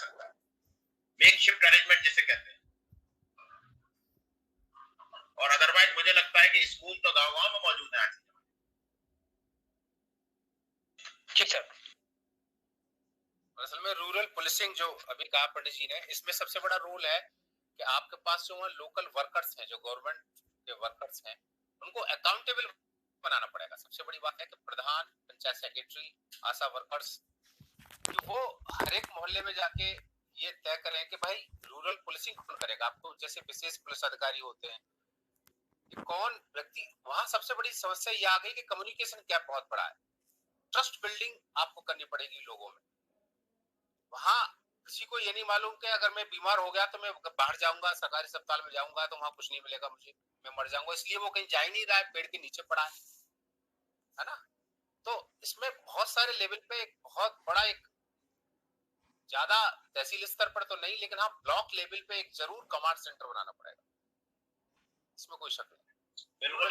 सकता है, make shift arrangement जिसे कहते हैं। और अदरवाइज मुझे लगता है कि स्कूल तो गांव-गांव में मौजूद है आज। जी सर। असल में रूरल पुलिसिंग जो अभी कहा पंडित जी ने, इसमें सबसे बड़ा रोल है कि आपके पास जो लोकल वर्कर्स हैं, जो गवर्नमेंट के वर्कर्स हैं, उनको अकाउंटेबल बनाना पड़ेगा। सबसे बड़ी बात है कि प्रधान, पंचायत सेक्रेटरी, आशा वर्कर्स, कि वो हर एक मोहल्ले में जाके ये तय करें कि भाई रूरल पुलिसिंग कौन करेगा। आपको जैसे विशेष पुलिस अधिकारी होते हैं कि कौन व्यक्ति, वहां सबसे बड़ी समस्या ये आ गई कि कम्युनिकेशन गैप बहुत बड़ा है। ट्रस्ट बिल्डिंग आपको करनी पड़ेगी लोगों में। वहां किसी को ये नहीं मालूम कि अगर मैं बीमार हो गया तो मैं बाहर जाऊंगा, सरकारी अस्पताल में जाऊंगा तो वहां कुछ नहीं मिलेगा मुझे, मैं मर जाऊंगा, इसलिए वो कहीं जा ही नहीं रहा है, पेड़ के नीचे पड़ा है ना। तो इसमें बहुत सारे लेवल पे एक बहुत बड़ा, एक ज्यादा तहसील स्तर पर तो नहीं, लेकिन हाँ ब्लॉक लेवल पे एक जरूर कमांड सेंटर बनाना पड़ेगा, इसमें कोई शक नहीं। बिल्कुल,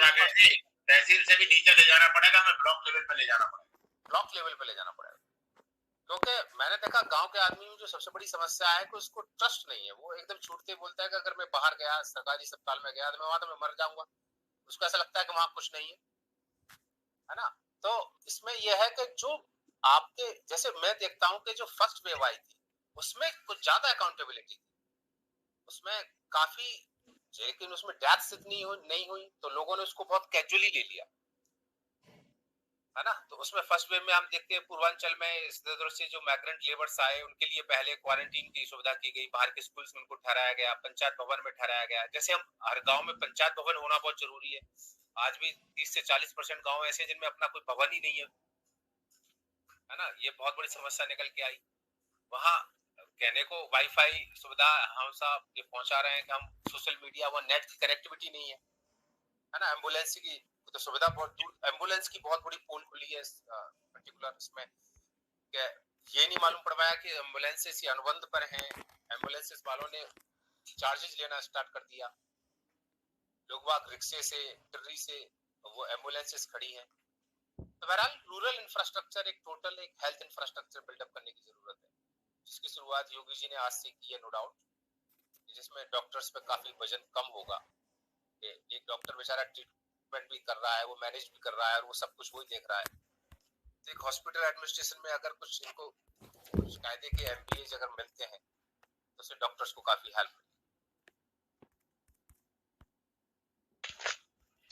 तहसील से भी नीचे ले जाना पड़ेगा, हमें ब्लॉक लेवल पे ले जाना पड़ेगा, ब्लॉक लेवल पे ले जाना पड़ेगा। क्योंकि मैंने देखा गांव के आदमी में जो सबसे बड़ी समस्या है कि उसको ट्रस्ट नहीं है। वो एकदम छूटते बोलता है कि अगर मैं बाहर गया, सरकारी अस्पताल में गया तो मैं वहां तो मैं मर जाऊंगा। उसको ऐसा लगता है कि वहां कुछ नहीं है ना। तो इसमें यह है कि जो आपके जैसे मैं देखता हूं कि जो फर्स्ट वेव आई थी उसमें कुछ ज्यादा अकाउंटेबिलिटी थी, उसमें काफी, लेकिन उसमें डेथ्स इतनी नहीं हुई तो लोगों ने उसको बहुत कैजुअली ले लिया, है ना। तो उसमें फर्स्ट वेव में हम देखते हैं पूर्वांचल में इस तरह से जो माइग्रेंट लेबर्स आए उनके लिए पहले क्वारंटीन की सुविधा की गई, बाहर के स्कूल्स में उनको ठहराया गया, पंचायत भवन में ठहराया गया। जैसे हम हर गांव में पंचायत भवन होना बहुत जरूरी है। आज भी 30 से 40% गांव ऐसे जिनमें अपना कोई भवन ही नहीं है ना। ये बहुत बड़ी समस्या निकल के आई। वहां कहने को वाईफाई सुविधा हम साहब ये पहुंचा रहे हैं कि हम सोशल मीडिया, वो नेट की कनेक्टिविटी नहीं है ना। एम्बुलेंस की तो सुविधा बहुत दूर, एम्बुलेंस की बहुत बड़ी पोल खुली है पर्टिकुलर इसमें, ये नहीं मालूम पड़ पाया कि एम्बुलेंसेस ये अनुबंध पर हैं। एम्बुलेंसेस वालों ने चार्जेस लेना स्टार्ट कर दिया, लोग वहां रिक्शे से, ट्री से वो एम्बुलेंसेस खड़ी हैं। तो बहरहाल रूरल इंफ्रास्ट्रक्चर एक टोटल एक हेल्थ इंफ्रास्ट्रक्चर बिल्डअप करने की जरूरत है, जिसकी शुरुआत योगी जी ने आज से की है, नो डाउट, जिसमें डॉक्टर्स पे काफी वजन कम होगा। एक डॉक्टर बेचारा ट्रीटमेंट भी कर रहा है, वो मैनेज भी कर रहा है और वो सब कुछ वही देख रहा है। तो एक हॉस्पिटल एडमिनिस्ट्रेशन में अगर कुछ इनको कुछ कायदे के एमपीएज अगर मिलते हैं तो उससे डॉक्टर्स को काफी हेल्प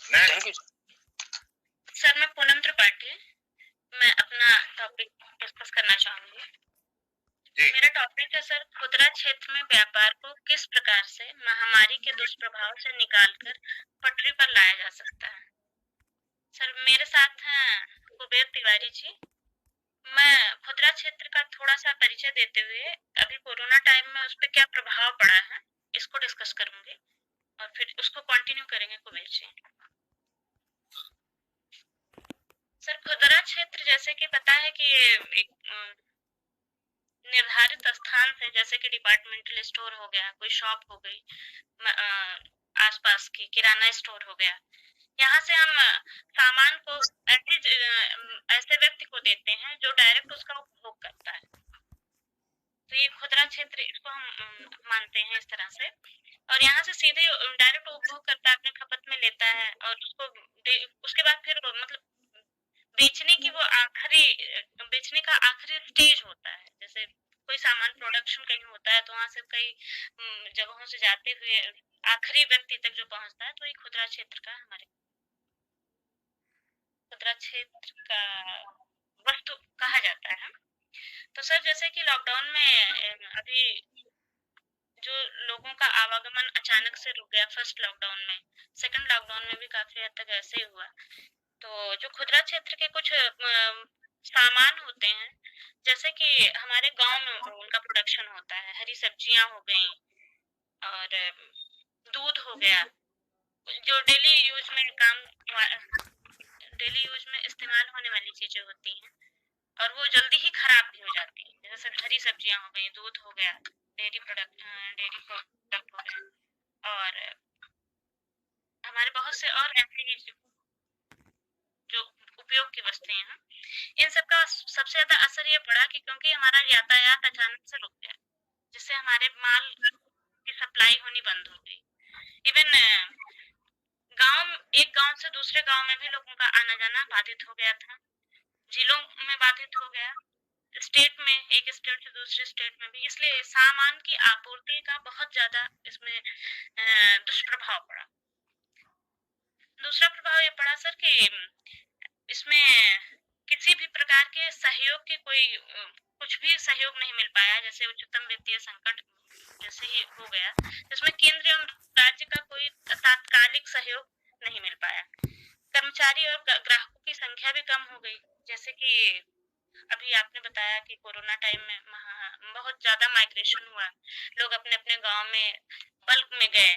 मिलेगी। सर मैं पूनम त्रिपाठी, मैं अपना टॉपिक डिस्कस करना चाहूंगी। मेरा टॉपिक है सर, खुदरा क्षेत्र में व्यापार को किस प्रकार से महामारी के दुष्प्रभाव से निकालकर पटरी पर लाया जा सकता है। सर मेरे साथ हैं कुबेर तिवारी जी। मैं खुदरा क्षेत्र का थोड़ा सा परिचय देते हुए अभी कोरोना टाइम में उस पर क्या प्रभाव पड़ा है इसको डिस्कस करूंगी और फिर उसको कंटिन्यू करेंगे कुबेर जी। सर खुदरा क्षेत्र जैसे कि पता है कि एक निर्धारित स्थान से, जैसे कि डिपार्टमेंटल स्टोर हो गया, कोई शॉप हो गई, आसपास की किराना स्टोर हो गया, यहाँ से हम सामान को ऐसे व्यक्ति को देते हैं जो डायरेक्ट उसका उपभोग करता है। तो ये खुदरा क्षेत्र इसको हम मानते हैं इस तरह से। और यहाँ से सीधे डायरेक्ट उपभोग करता है, अपने खपत में लेता है और उसको उसके बाद फिर मतलब बेचने की वो बेचने का आखिरी स्टेज होता है। जैसे कोई सामान प्रोडक्शन कहीं होता है तो वहां से कई जगहों से जाते हुए आखिरी व्यक्ति तक जो पहुंचता है, तो ये खुदरा क्षेत्र का हमारे खुदरा क्षेत्र का वस्तु कहा जाता है। तो सर जैसे कि लॉकडाउन में अभी जो लोगों का आवागमन अचानक से रुक गया फर्स्ट लॉकडाउन में, सेकंड लॉकडाउन में भी काफी हद तक ऐसे ही हुआ। तो जो खुदरा क्षेत्र के कुछ सामान होते हैं, जैसे कि हमारे गांव में उनका प्रोडक्शन होता है, हरी सब्जियां हो गई और दूध हो गया, जो डेली यूज में इस्तेमाल होने वाली चीजें होती हैं और वो जल्दी ही खराब भी हो जाती हैं। जैसे हरी सब्जियां हो गई, दूध हो गया, डेयरी प्रोडक्ट हो गए और हमारे बहुत से और ऐसे जो उपयोग की वस्तुएं हैं, इन सब का सबसे ज्यादा असर ये पड़ा कि क्योंकि हमारा यातायात अचानक से रुक गया, जिससे हमारे माल की सप्लाई होनी बंद हो गई। इवन एक गांव से दूसरे गांव में भी लोगों का आना जाना बाधित हो गया था, जिलों में बाधित हो गया, स्टेट में, एक स्टेट से दूसरे स्टेट में भी। इसलिए सामान की आपूर्ति का बहुत ज्यादा इसमें दुष्प्रभाव पड़ा। दूसरा प्रभाव ये पड़ा सर कि इसमें किसी भी प्रकार के सहयोग की कुछ भी सहयोग नहीं मिल पाया, जैसे उच्चतम वित्तीय संकट जैसे ही हो गया, जिसमें केंद्र एवं राज्य का कोई तात्कालिक सहयोग नहीं मिल पाया। कर्मचारी और ग्राहकों की संख्या भी कम हो गई, जैसे कि अभी आपने बताया कि कोरोना टाइम में बहुत ज्यादा माइग्रेशन हुआ, लोग अपने अपने गांव में बल्क में गए,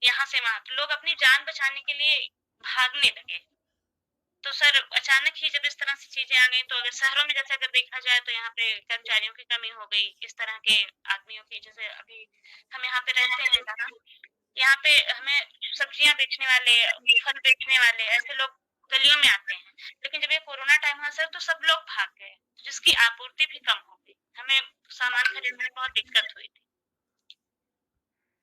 यहाँ से वहां, तो लोग अपनी जान बचाने के लिए भागने लगे। तो सर अचानक ही जब इस तरह से चीजें आ गई, तो अगर शहरों में जैसे अगर देखा जाए तो यहाँ पे कर्मचारियों की कमी हो गई, इस तरह के आदमियों की, जैसे अभी हम यहाँ पे रहते हैं, यहाँ पे हमें सब्जियां बेचने वाले, फल बेचने वाले ऐसे लोग गलियों में आते हैं, लेकिन जब ये कोरोना टाइम हुआ सर तो सब लोग भाग गए, जिसकी आपूर्ति भी कम हो गई, हमें सामान खरीदने में बहुत दिक्कत हुई थी।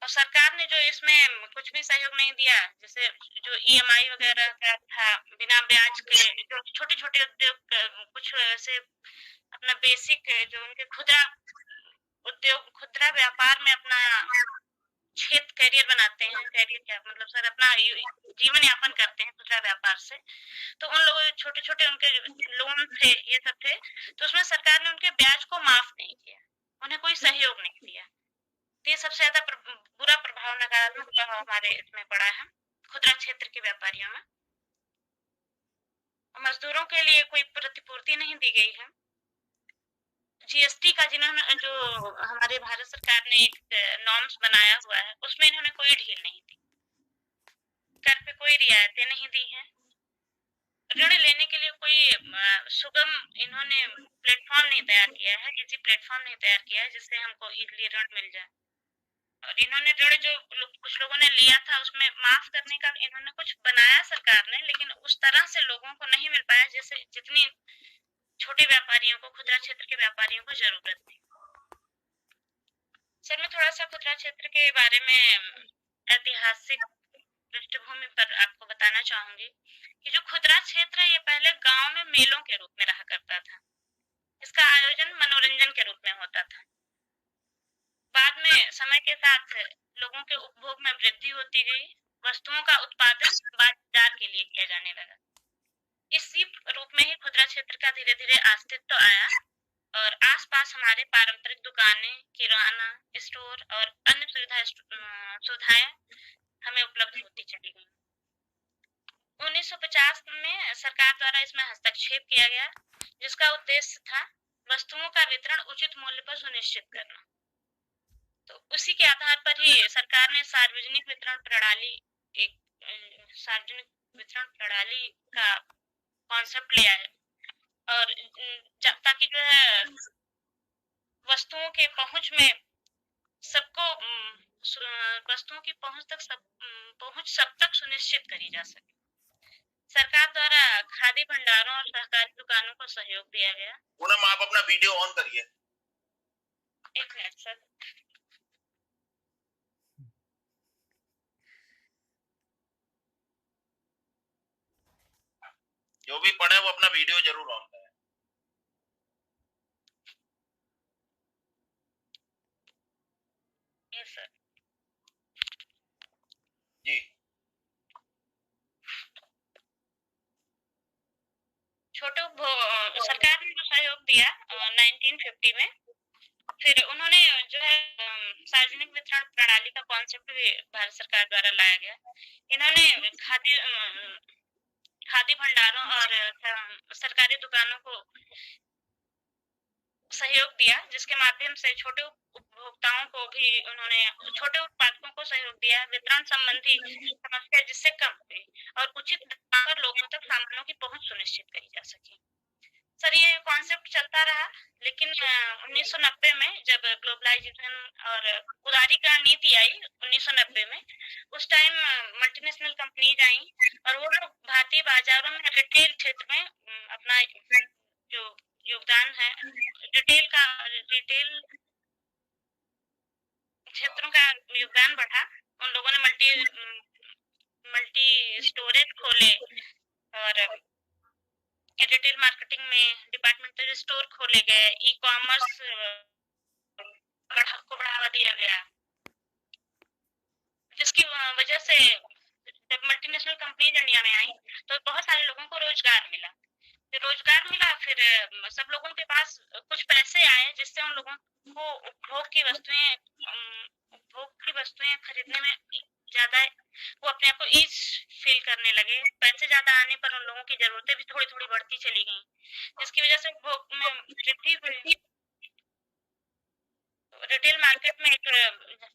और सरकार ने जो इसमें कुछ भी सहयोग नहीं दिया, जैसे जो ईएमआई वगैरह का था, बिना ब्याज के जो छोटे छोटे उद्योग, कुछ ऐसे अपना बेसिक जो उनके खुदरा उद्योग, खुदरा व्यापार में अपना क्षेत्र कैरियर बनाते हैं, कैरियर क्या मतलब सर, अपना जीवन यापन करते हैं खुदरा व्यापार से, तो उन लोगों छोटे छोटे उनके लोन थे, ये सब थे, तो उसमें सरकार ने उनके ब्याज को माफ नहीं किया, उन्हें कोई सहयोग नहीं दिया। ये सबसे ज्यादा बुरा प्रभाव, नकारात्मक प्रभाव हमारे इसमें पड़ा है खुदरा क्षेत्र के व्यापारियों में। मजदूरों के लिए कोई प्रतिपूर्ति नहीं दी गई है। जीएसटी का जिन्होंने, जो हमारे भारत सरकार ने एक नॉर्म्स बनाया हुआ है, उसमें इन्होंने कोई ढील नहीं दी, कर पे कोई रियायतें नहीं दी है, ऋण लेने के लिए कोई सुगम इन्होंने प्लेटफॉर्म नहीं तैयार किया है, इजी प्लेटफॉर्म नहीं तैयार किया है जिससे हमको इजीली ऋण मिल जाए। और इन्होंने ऋण जो कुछ लोगों ने लिया था उसमें माफ करने का इन्होंने कुछ बनाया सरकार ने, लेकिन उस तरह से लोगों को नहीं मिल पाया जैसे जितनी छोटे व्यापारियों को, खुदरा क्षेत्र के व्यापारियों को जरूरत थी। सर मैं थोड़ा सा खुदरा क्षेत्र के बारे में ऐतिहासिक पृष्ठभूमि पर आपको बताना चाहूंगी कि जो खुदरा क्षेत्र है ये पहले गांव में मेलों के रूप में रहा करता था। इसका आयोजन मनोरंजन के रूप में होता था। बाद में समय के साथ लोगों के उपभोग में वृद्धि होती गई, वस्तुओं का उत्पादन बाजार के लिए किया जाने लगा। इसी रूप में ही खुदरा क्षेत्र का धीरे धीरे अस्तित्व आया और आसपास हमारे पारंपरिक दुकानें, किराना स्टोर और अन्य सुविधाएं हमें उपलब्ध होती चली गई। 1950 में सरकार द्वारा इसमें हस्तक्षेप किया गया, जिसका उद्देश्य था वस्तुओं का वितरण उचित मूल्य पर सुनिश्चित करना। तो उसी के आधार पर ही सरकार ने सार्वजनिक वितरण प्रणाली का कॉन्सेप्ट लिया है, और ताकि जो है वस्तुओं के पहुंच में सबको, वस्तुओं की पहुंच सब तक सुनिश्चित करी जा सके। सरकार द्वारा खादी भंडारों और सहकारी दुकानों को सहयोग दिया गया। पूनम आप अपना वीडियो ऑन करिए। एक मिनट सर। जो भी पढ़े वो अपना वीडियो जरूर ऑन करें। Yes sir. जी। सरकार ने जो सहयोग दिया 1950 में, फिर उन्होंने जो है सार्वजनिक वितरण प्रणाली का कॉन्सेप्ट भी भारत सरकार द्वारा लाया गया। इन्होंने खादी भंडारों और सरकारी दुकानों को सहयोग दिया, जिसके माध्यम से छोटे उपभोक्ताओं को भी उन्होंने, छोटे उत्पादकों को सहयोग दिया, वितरण संबंधी समस्या जिससे कम हुई और उचित दाम पर लोगों तक सामानों की पहुंच सुनिश्चित करी जा सके। सर ये कॉन्सेप्ट चलता रहा, लेकिन 1990 में जब ग्लोबलाइजेशन और उदारीकरण नीति आई 1990 में, उस टाइम मल्टीनेशनल कंपनीज आई और वो लोग भारतीय बाजारों में रिटेल क्षेत्र में अपना जो योगदान है, रिटेल क्षेत्रों का योगदान बढ़ा। उन लोगों ने मल्टी स्टोरेज खोले और रिटेल मार्केटिंग में डिपार्टमेंटल स्टोर खोले गए, ई कॉमर्स को बढ़ावा दिया गया, जिसकी वजह से जब मल्टीनेशनल कंपनीज इंडिया में आई तो बहुत सारे लोगों को रोजगार मिला। फिर सब लोगों के पास कुछ पैसे आए, जिससे उन लोगों को उपभोग की वस्तुएं खरीदने में ज्यादा वो अपने आप को ईज फील करने लगे। पैसे ज्यादा आने पर उन लोगों की जरूरतें भी थोड़ी थोड़ी बढ़ती चली गई, जिसकी वजह से उपभोग में वृद्धि हुई। रिटेल मार्केट में एक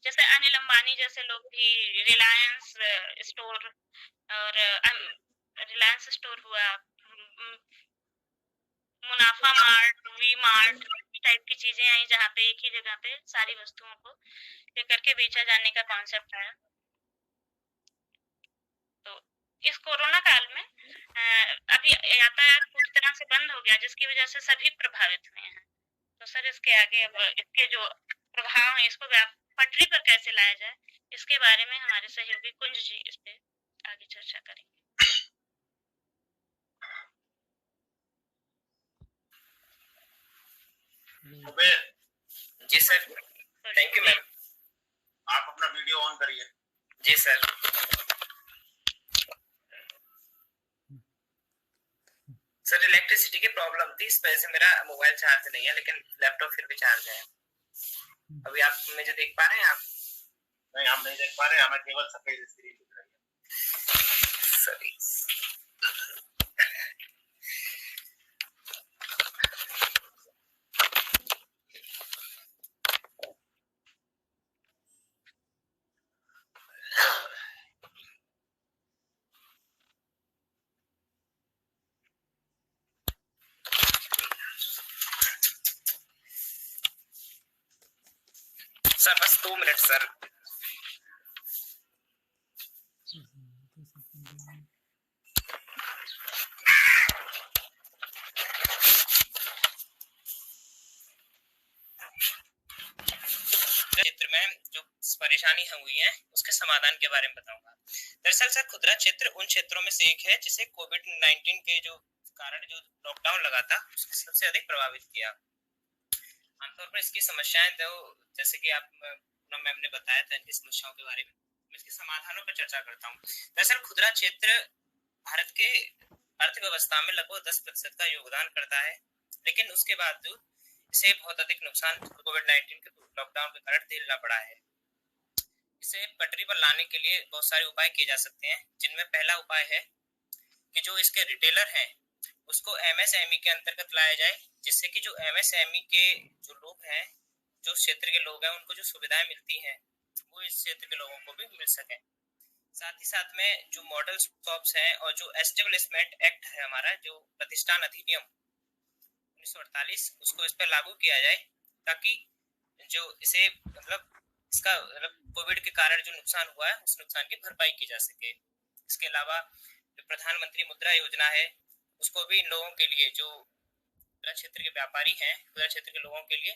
जैसे अनिल अंबानी जैसे लोग भी रिलायंस स्टोर और रिलायंस स्टोर हुआ, मुनाफा मार्ट, वी मार्ट टाइप की चीजें आई, जहाँ पे एक ही जगह पे सारी वस्तुओं को लेकर के बेचा जाने का कॉन्सेप्ट आया। तो इस कोरोना काल में अभी यातायात पूरी तरह से बंद हो गया, जिसकी वजह से सभी प्रभावित हुए हैं। तो सर इसके आगे अब इसके जो प्रभाव है इसको पटरी पर कैसे लाया जाए, इसके बारे में हमारे सहयोगी कुंज जी इस पे आगे चर्चा करेंगे। जी सर, थैंक यू मैम। आप अपना वीडियो ऑन करिए। जी सर। सर इलेक्ट्रिसिटी की प्रॉब्लम थी, इस वजह से मेरा मोबाइल चार्ज नहीं है, लेकिन लैपटॉप फिर भी चार्ज है। अभी आप मुझे देख पा रहे हैं? आप नहीं, हम नहीं देख पा रहे, हमें केवल सफेद स्क्रीन दिख रही है। सॉरी सर, बस 2 मिनट सर। क्षेत्र में जो परेशानी हुई है उसके समाधान के बारे में बताऊंगा। दरअसल सर खुदरा क्षेत्र उन क्षेत्रों में से एक है जिसे कोविड-19 के जो कारण जो लॉकडाउन लगा था उसने सबसे अधिक प्रभावित किया। आमतौर पर इसकी समस्याएं तो जैसे कि आप मैम ने बताया था इनकी समस्याओं के बारे में, मैं इसके समाधानों पर चर्चा करता हूँ। दरअसल खुदरा क्षेत्र भारत के अर्थव्यवस्था में लगभग 10% का योगदान करता है, लेकिन उसके बावजूद इसे बहुत अधिक नुकसान कोविड-19 के लॉकडाउन के कारण झेलना पड़ा है। इसे पटरी पर लाने के लिए बहुत सारे उपाय किए जा सकते हैं, जिनमें पहला उपाय है कि जो इसके रिटेलर हैं उसको एमएसएमई के अंतर्गत लाया जाए, जिससे कि जो एमएसएमई के जो लोग हैं, जो क्षेत्र के लोग हैं, उनको जो सुविधाएं मिलती हैं वो इस क्षेत्र के लोगों को भी मिल सके। साथ ही साथ में जो मॉडल शॉप्स हैं और जो एस्टेब्लिशमेंट एक्ट है हमारा, जो प्रतिष्ठान अधिनियम 1948, उसको इस पर लागू किया जाए, ताकि जो इसे मतलब इसका कोविड के कारण जो नुकसान हुआ है उस नुकसान की भरपाई की जा सके। इसके अलावा जो प्रधानमंत्री मुद्रा योजना है उसको भी इन लोगों के लिए जो खुदरा क्षेत्र के व्यापारी हैं, खुदरा क्षेत्र के लोगों के लिए,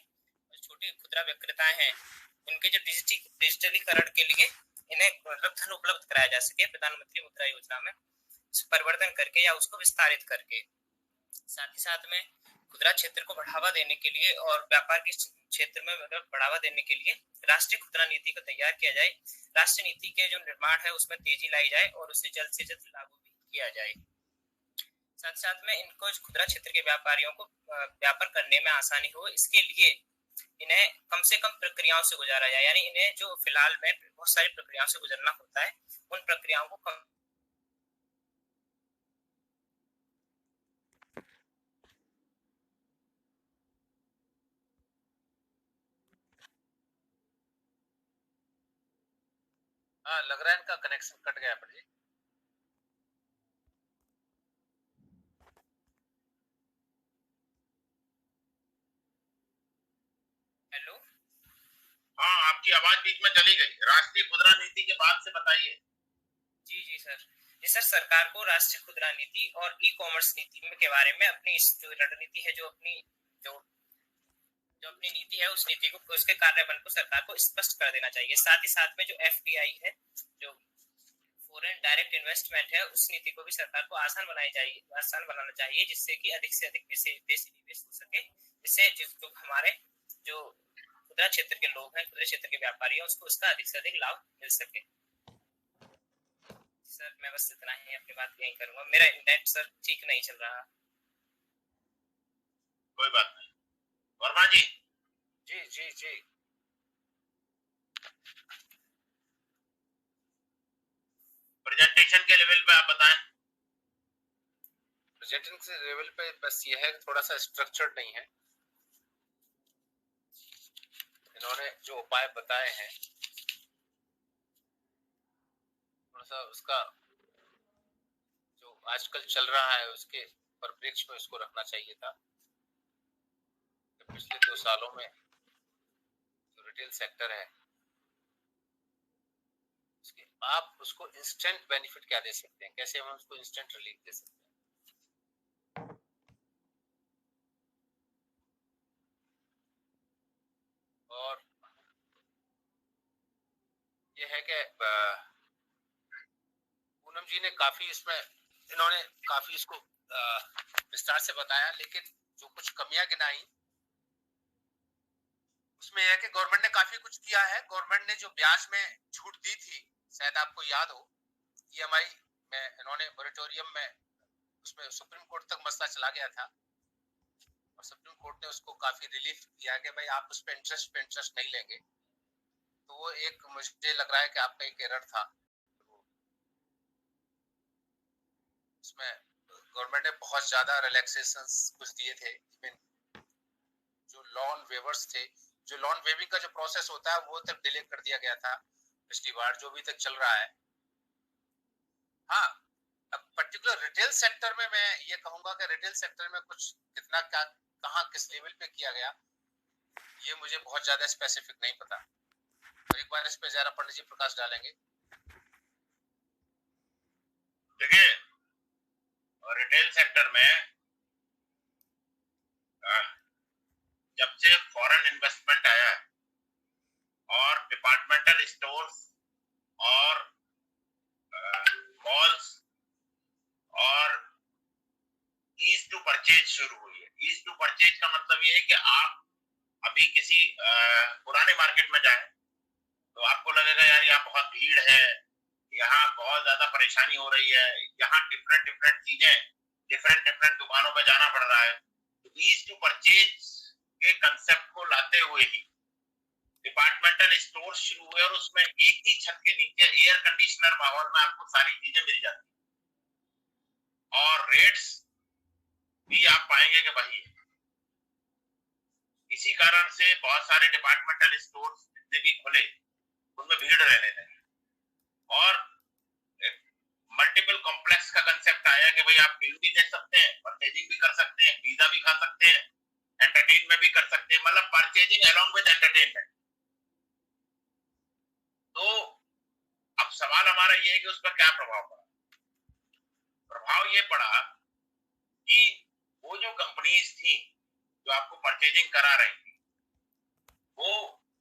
छोटी खुदरा विक्रेताएं हैं, इनके जो डिजिटलीकरण के लिए इन्हें मतलब धन उपलब्ध कराया जा सके प्रधानमंत्री मुद्रा योजना में परिवर्तन करके या उसको विस्तारित करके। साथ ही साथ में खुदरा क्षेत्र को बढ़ावा देने के लिए और व्यापार के क्षेत्र में मतलब बढ़ावा देने के लिए राष्ट्रीय खुदरा नीति को तैयार किया जाए। राष्ट्रीय नीति के जो निर्माण है उसमें तेजी लाई जाए और उसे जल्द से जल्द लागू भी किया जाए। साथ साथ में इनको खुदरा क्षेत्र के व्यापारियों को व्यापार करने में आसानी हो, इसके लिए इन्हें कम से कम प्रक्रियाओं से गुजारा जाए, यानी इन्हें जो फिलहाल में बहुत सारी प्रक्रियाओं से गुजरना होता है उन प्रक्रियाओं को कम लग रहा है इनका कनेक्शन कट गया पर जी। हेलो, हाँ, आपकी आवाज बीच में चली गई। राष्ट्रीय खुदरा नीति के बाद से बताइए। जी सर। जी सर, सरकार को राष्ट्रीय खुदरा नीति और ई कॉमर्स नीति के बारे में अपनी जो रणनीति है, जो अपनी जो जो अपनी नीति है उस नीति को, उसके कार्यान्वयन को सरकार को स्पष्ट कर देना चाहिए। साथ ही साथ में जो FDI है, जो फॉरेन डायरेक्ट इन्वेस्टमेंट है, उस नीति को भी सरकार को आसान बनाना चाहिए, जिससे कि अधिक से अधिक विदेशी निवेश हो सके, जिससे जो हमारे जो खुदरा क्षेत्र के लोग हैं, खुदरा क्षेत्र के व्यापारी हैं, उसको उसका अधिक से अधिक लाभ मिल सके। सर मैं बस इतना ही अपनी बात यही करूंगा। मेरा इंटरनेट सर ठीक नहीं चल रहा। कोई बात नहीं। वर्मा जी। जी जी जी। प्रेजेंटेशन के लेवल पे आप बताएं। प्रेजेंटेशन के लेवल पे बस ये है थोड़ा सा स्ट्रक्चर्ड नहीं है। इन्होंने जो उपाय बताए हैं थोड़ा सा उसका जो आजकल चल रहा है उसके परिप्रेक्ष्य में इसको रखना चाहिए था। पिछले 2 सालों में जो रिटेल सेक्टर है उसके आप उसको इंस्टेंट बेनिफिट क्या दे सकते हैं, कैसे हम उसको इंस्टेंट रिलीफ दे सकते हैं। और ये है कि पूनम जी ने काफी इसमें इन्होंने काफी इसको विस्तार से बताया, लेकिन जो कुछ कमियां गिनाई उसमें यह है कि गवर्नमेंट ने काफी कुछ किया है। गवर्नमेंट ने जो ब्याज में छूट दी थी, शायद आपको याद हो, EMI में इन्होंने मोरेटोरियम में उसमें सुप्रीम कोर्ट तक मसला चला गया था और सुप्रीम कोर्ट ने उसको काफी रिलीफ दिया कि भाई आप उस पे इंटरेस्ट नहीं लेंगे। तो वो एक मुझे लग रहा है कि आपका एक एरर था। उसमें गवर्नमेंट ने बहुत ज्यादा रिलैक्सेशंस कुछ दिए थे, जो लॉन वेवर्स थे, जो लॉन वेविंग का जो प्रोसेस होता है वो तक डिले कर दिया गया था पिछली बार, जो भी तक चल रहा है। हाँ, अब पर्टिकुलर रिटेल सेक्टर में मैं ये कहूंगा कि रिटेल सेक्टर में कुछ कितना क्या कहाँ किस लेवल पे किया गया ये मुझे बहुत ज्यादा स्पेसिफिक नहीं पता। तो एक बार इस पे जरा पंडित जी प्रकाश डालेंगे। देखिए, रिटेल सेक्टर में जब से फॉरेन इन्वेस्टमेंट आया है और डिपार्टमेंटल स्टोर्स और मॉल्स और ईज टू परचेज शुरू हुई है। ईज टू परचेज का मतलब ये है कि आप अभी किसी पुराने मार्केट में जाएं तो आपको लगेगा यार यहाँ बहुत भीड़ है, यहाँ बहुत ज्यादा परेशानी हो रही है, यहाँ डिफरेंट चीजें डिफरेंट दुकानों पे जाना पड़ रहा है। तो ईज टू परचेज के कंसेप्ट को लाते हुए ही डिपार्टमेंटल स्टोर शुरू हुए और उसमें एक ही छत के नीचे एयर कंडीशनर माहौल में आपको सारी चीजें मिल जाती और रेट्स भी आप पाएंगे कि वही है। इसी कारण से बहुत सारे डिपार्टमेंटल स्टोर जितने भी खुले उनमें भीड़ रहने लगी और मल्टीपल कॉम्प्लेक्स का कंसेप्ट आया कि भाई आप बिल भी दे सकते हैं, परचेजिंग भी कर सकते हैं, पिज्जा भी खा सकते हैं, एंटरटेनमेंट भी कर सकते हैं, मतलब परचेजिंग अलोंग विद एंटरटेनमेंट। तो अब सवाल हमारा ये है कि उस पर क्या प्रभाव पड़ा। प्रभाव ये पड़ा कि वो जो कंपनीज थी जो आपको परचेजिंग करा रही थी वो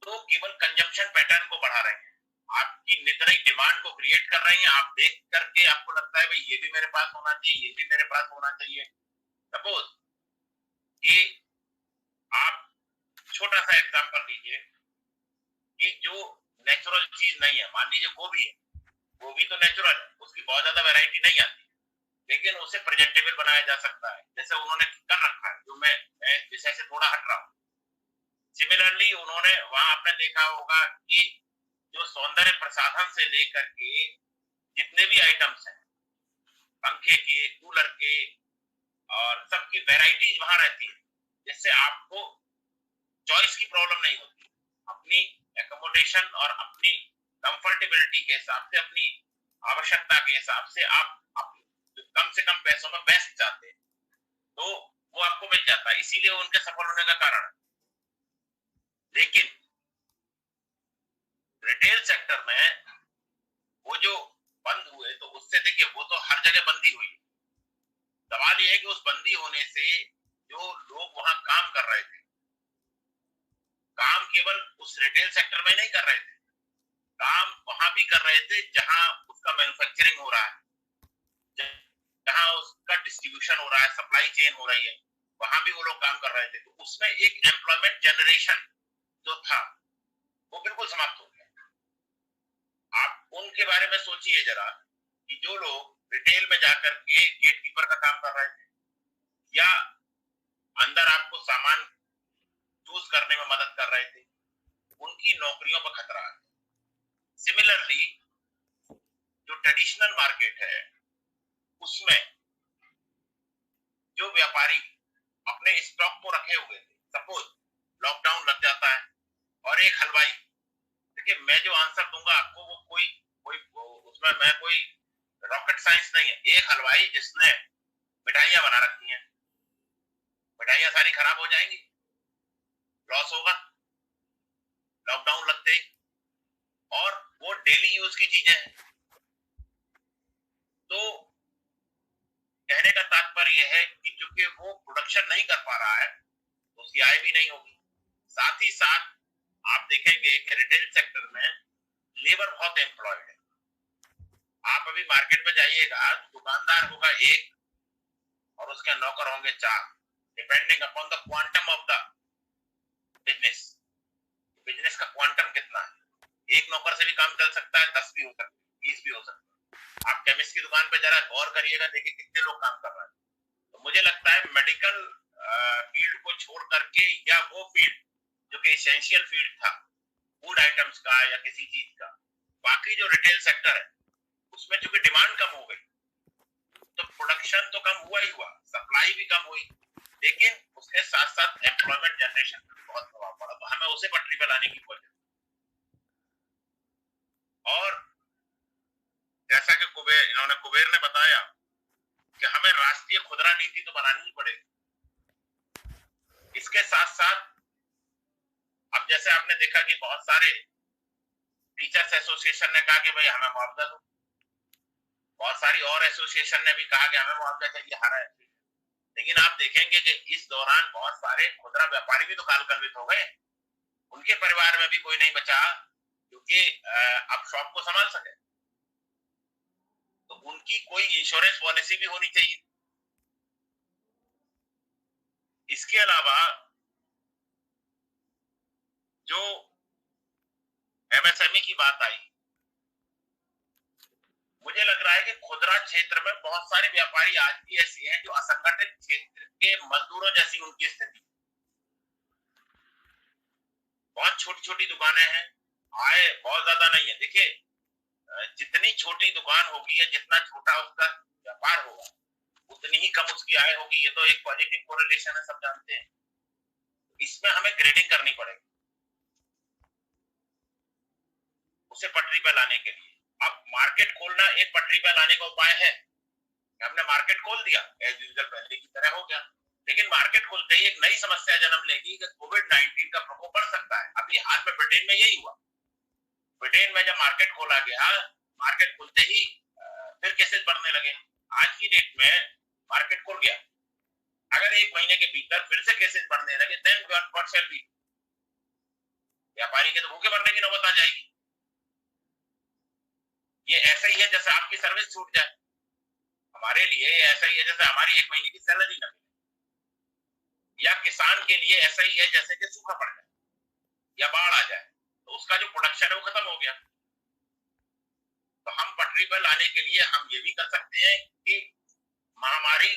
तो केवल कंजम्पशन पैटर्न को बढ़ा रहे हैं, आपकी नित नई डिमांड को क्रिएट कर रही हैं। आप देख करके आपको लगता है भाई ये भी मेरे पास होना चाहिए, ये भी मेरे पास होना चाहिए। सपोज कि आप छोटा सा एग्जांपल लीजिए कि जो नेचुरल चीज नहीं है, मान लीजिए गोभी है, गोभी तो नेचुरल है, उसकी बहुत ज्यादा वैरायटी नहीं आती, लेकिन उसे प्रेजेंटेबल बनाया जा सकता है जैसे उन्होंने कर रखा है। जो मैं विषय से थोड़ा हट रहा हूँ। सिमिलरली उन्होंने वहां आपने देखा होगा कि जो सौंदर्य प्रसाधन से लेकर के जितने भी आइटम्स हैं, पंखे के, कूलर के और सबकी वैरायटीज वहां रहती है, जिससे आपको चॉइस की प्रॉब्लम नहीं होती। अपनी एकोमोडेशन और अपनी कंफर्टेबिलिटी के हिसाब से, अपनी आवश्यकता के हिसाब से आप कम से कम पैसों में बेस्ट चाहते हैं तो वो आपको मिल जाता है, इसीलिए उनके सफल होने का कारण है। लेकिन रिटेल सेक्टर में वो जो बंद हुए तो उससे देखिए वो तो हर जगह बंदी हुई। सवाल ये है कि उस बंदी होने से जो लोग वहां काम कर रहे थे केवल उस रिटेल सेक्टर में नहीं कर रहे थे, काम वहां भी कर रहे थे जहां उसका मैन्युफैक्चरिंग हो रहा है, जहां उसका डिस्ट्रीब्यूशन हो रहा है, सप्लाई चेन हो रही है, वहां भी वो लोग काम कर रहे थे। तो उसमें एक एम्प्लॉयमेंट जनरेशन जो था वो बिल्कुल समाप्त हो गया। आप उनके बारे में सोचिए जरा कि जो लोग रिटेल में जाकर के गेट कीपर का काम कर रहे थे या अंदर आपको सामान चूज करने में मदद कर रहे थे, उनकी नौकरियों पर खतरा है। सिमिलरली जो ट्रेडिशनल मार्केट है उसमें जो व्यापारी अपने स्टॉक को रखे हुए थे, सपोज लॉकडाउन लग जाता है और एक हलवाई, देखिए मैं जो आंसर दूंगा आपको वो कोई कोई उसमें मैं कोई रॉकेट साइंस नहीं है। एक हलवाई जिसने मिठाइयां बना रखी हैं, मिठाइयां सारी खराब हो जाएंगी, लॉस होगा लॉकडाउन लगते ही, और वो डेली यूज की चीजें हैं। तो कहने का तात्पर्य है कि चूंकि वो प्रोडक्शन नहीं कर पा रहा है तो उसकी आय भी नहीं होगी। साथ ही साथ आप देखेंगे कि रिटेल सेक्टर में लेबर बहुत एम्प्लॉयड है। आप अभी मार्केट में जाइएगा, दुकानदार होगा एक और उसके नौकर होंगे 4, depending upon the quantum of the business. Business का क्वांटम कितना है, एक नौकर से भी काम चल सकता है, 10 भी हो सकता है, 20 भी हो सकता है। आप केमिस्ट की दुकान पे जरा गौर करिएगा, देखिए कितने लोग काम कर रहे हैं। तो मुझे लगता है मेडिकल फील्ड को छोड़ करके या वो फील्ड जो कि एसेंशियल फील्ड था फूड आइटम्स का या किसी चीज का, बाकी जो रिटेल सेक्टर है उसमें चूंकि डिमांड कम हो गई तो प्रोडक्शन तो कम हुआ ही हुआ, सप्लाई भी कम हुई, लेकिन उसके साथ साथ एम्प्लॉयमेंट जनरेशन पर भी बहुत प्रभाव पड़ा। तो हमें उसे पटरी पर लाने की वजह, और जैसा कि कुबेर ने बताया कि हमें राष्ट्रीय खुदरा नीति तो बनानी ही पड़ेगी। इसके साथ साथ अब जैसे आपने देखा कि बहुत सारे टीचर्स एसोसिएशन ने कहा कि भाई हमें मुआवजा दो, बहुत सारी और एसोसिएशन ने भी कहा कि हमें मुआवजा चाहिए, हर है। लेकिन आप देखेंगे कि इस दौरान बहुत सारे खुदरा व्यापारी भी तो काल कलवित हो गए, उनके परिवार में भी कोई नहीं बचा क्योंकि अब शॉप को संभाल सके। तो उनकी कोई इंश्योरेंस पॉलिसी भी होनी चाहिए। इसके अलावा जो एमएसएमई की बात आई, मुझे लग रहा है कि खुदरा क्षेत्र में बहुत सारे व्यापारी आज भी ऐसे हैं जो असंगठित क्षेत्र के मजदूरों जैसी उनकी स्थिति, बहुत छोटी छोटी दुकानें हैं, आय बहुत ज्यादा नहीं है। देखिए जितनी छोटी दुकान होगी या जितना छोटा उसका व्यापार होगा उतनी ही कम उसकी आय होगी, ये तो एक पॉजिटिव कोरिलेशन है, सब जानते हैं। इसमें हमें ग्रेडिंग करनी पड़ेगी उसे पटरी पर लाने के लिए। अब मार्केट खोलना एक पटरी पर लाने का उपाय है, हमने मार्केट खोल दिया एज यूजुअल पहले की तरह हो गया, लेकिन मार्केट खोलते ही एक नई समस्या जन्म लेगी कि कोविड-19 का प्रकोप बढ़ सकता है। अभी हाल में ब्रिटेन में यही हुआ, ब्रिटेन में जब मार्केट खोला गया, मार्केट खुलते ही फिर केसेस बढ़ने लगे। आज की डेट में मार्केट खुल गया, अगर एक महीने के भीतर फिर से केसेस बढ़ने लगे, देन व्हाट शैल बी, व्यापारी के तो भूखे मरने की नौबत आ जाएगी। ये ऐसा ही है जैसे आपकी सर्विस छूट जाए, हमारे लिए ऐसा ही है जैसे हमारी एक महीने की सैलरी न मिले, या किसान के लिए ऐसा ही है जैसे कि सूखा पड़ जाए या बाढ़ आ जाए तो उसका जो प्रोडक्शन है वो खत्म हो गया। तो हम पटरी पर लाने के लिए हम ये भी कर सकते हैं कि महामारी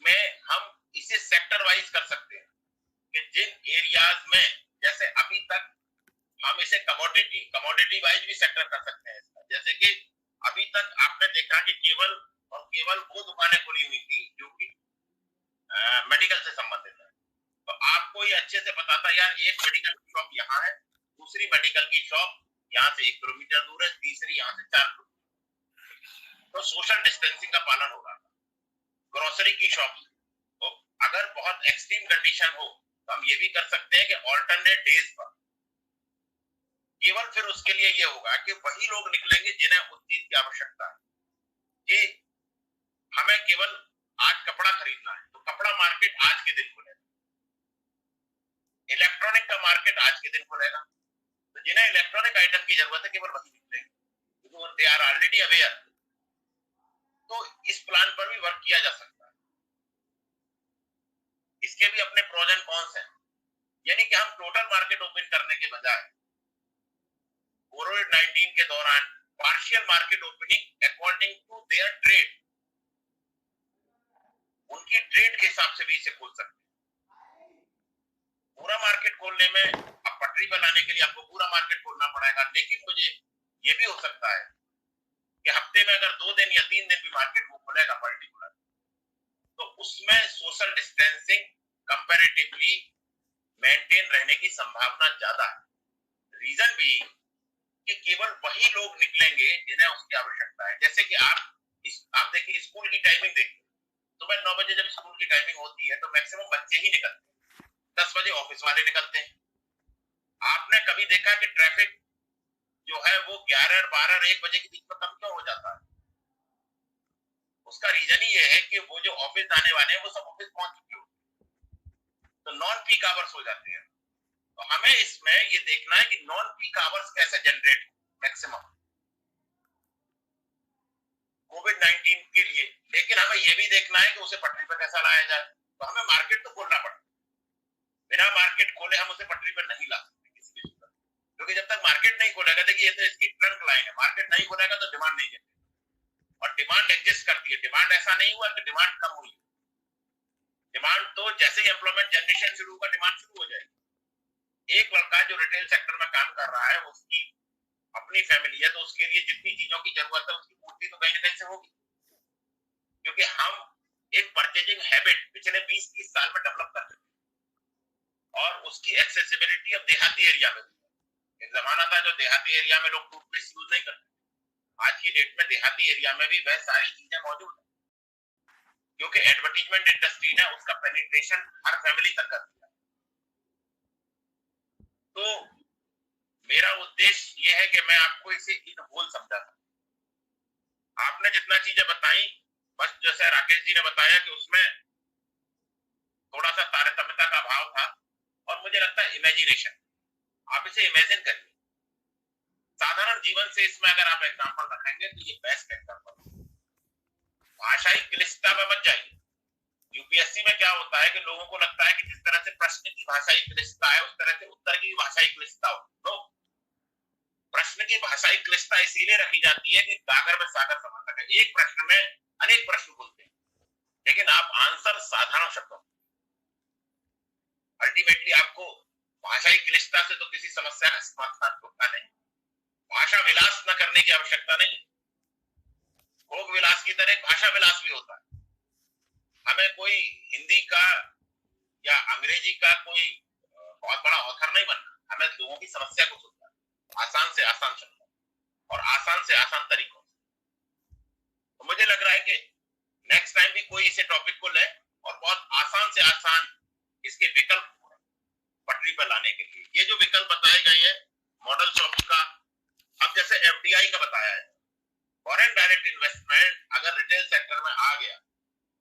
में हम इसे सेक्टर वाइज कर सकते हैं कि जिन एरियाज में, जैसे अभी तक हम इसे कमोडिटी वाइज भी सेक्टर कर सकते हैं। जैसे कि अभी तक आपने देखा कि केवल और केवल वो दुकानें खुली हुई थी जो कि मेडिकल से संबंधित है। तो आपको ये अच्छे से पता था यार, एक मेडिकल की शॉप यहाँ है, दूसरी मेडिकल की शॉप यहाँ से 1 किलोमीटर दूर है, तीसरी यहाँ से 4 किलोमीटर। तो सोशल डिस्टेंसिंग का पालन होगा। ग्रोसरी की शॉप, तो अगर बहुत एक्सट्रीम कंडीशन हो तो हम ये भी कर सकते हैं कि ऑल्टरनेट डेज पर केवल फिर उसके लिए ये होगा कि वही लोग निकलेंगे जिन्हें उस चीज की आवश्यकता है कि हमें केवल आज कपड़ा खरीदना है, तो कपड़ा मार्केट आज के दिन खुलेगा। इलेक्ट्रॉनिक का मार्केट आज के दिन खुलेगा, तो जिन्हें इलेक्ट्रॉनिक आइटम की जरूरत है केवल वही निकलेंगे, क्योंकि दे आर ऑलरेडी अवेयर। तो इस प्लान पर भी वर्क किया जा सकता है। इसके भी अपने प्रोज एंड कॉन्स हैं, यानी कि हम टोटल मार्केट ओपन करने के बजाय कोविड-19 के दौरान partial market opening according to their trade, उनकी ट्रेड के हिसाब से भी इसे खोल सकते हैं। पूरा मार्केट खोलने में, अब पटरी पर लाने के लिए आपको पूरा मार्केट खोलना पड़ेगा, लेकिन मुझे ये भी हो सकता है कि हफ्ते में अगर 2 दिन या 3 दिन भी मार्केट वो खुलेगा पर्टिकुलर, तो उसमें सोशल डिस्टेंसिंग कंपैरेटिवली मेंटेन रहने की संभावना ज्यादा है। रीजन भी कि केवल वही लोग निकलेंगे जिन्हें उसकी आवश्यकता है। जैसे कि आप देखिए स्कूल की टाइमिंग देखिए, सुबह 9 बजे जब स्कूल की टाइमिंग होती है तो मैक्सिमम बच्चे ही निकलते हैं, 10 बजे ऑफिस वाले निकलते हैं। आपने कभी देखा कि ट्रैफिक जो है वो 11, 12 और 1 बजे के बीच में कम क्यों हो जाता है? उसका रीजन ही ये है कि वो जो ऑफिस जाने वाले हैं वो सब ऑफिस पहुंच चुके होते हैं, तो नॉन पीक आवर्स हो जाते हैं। तो हमें इसमें ये देखना है कि नॉन पीक आवर्स कैसे जनरेट मैक्सिमम कोविड-19 के लिए, लेकिन हमें ये भी देखना है कि उसे पटरी पर कैसा लाया जाए। तो हमें मार्केट तो खोलना पड़ेगा, बिना मार्केट खोले हम उसे पटरी पर नहीं ला सकते किसी भी सूरत, क्योंकि जब तक मार्केट नहीं खोलेगा, देखिए ये तो इसकी ट्रंक लाइन है, मार्केट नहीं खोलेगा तो डिमांड नहीं जनरेट, और डिमांड एग्जिस्ट करती है। डिमांड ऐसा नहीं हुआ कि डिमांड कम हुई, डिमांड तो जैसे ही एम्प्लॉयमेंट जनरेशन शुरू होगा डिमांड शुरू हो जाएगी। एक लड़का जो रिटेल सेक्टर में काम कर रहा है, उसकी अपनी फैमिली है, तो उसके लिए जितनी चीजों की जरूरत है उसकी पूर्ति तो कहीं ना कहीं से होगी, क्योंकि हम एक परचेजिंग हैबिट पिछले 20-30 साल में डेवलप कर रहे हैं, और उसकी एक्सेसिबिलिटी अब देहाती एरिया में भी। एक जमाना था जो देहाती एरिया में लोग टूथपेस्ट यूज नहीं करते, आज की डेट में देहाती एरिया में भी वह सारी चीजें मौजूद है, क्योंकि एडवर्टीजमेंट इंडस्ट्री ने उसका पेनिट्रेशन हर फैमिली तक कर दिया। तो मेरा उद्देश्य यह है कि मैं आपको इसे इन होल समझा सकूं। आपने जितना चीजें बताई, बस जैसे राकेश जी ने बताया कि उसमें थोड़ा सा तारतम्यता का अभाव था, और मुझे लगता है इमेजिनेशन, आप इसे इमेजिन करिए साधारण जीवन से। इसमें अगर आप एग्जांपल रखेंगे तो ये बेस्ट एग्जांपल। भाषाई क्लिष्टता में मत जाइए। यूपीएससी में क्या होता है कि लोगों को लगता है कि जिस तरह से प्रश्न की भाषाई क्लिष्टता है उस तरह से उत्तर की भाषाई क्लिष्टता हो। नो, प्रश्न की भाषाई क्लिष्टता इसीलिए रखी जाती है कि गागर में सागर समा सके। एक प्रश्न में अनेक प्रश्न बोलते हैं, लेकिन आप आंसर साधारण शब्दों, अल्टीमेटली आपको भाषाई क्लिष्टता से तो किसी समस्या का समाधान होता नहीं। भाषा विलास न करने की आवश्यकता नहीं, भोग विलास की तरह भाषा विलास भी होता है। हमें कोई हिंदी का या अंग्रेजी का कोई बहुत बड़ा ऑथर नहीं बनना, हमें लोगों की समस्या को सुनना, आसान से आसान शब्दों और आसान से आसान तरीकों से। तो मुझे लग रहा है कि नेक्स्ट टाइम भी कोई इसे टॉपिक को ले और बहुत आसान से आसान इसके विकल्प पटरी पर लाने के लिए। ये जो विकल्प बताए गए हैं मॉडल शॉप्स का, अब जैसे एफडीआई का बताया है, फॉरेन डायरेक्ट इन्वेस्टमेंट अगर रिटेल सेक्टर में आ गया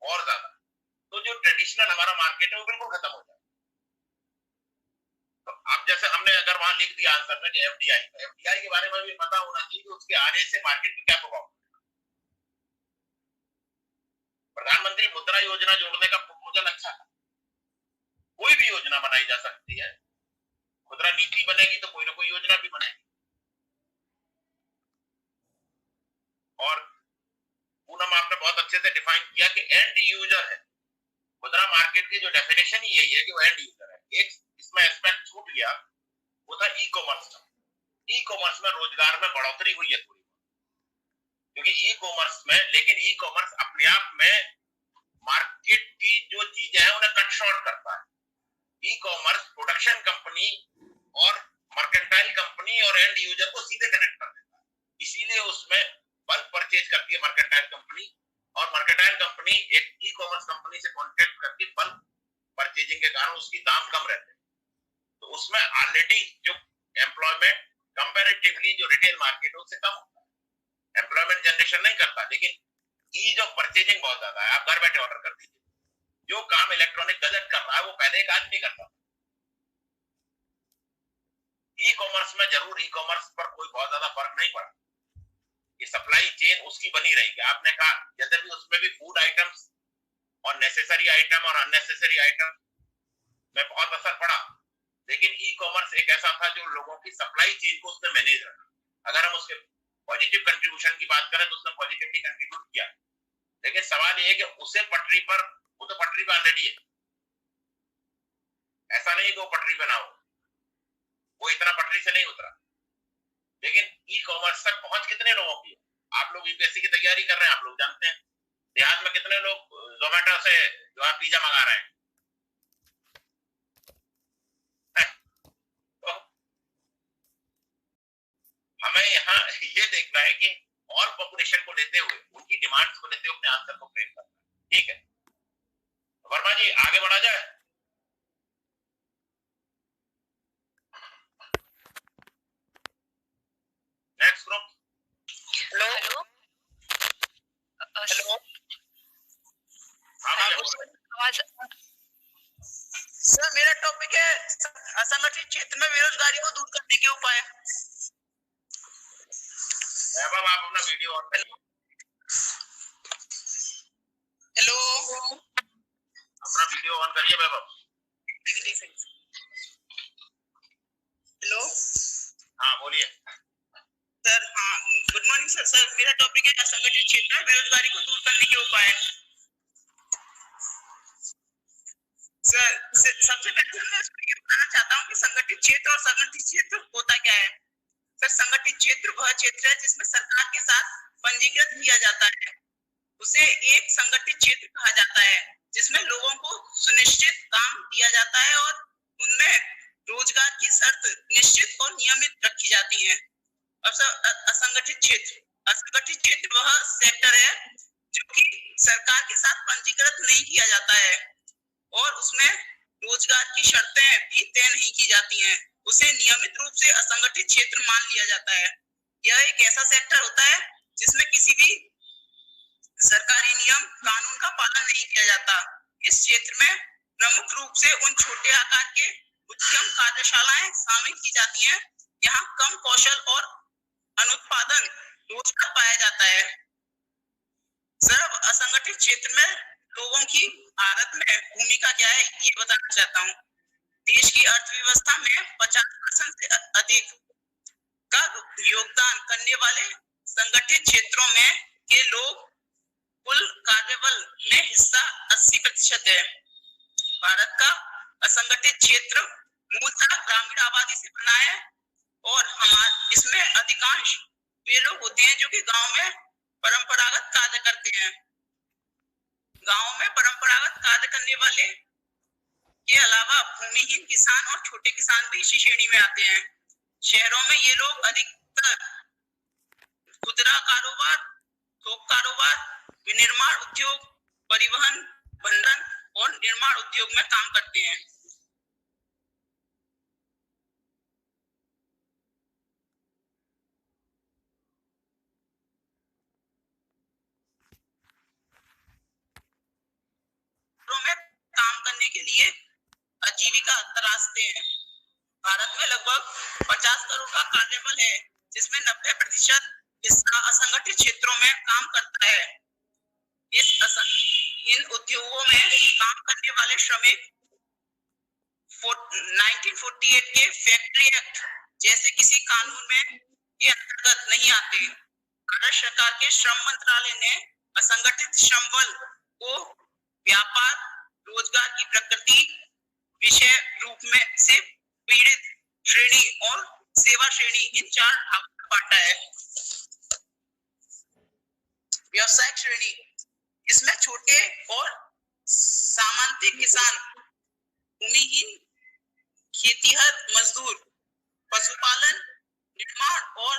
और ज्यादा, तो जो ट्रेडिशनल हमारा मार्केट है वो बिल्कुल खत्म हो जाए। तो अब जैसे हमने अगर वहां लिख दिया आंसर में कि एफडीआई के बारे में भी पता होना चाहिए कि उसके आने से मार्केट में क्या प्रभाव। प्रधानमंत्री मुद्रा योजना जोड़ने का प्रपोजल अच्छा था, कोई भी योजना बनाई जा सकती है, मुद्रा नीति बनेगी तो कोई ना कोई योजना भी बनेगी। और पूनम आपने बहुत अच्छे से डिफाइन किया कि एंड यूजर है मुद्रा मार्केट की, जो डेफिनेशन ही यही है कि वो एंड यूजर है। एक इसमें एस्पेक्ट छूट गया, वो था ई कॉमर्स का। ई कॉमर्स में रोजगार में बढ़ोतरी हुई है थोड़ी, क्योंकि ई कॉमर्स में, लेकिन ई कॉमर्स अपने आप में मार्केट की जो चीजें हैं उन्हें कट शॉर्ट करता है। ई कॉमर्स प्रोडक्शन कंपनी और मर्केंटाइल कंपनी और एंड यूजर को सीधे कनेक्ट कर देता है, इसीलिए उसमें बल्क परचेज करती है मर्केंटाइल कंपनी, और मर्केंटाइल कंपनी एक ई कॉमर्स कंपनी से कॉन्ट्रैक्ट करती है बल्क परचेजिंग के कारण उसकी दाम कम रहते हैं। तो उसमें ऑलरेडी जो एम्प्लॉयमेंट कंपैरेटिवली जो रिटेल मार्केट है उससे कम होता है, एम्प्लॉयमेंट जनरेशन नहीं करता, लेकिन ईज ऑफ परचेजिंग बहुत ज्यादा है। आप घर बैठे ऑर्डर कर दीजिए, जो काम इलेक्ट्रॉनिक गजट कर रहा है वो पहले एक आदमी करता था, कॉमर्स में जरूर ई कॉमर्स पर कोई बहुत ज्यादा फर्क नहीं पड़ा, ये सप्लाई चेन उसकी बनी रहेगी। आपने कहा यद्यपि उसमें भी फूड आइटम्स और नेसेसरी आइटम और अननेसेसरी आइटम में बहुत असर पड़ा, लेकिन ई कॉमर्स एक ऐसा था जो लोगों की सप्लाई चेन को उसने मैनेज रखा। अगर हम उसके पॉजिटिव कंट्रीब्यूशन की बात करें तो उसने पॉजिटिवली कंट्रीब्यूट किया, लेकिन सवाल ये है कि उसे पटरी पर, वो तो पटरी पर ऑलरेडी है, ऐसा नहीं कि वो पटरी पे ना हो, वो इतना पटरी से नहीं उतरा। लेकिन ई कॉमर्स तक पहुंच कितने लोगों की है? आप लोग यूपीएससी की तैयारी कर रहे हैं, आप लोग जानते हैं देहात में कितने लोग जोमेटो से जो है पिज्जा मंगा रहे हैं। तो हमें यहाँ ये देखना है कि ऑल पॉपुलेशन को लेते हुए, उनकी डिमांड्स को लेते हुए अपने आंसर को फ्रेम करना है। ठीक है वर्मा जी, आगे बढ़ा जाए। Next group. Hello hello sir, मेरा टॉपिक है असंगठित क्षेत्र में बेरोजगारी को दूर करने के उपाय। वैभव आप अपना वीडियो ऑन करिए। हेलो, अपना वीडियो ऑन करिए वैभव। हेलो, हाँ बोलिए सर। हाँ, गुड मॉर्निंग सर। सर, मेरा टॉपिक है असंगठित क्षेत्र में बेरोजगारी को दूर करने के उपाय। सर, सबसे पहले मैं ये बताना चाहता हूँ कि संगठित क्षेत्र और संगठित क्षेत्र होता क्या है। सर, संगठित क्षेत्र वह क्षेत्र है जिसमें सरकार के साथ पंजीकृत किया जाता है, उसे एक संगठित क्षेत्र कहा जाता है, जिसमें लोगों को सुनिश्चित काम दिया जाता है और उनमें रोजगार की शर्त निश्चित और नियमित रखी जाती है। अब सर, असंगठित क्षेत्र, असंगठित क्षेत्र वह सेक्टर है जो कि सरकार के साथ पंजीकृत नहीं किया जाता है और उसमें रोजगार की शर्तें भी तय नहीं की जाती हैं, उसे नियमित रूप से असंगठित क्षेत्र मान लिया जाता है। यह एक ऐसा सेक्टर होता है जिसमें किसी भी सरकारी नियम कानून का पालन नहीं किया जाता। इस क्षेत्र में प्रमुख रूप से उन छोटे आकार के उद्यम कार्यशालाएं शामिल की जाती हैं, यहाँ कम कौशल और अनुत्पादन रोजगार पाया जाता है। सर, असंगठित क्षेत्र में लोगों की भारत में भूमिका क्या है ये बताना चाहता हूँ। देश की अर्थव्यवस्था में 50% से अधिक का योगदान करने वाले संगठित क्षेत्रों में के लोग कुल कार्यबल में हिस्सा 80% है। भारत का असंगठित क्षेत्र मूलतः ग्रामीण आबादी से बना है और इसमें अधिकांश वे लोग होते हैं जो कि गांव में परंपरागत कार्य करते हैं। गांव में परंपरागत कार्य करने वाले के अलावा भूमिहीन किसान और छोटे किसान भी इसी श्रेणी में आते हैं। शहरों में ये लोग अधिकतर खुदरा कारोबार, थोक कारोबार, विनिर्माण उद्योग, परिवहन, भंडारण और निर्माण उद्योग में काम करते हैं। में काम करने के लिए आजीविका तलाशते हैं। भारत में लगभग 50 करोड़ का कार्यबल है, जिसमें 90% हिस्सा असंगठित क्षेत्रों में काम करता है। इन उद्योगों में काम करने वाले श्रमिक 1948 के फैक्ट्री एक्ट जैसे किसी कानून में के अंतर्गत नहीं आते। भारत सरकार के श्रम मंत्रालय ने असंगठित श्रम बल को व्यापार, रोजगार की प्रकृति, विषय रूप में से पीड़ित श्रेणी और सेवा श्रेणी इन 4 भागों में बांटा है। व्यवसायिक श्रेणी, इसमें छोटे और सामान्य किसान, भूमिहीन खेतीहर मजदूर, पशुपालन, निर्माण और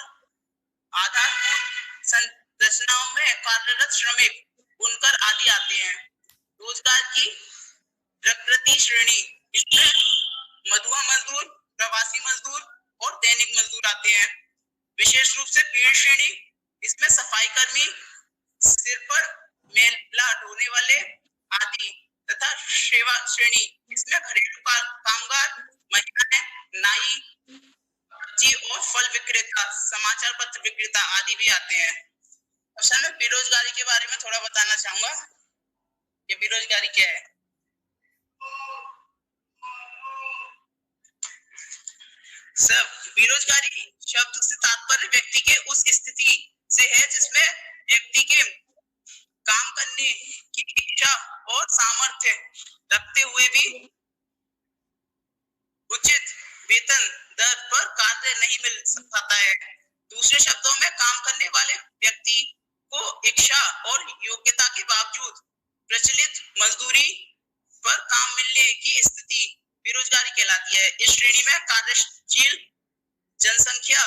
आधारभूत संरचनाओं में कार्यरत श्रमिक, बुनकर आदि आते हैं। रोजगार की प्रकृति श्रेणी, इसमें मधुआ मजदूर, प्रवासी मजदूर और दैनिक मजदूर आते हैं। विशेष रूप से पीड़ित श्रेणी, इसमें सफाई कर्मी, सिर पर मेला ढोने वाले आदि, तथा सेवा श्रेणी, इसमें घरेलू कामगार, महिलाएं, नाई, जी समाचार पत्र विक्रेता आदि भी आते हैं। अब सर मैं बेरोजगारी के बारे में थोड़ा बताना चाहूंगा कि बेरोजगारी क्या है। सर बेरोजगारी शब्द से तात्पर्य व्यक्ति के उस स्थिति से है जिसमें व्यक्ति के काम करने की इच्छा और सामर्थ्य रखते हुए भी उचित वेतन दर पर कार्य नहीं मिल पाता है। दूसरे शब्दों में काम करने वाले व्यक्ति को इच्छा और योग्यता के बावजूद प्रचलित मजदूरी पर काम मिलने की स्थिति बेरोजगारी कहलाती है। इस श्रेणी में कार्यशील जनसंख्या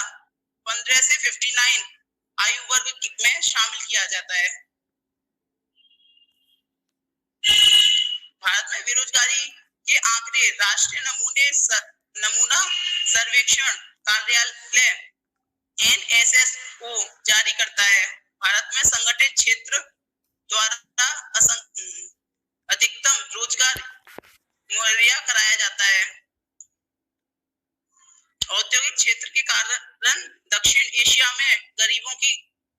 15 से 59 आयु वर्ग में शामिल किया जाता है। भारत में बेरोजगारी के आंकड़े राष्ट्रीय नमूना सर्वेक्षण कार्यालय NSSO जारी करता है। भारत में संगठित क्षेत्र द्वारा अधिकतम रोजगार मुहैया कराया जाता है। औद्योगिक क्षेत्र के कारण दक्षिण एशिया में गरीबों की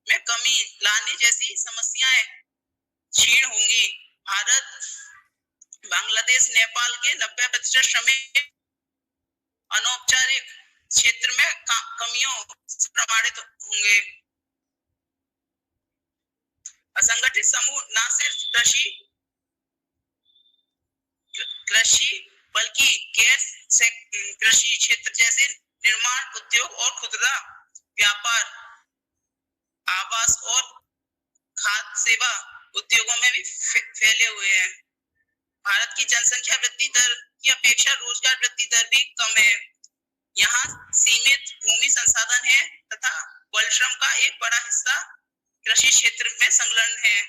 में कमी लाने जैसी समस्याएं क्षीण होंगी। भारत बांग्लादेश नेपाल के 90% श्रमिक अनौपचारिक क्षेत्र में कमियों से प्रमाणित होंगे। असंगठित समूह न सिर्फ कृषि बल्कि गैर कृषि क्षेत्र जैसे निर्माण उद्योग और खुदरा व्यापार, आवास और खाद्य सेवा उद्योगों में भी फैले हुए हैं। भारत की जनसंख्या वृद्धि दर की अपेक्षा रोजगार वृद्धि दर भी कम है। यहाँ सीमित भूमि संसाधन है तथा बाल श्रम का एक बड़ा हिस्सा कृषि क्षेत्र में संलग्न है,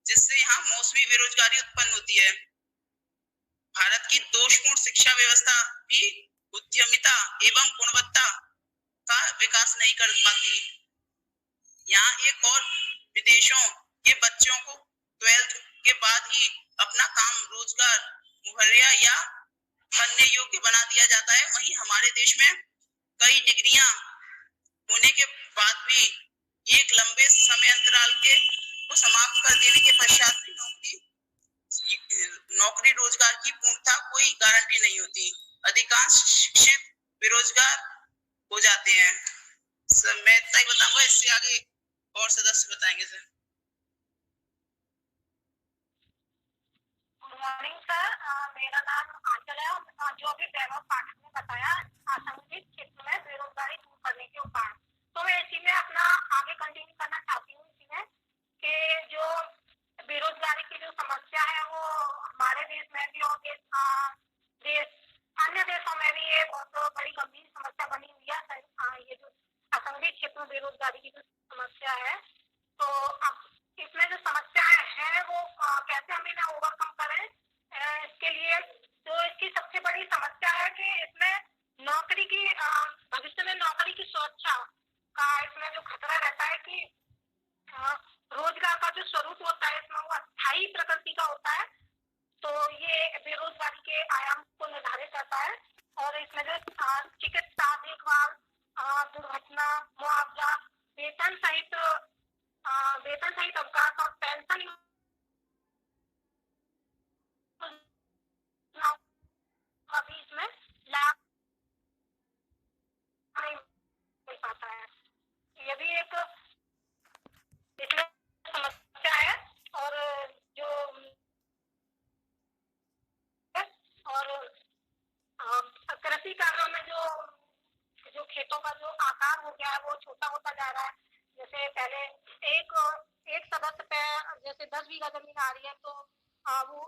जिससे यहाँ मौसमी बेरोजगारी उत्पन्न होती है। भारत की दोषपूर्ण शिक्षा व्यवस्था भी उद्यमिता एवं गुणवत्ता का विकास नहीं कर पाती। यहाँ एक और विदेशों के बच्चों को 12th के बाद ही अपना काम रोजगार मुहैया या करने योग्य बना दिया जाता है। वहीं हमारे देश में कई डिग्रियां होने के बाद भी एक लंबे समय अंतराल के को समाप्त कर देने के पश्चात भी नौकरी रोजगार की पूर्णता कोई गारंटी नहीं होती। अधिकांश शिक्षित बेरोजगार हो जाते हैं। सर मैं इतना ही बताऊंगा, इससे आगे और सदस्य बताएंगे। सर गुड मॉर्निंग सर, मेरा नाम आंचल है। जो अभी वैभव पाठक ने बताया असंगठित क्षेत्र में बेरोजगारी दूर करने के उपाय, तो मैं इसी में अपना आगे कंटिन्यू करना चाहती हूँ। इसी में कि जो बेरोजगारी की जो समस्या है वो हमारे देश में भी और अन्य देशों में भी ये बहुत बड़ी गंभीर समस्या बनी हुई है। ये जो असंगठित क्षेत्र में बेरोजगारी की जो समस्या है, तो अब इसमें जो समस्याएं हैं वो कैसे हम इन्हें ओवरकम करें, इसके लिए तो इसकी सबसे बड़ी समस्या है कि इसमें नौकरी की भविष्य में नौकरी की सुरक्षा का इसमें जो खतरा रहता है कि रोजगार का जो स्वरूप होता है इसमें वो अस्थायी प्रकृति का होता है। तो ये बेरोजगारी के आयाम को निर्धारित करता है। और इसमें जो चिकित्सा देखभाल, दुर्घटना मुआवजा, वेतन सहित अवकाश और पेंशन अभी इसमें लाभ नहीं मिल पाता है। ये भी एक इसमें समस्या है। और जो कृषि कार्यों में जो खेतों का जो आकार हो गया है वो छोटा होता जा रहा है। जैसे पहले एक सदस्य पे जैसे 10 बीघा जमीन आ रही है, तो वो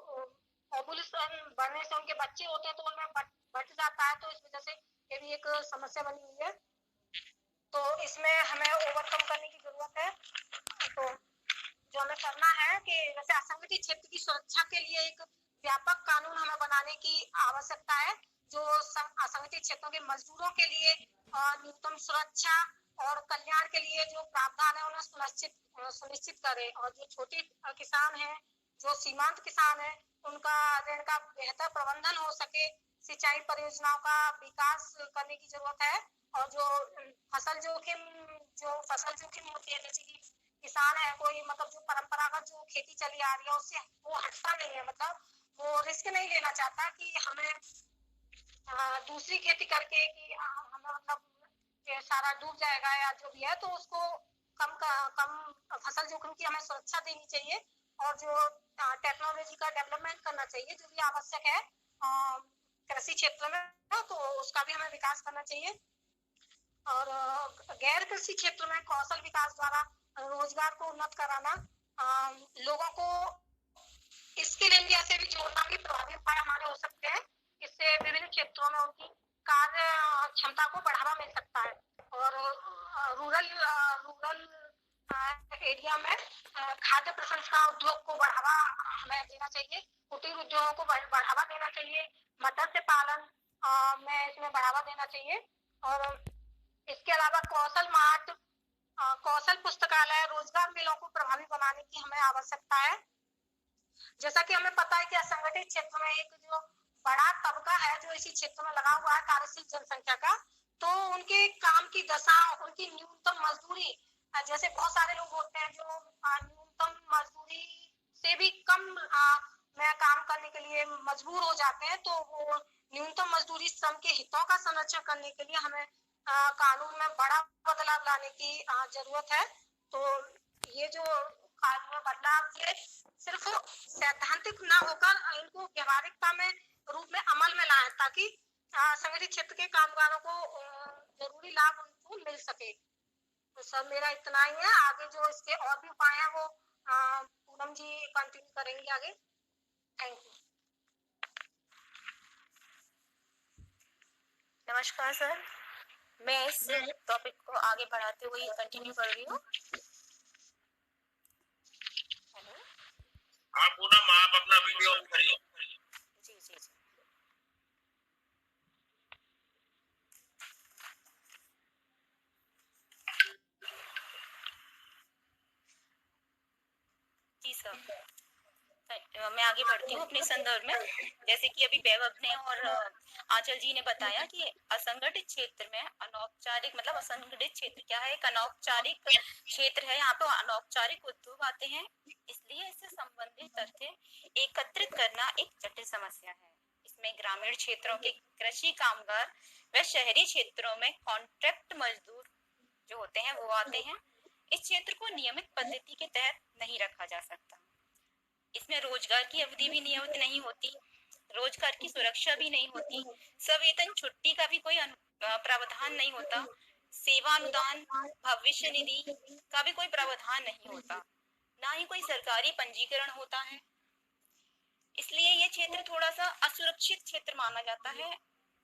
ओवुलेशन बढ़ने से उनके बच्चे होते हैं तो उनमें बच जाता है। तो इस वजह से ये भी एक समस्या बनी हुई है। तो इसमें हमें ओवरकम करने की जरूरत है। तो जो हमें करना है कि जैसे असंगठित क्षेत्र की सुरक्षा के लिए एक व्यापक कानून हमें बनाने की आवश्यकता है, जो असंगठित क्षेत्रों के मजदूरों के लिए न्यूनतम सुरक्षा और कल्याण के लिए जो प्रावधान है उन्हें सुनिश्चित करे। और जो छोटे किसान हैं, जो सीमांत किसान हैं, उनका ऋण का बेहतर प्रबंधन हो सके, सिंचाई परियोजनाओं का विकास करने की जरूरत है। और जो फसल जोखिम होती है, जैसे कि किसान है कोई, मतलब जो परंपरागत जो खेती चली आ रही है उससे वो हटता नहीं है, मतलब वो रिस्क नहीं लेना चाहता कि हमें दूसरी खेती करके कि हमें मतलब ये सारा डूब जाएगा या जो भी है, तो उसको कम फसल जोखिम की हमें सुरक्षा देनी चाहिए और जो टेक्नोलॉजी का डेवलपमेंट करना चाहिए जो भी आवश्यक है कृषि क्षेत्र में, तो उसका भी हमें विकास करना चाहिए। और गैर कृषि क्षेत्र में कौशल विकास द्वारा रोजगार को उन्नत कराना, लोगों को स्किल इंडिया से भी जोड़ना भी प्रभावी उपाय हमारे हो सकते हैं। इससे विभिन्न क्षेत्रों में उनकी कार्य क्षमता को बढ़ावा मिल सकता है और रूरल एरिया में खाद्य प्रसंस्करण उद्योग को बढ़ावा हमें देना चाहिए, कुटीर उद्योगों को बढ़ावा देना चाहिए, मत्स्य पालन में इसमें बढ़ावा देना चाहिए। और इसके अलावा कौशल मार्ट, कौशल पुस्तकालय, रोजगार मेलों को प्रभावी बनाने की हमें आवश्यकता है। जैसा कि हमें पता है कि असंगठित क्षेत्र में एक जो बड़ा तबका है जो इसी क्षेत्र में लगा हुआ है कार्यशील जनसंख्या का, तो उनके काम की दशा, उनकी न्यूनतम मजदूरी, जैसे बहुत सारे लोग होते हैं जो न्यूनतम मजदूरी से भी कम में काम करने के लिए मजबूर हो जाते हैं, तो वो न्यूनतम मजदूरी श्रम के हितों का संरक्षण करने के लिए हमें कानून में बड़ा बदलाव लाने की जरूरत है। तो ये जो कानून में बदलाव ये सिर्फ सैद्धांतिक ना होकर इनको व्यवहारिकता में रूप में अमल में लाए ताकि संगठित क्षेत्र के कामगारों को जरूरी लाभ उनको मिल सके। तो सर मेरा इतना ही है, आगे जो इसके और भी उपाय हैं वो पूनम जी कंटिन्यू करेंगे आगे। Thank you. नमस्कार सर, मैं इस टॉपिक को आगे बढ़ाते हुए कंटिन्यू कर रही हूँ। हेलो, हाँ पूनम, आप अपना वीडियो ऑन करिए। जी जी जी। जी सर, मैं आगे बढ़ती हूँ अपने संदर्भ में। जैसे कि अभी वैभव ने और आंचल जी ने बताया कि असंगठित क्षेत्र में अनौपचारिक, मतलब असंगठित क्षेत्र क्या है, एक अनौपचारिक क्षेत्र है, यहाँ पे अनौपचारिक उद्योग आते हैं, इसलिए इससे संबंधित तथ्य एकत्रित करना एक जटिल समस्या है। इसमें ग्रामीण क्षेत्रों के कृषि कामगार व शहरी क्षेत्रों में कॉन्ट्रैक्ट मजदूर जो होते हैं वो आते हैं। इस क्षेत्र को नियमित पद्धति के तहत नहीं रखा जा सकता। इसमें रोजगार की अवधि भी नियमित नहीं होती, रोजगार की सुरक्षा भी नहीं होती, सवेतन छुट्टी का भी कोई प्रावधान नहीं होता, सेवा अनुदान, भविष्य निधि का भी कोई प्रावधान नहीं होता, ना ही कोई सरकारी पंजीकरण होता है। इसलिए ये क्षेत्र थोड़ा सा असुरक्षित क्षेत्र माना जाता है।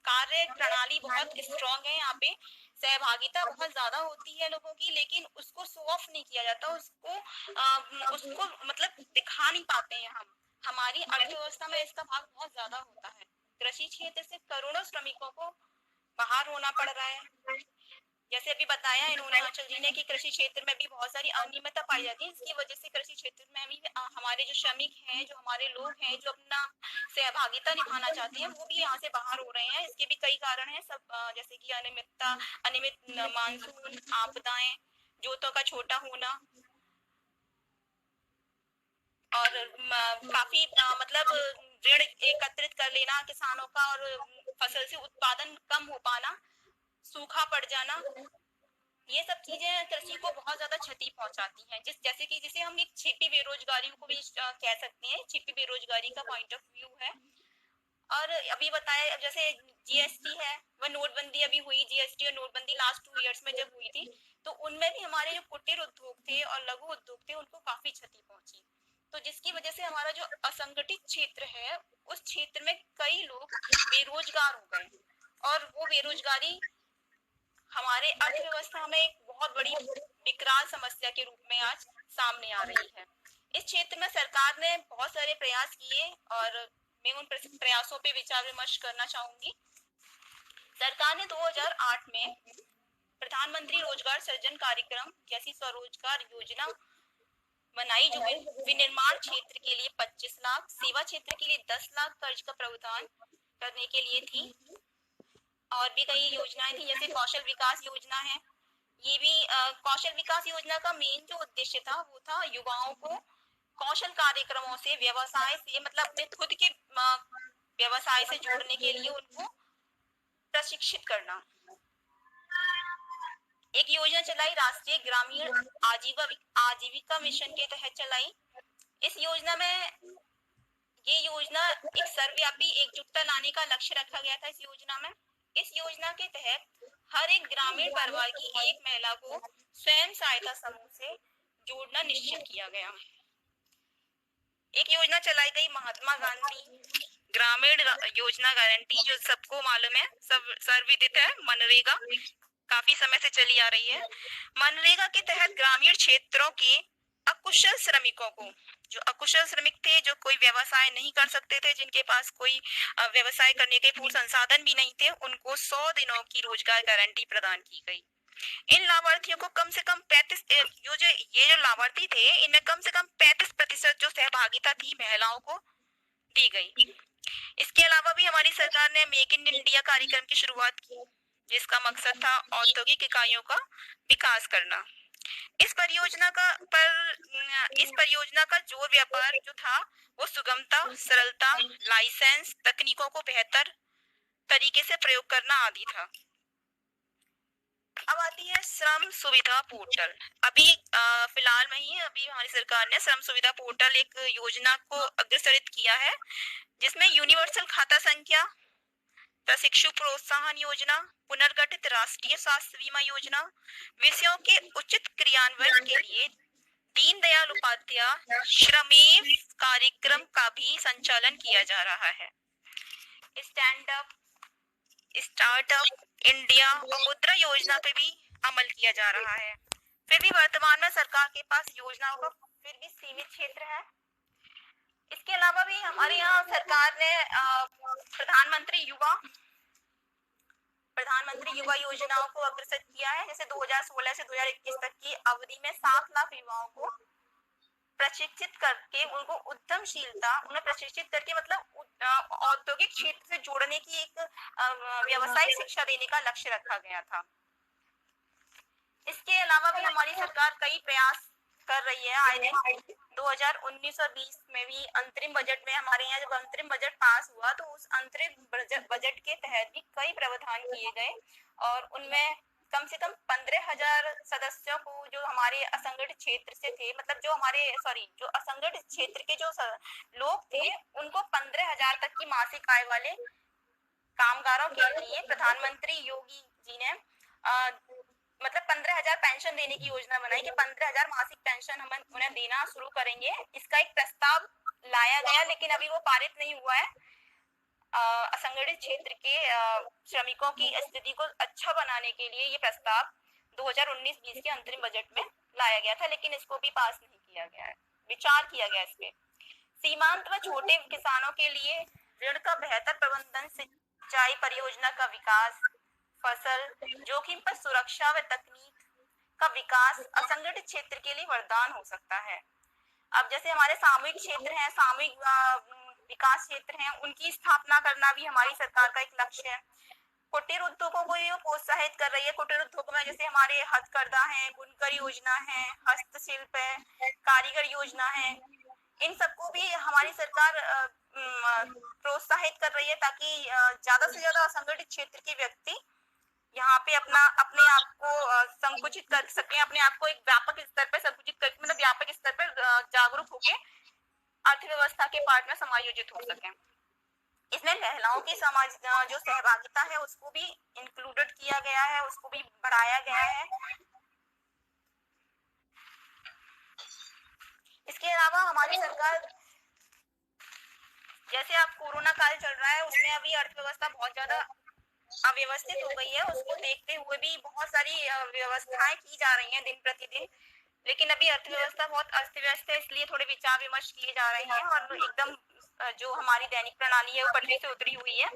कार्य प्रणाली बहुत स्ट्रॉन्ग है, यहाँ पे सहभागिता बहुत ज्यादा होती है लोगों की, लेकिन उसको शो ऑफ नहीं किया जाता, उसको मतलब दिखा नहीं पाते हैं हम। हमारी अर्थव्यवस्था में इसका भाग बहुत ज्यादा होता है। कृषि क्षेत्र से करोड़ों श्रमिकों को बाहर होना पड़ रहा है। जैसे अभी बताया इन्होंने आंचल जी ने कि कृषि क्षेत्र में भी बहुत सारी अनियमितता पाई जाती है। इसकी वजह से कृषि क्षेत्र में भी हमारे जो श्रमिक हैं, जो हमारे लोग हैं, जो अपना सहभागिता निभाना चाहते हैं, वो भी यहाँ से बाहर हो रहे हैं। इसके भी कई कारण हैं सब, जैसे कि अनियमित मानसून, आपदाएं, जोतों का छोटा होना और काफी मतलब ऋण एकत्रित कर लेना किसानों का और फसल से उत्पादन कम हो पाना, सूखा पड़ जाना, ये सब चीजें कृषि को बहुत ज्यादा क्षति पहुंचाती हैं। जैसे कि जिसे हम एक छिपी बेरोजगारी को भी कह सकते हैं, छिपी बेरोजगारी का पॉइंट ऑफ व्यू है। और अभी बताया जैसे जीएसटी है, वह नोटबंदी अभी हुई, जीएसटी और नोटबंदी लास्ट 2 इयर्स में जब हुई थी, तो उनमें भी हमारे जो कुटीर उद्योग थे और लघु उद्योग थे उनको काफी क्षति पहुंची। तो जिसकी वजह से हमारा जो असंगठित क्षेत्र है उस क्षेत्र में कई लोग बेरोजगार हो गए और वो बेरोजगारी हमारे अर्थव्यवस्था में एक बहुत बड़ी विकराल समस्या के रूप में आज सामने आ रही है। इस क्षेत्र में सरकार ने बहुत सारे प्रयास किए और मैं उन प्रयासों पे विचार विमर्श करना चाहूंगी। सरकार ने 2008 में प्रधानमंत्री रोजगार सृजन कार्यक्रम जैसी स्वरोजगार योजना बनाई, जो विनिर्माण क्षेत्र के लिए 25 लाख, सेवा क्षेत्र के लिए 10 लाख कर्ज का प्रावधान करने के लिए थी। और भी कई योजनाएं थी, जैसे कौशल विकास योजना है। ये भी कौशल विकास योजना का मेन जो उद्देश्य था वो था युवाओं को कौशल कार्यक्रमों से, व्यवसाय से, मतलब अपने खुद के व्यवसाय से जोड़ने के लिए उनको प्रशिक्षित करना। एक योजना चलाई राष्ट्रीय ग्रामीण आजीविका मिशन के तहत चलाई। इस योजना में ये योजना एक सर्वव्यापी एकजुटता लाने का लक्ष्य रखा गया था। इस योजना के तहत हर एक ग्रामीण परिवार की एक महिला को स्वयं सहायता समूह से जोड़ना निश्चित किया गया। एक योजना चलाई गई महात्मा गांधी ग्रामीण योजना गारंटी, जो सबको मालूम है, सब सर्वविदित है, मनरेगा काफी समय से चली आ रही है। मनरेगा के तहत ग्रामीण क्षेत्रों के अकुशल श्रमिकों को, जो अकुशल श्रमिक थे, जो कोई व्यवसाय नहीं कर सकते थे, जिनके पास कोई व्यवसाय करने के पूर्ण संसाधन भी नहीं थे, उनको 100 दिनों की रोजगार गारंटी प्रदान की गई। इन लाभार्थियों को कम से कम 35 ये जो लाभार्थी थे, इनमें कम से कम 35% जो सहभागिता थी महिलाओं को दी गई। इसके अलावा भी हमारी सरकार ने मेक इन इंडिया कार्यक्रम की शुरुआत की, जिसका मकसद था औद्योगिक इकाइयों का विकास करना। इस परियोजना का जोर व्यापार जो था वो सुगमता, सरलता, लाइसेंस, तकनीकों को बेहतर तरीके से प्रयोग करना आदि था। अब आती है श्रम सुविधा पोर्टल। अभी फिलहाल में ही अभी हमारी सरकार ने श्रम सुविधा पोर्टल एक योजना को अग्रसरित किया है, जिसमें यूनिवर्सल खाता संख्या, प्रशिक्षु प्रोत्साहन योजना, पुनर्गठित राष्ट्रीय स्वास्थ्य बीमा योजना, विषयों के उचित क्रियान्वयन के लिए दीनदयाल उपाध्याय श्रमेव कार्यक्रम का भी संचालन किया जा रहा है। स्टार्टअप इंडिया और मुद्रा योजना पे भी अमल किया जा रहा है। फिर भी वर्तमान में सरकार के पास योजनाओं का फिर भी सीमित क्षेत्र है। इसके अलावा भी हमारे यहाँ सरकार ने प्रधानमंत्री युवा योजनाओं को अग्रसर किया है। जैसे 2016 से 2021 तक की अवधि में 7 लाख युवाओं को प्रशिक्षित करके उन्हें प्रशिक्षित करके मतलब औद्योगिक क्षेत्र से जोड़ने की एक व्यावसायिक शिक्षा देने का लक्ष्य रखा गया था। इसके अलावा भी हमारी सरकार कई प्रयास कर रही है। आए दिन 2019 और 20 में भी अंतरिम बजट में हमारे यहाँ जब अंतरिम बजट पास हुआ तो उस अंतरिम बजट के तहत भी कई प्रावधान किए गए और उनमें कम से कम 15,000 सदस्यों को, जो हमारे असंगठित क्षेत्र से थे, मतलब जो असंगठित क्षेत्र के जो लोग थे, उनको 15,000 तक की मासिक आय वाले कामगारों के लिए प्रधानमंत्री योगी जी ने मतलब 15,000 पेंशन देने की योजना बनाई कि 15,000 मासिक पेंशन हम उन्हें देना शुरू करेंगे। इसका एक प्रस्ताव लाया गया, लेकिन अभी वो पारित नहीं हुआ है। असंगठित क्षेत्र के श्रमिकों की स्थिति को अच्छा बनाने के लिए ये प्रस्ताव 2019-20 के अंतरिम बजट में लाया गया था, लेकिन इसको भी पास नहीं किया गया है। विचार किया गया इस पे। सीमांत व छोटे किसानों के लिए ऋण का बेहतर प्रबंधन, सिंचाई परियोजना का विकास, फसल जोखिम पर सुरक्षा व तकनीक का विकास असंगठित क्षेत्र के लिए वरदान हो सकता है। अब जैसे हमारे सामूहिक क्षेत्र हैं, सामूहिक विकास क्षेत्र हैं, उनकी स्थापना करना भी हमारी सरकार का एक लक्ष्य है। कुटीर उद्योगों को ये प्रोत्साहित कर रही है। कुटीर उद्योग में जैसे हमारे हथकरघा है, बुनकर योजना है, हस्तशिल्प है, कारीगर योजना है, इन सबको भी हमारी सरकार प्रोत्साहित कर रही है ताकि ज्यादा से ज्यादा असंगठित क्षेत्र के व्यक्ति यहाँ पे अपने आप को संकुचित कर सके, अपने आप को एक व्यापक स्तर पर संकुचित करके, मतलब व्यापक स्तर पर जागरूक होके अर्थव्यवस्था के पार्ट में समायोजित हो सके। इसमें महिलाओं की समाज जो सहभागिता है उसको भी इंक्लूडेड किया गया है, उसको भी बढ़ाया गया है। इसके अलावा हमारी सरकार, जैसे अब कोरोना काल चल रहा है, उसमें अभी अर्थव्यवस्था बहुत ज्यादा अव्यवस्थित हो गई है। उसको देखते हुए भी बहुत सारी व्यवस्थाएं की जा रही हैं दिन प्रतिदिन, लेकिन अभी अर्थव्यवस्था बहुत अस्त व्यस्त है, इसलिए थोड़े विचार विमर्श किए जा रहे हैं और एकदम जो हमारी दैनिक प्रणाली है वो पटरी से उतरी हुई है।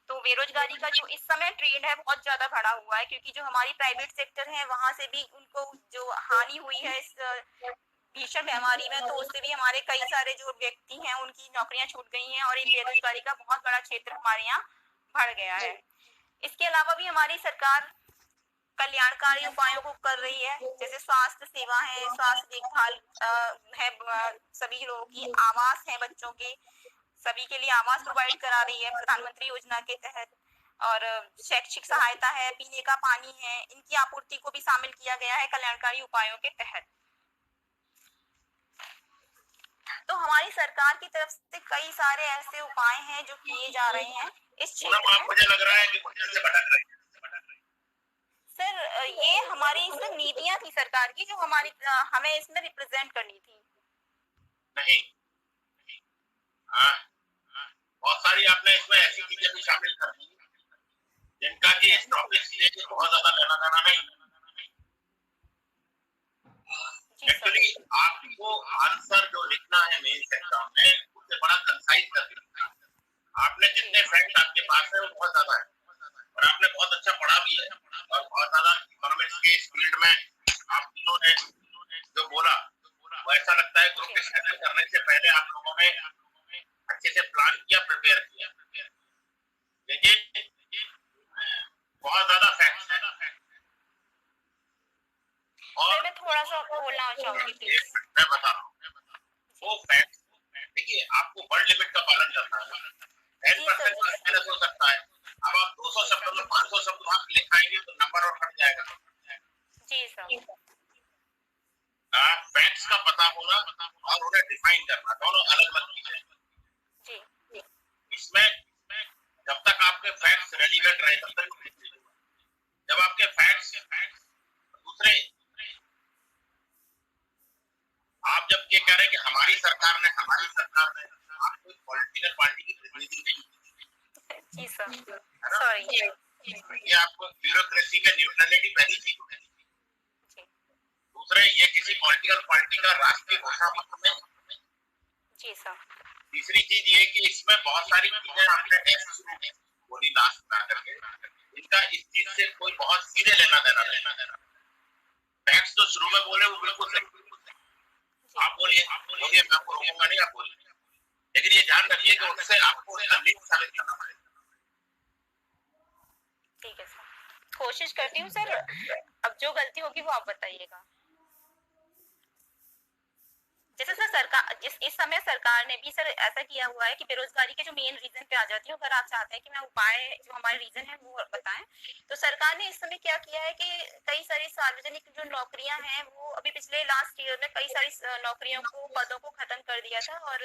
तो बेरोजगारी का जो इस समय ट्रेंड है बहुत ज्यादा बढ़ा हुआ है, क्योंकि जो हमारी प्राइवेट सेक्टर है वहां से भी उनको जो हानि हुई है इस भीषण महामारी में, तो उससे भी हमारे कई सारे जो व्यक्ति हैं उनकी नौकरियां छूट गई हैं और इन बेरोजगारी का बहुत बड़ा क्षेत्र हमारे यहाँ बढ़ गया है। इसके अलावा भी हमारी सरकार कल्याणकारी उपायों को कर रही है, जैसे स्वास्थ्य सेवा है, स्वास्थ्य देखभाल है, सभी लोगों की आवास है, बच्चों के सभी के लिए आवास प्रोवाइड करा रही है प्रधानमंत्री योजना के तहत, और शैक्षिक सहायता है, पीने का पानी है, इनकी आपूर्ति को भी शामिल किया गया है कल्याणकारी उपायों के तहत। तो हमारी सरकार की तरफ से कई सारे ऐसे उपाय हैं जो किए जा रहे हैं इस क्षेत्र में। मुझे लग रहा है कि मुझे से भटक रही है। सर ये हमारी इसमें नीतियां थी सरकार की जो हमारी हमें इसमें रिप्रेजेंट करनी थी। नहीं, बहुत सारी आपने इसमें ऐसी चीजें भी शामिल कर दी जिनका कि इस टॉपिक से बहुत ज्यादा लेना देना नहीं। एक्चुअली आपको आंसर जो लिखना है मेन एग्जाम में उससे बड़ा कंसाइज कर लिखना है। आपने जितने फैक्ट आपके पास है वो बहुत ज्यादा है और आपने बहुत अच्छा पढ़ा भी है और बहुत ज्यादा इकोनॉमिक्स के इस फील्ड में आप तीनों ने जो बोला वो ऐसा लगता है ग्रुप डिस्कशन करने से पहले आप लोगों ने अच्छे से प्लान किया, प्रिपेयर किया, लेकिन बहुत ज्यादा फैक्ट है। और मैं थोड़ा सा बोलना चाहूंगी प्लीज। मैं बता रहा हूँ वो फैक्ट, देखिए आपको वर्ड लिमिट का पालन करना है। 10% माइनस हो सकता है। अब आप 200 शब्दों में 500 शब्द वहां लिखाएंगे तो नंबर और कट जाएगा। जी सर। फैक्ट्स का पता होना और उन्हें डिफाइन करना दोनों अलग अलग चीजें हैं। इसमें जब तक आपके फैक्ट्स रेलिवेंट रहे तब तक, जब आपके फैक्ट्स दूसरे, आप जब ये कह रहे हैं कि हमारी सरकार ने आप कोई पॉलिटिकल पार्टी की प्रतिनिधि नहीं। जी सर, सॉरी, ये आपको ब्यूरोक्रेसी में न्यूट्रलिटी पहली चीज है। दूसरे, ये किसी पॉलिटिकल पार्टी का राष्ट्रीय घोषणा पत्र में। जी सर। तीसरी चीज ये कि इसमें बहुत सारी चीजें आपने टेस्ट बोली लास्ट में करके, इनका इस चीज से कोई बहुत सीधे लेना देना नहीं। फैक्ट्स जो शुरू में बोले वो बिल्कुल सही, आप बोलिए मैं आपको रोकूंगा नहीं, आप बोलिए, लेकिन ये ध्यान रखिए कि उससे आपको उसका लिंक साबित करना पड़ेगा। ठीक है सर, कोशिश करती हूँ सर। अब जो गलती होगी वो आप बताइएगा। जैसे सर सरकार इस समय सरकार ने भी सर ऐसा किया हुआ है कि बेरोजगारी के जो मेन रीजन पे आ जाती है, अगर आप चाहते हैं कि मैं उपाय जो हमारे रीजन है वो बताएं, तो सरकार ने इस समय क्या किया है कि कई सारी सार्वजनिक जो नौकरियां हैं वो अभी पिछले लास्ट ईयर में कई सारी नौकरियों को, पदों को खत्म कर दिया था और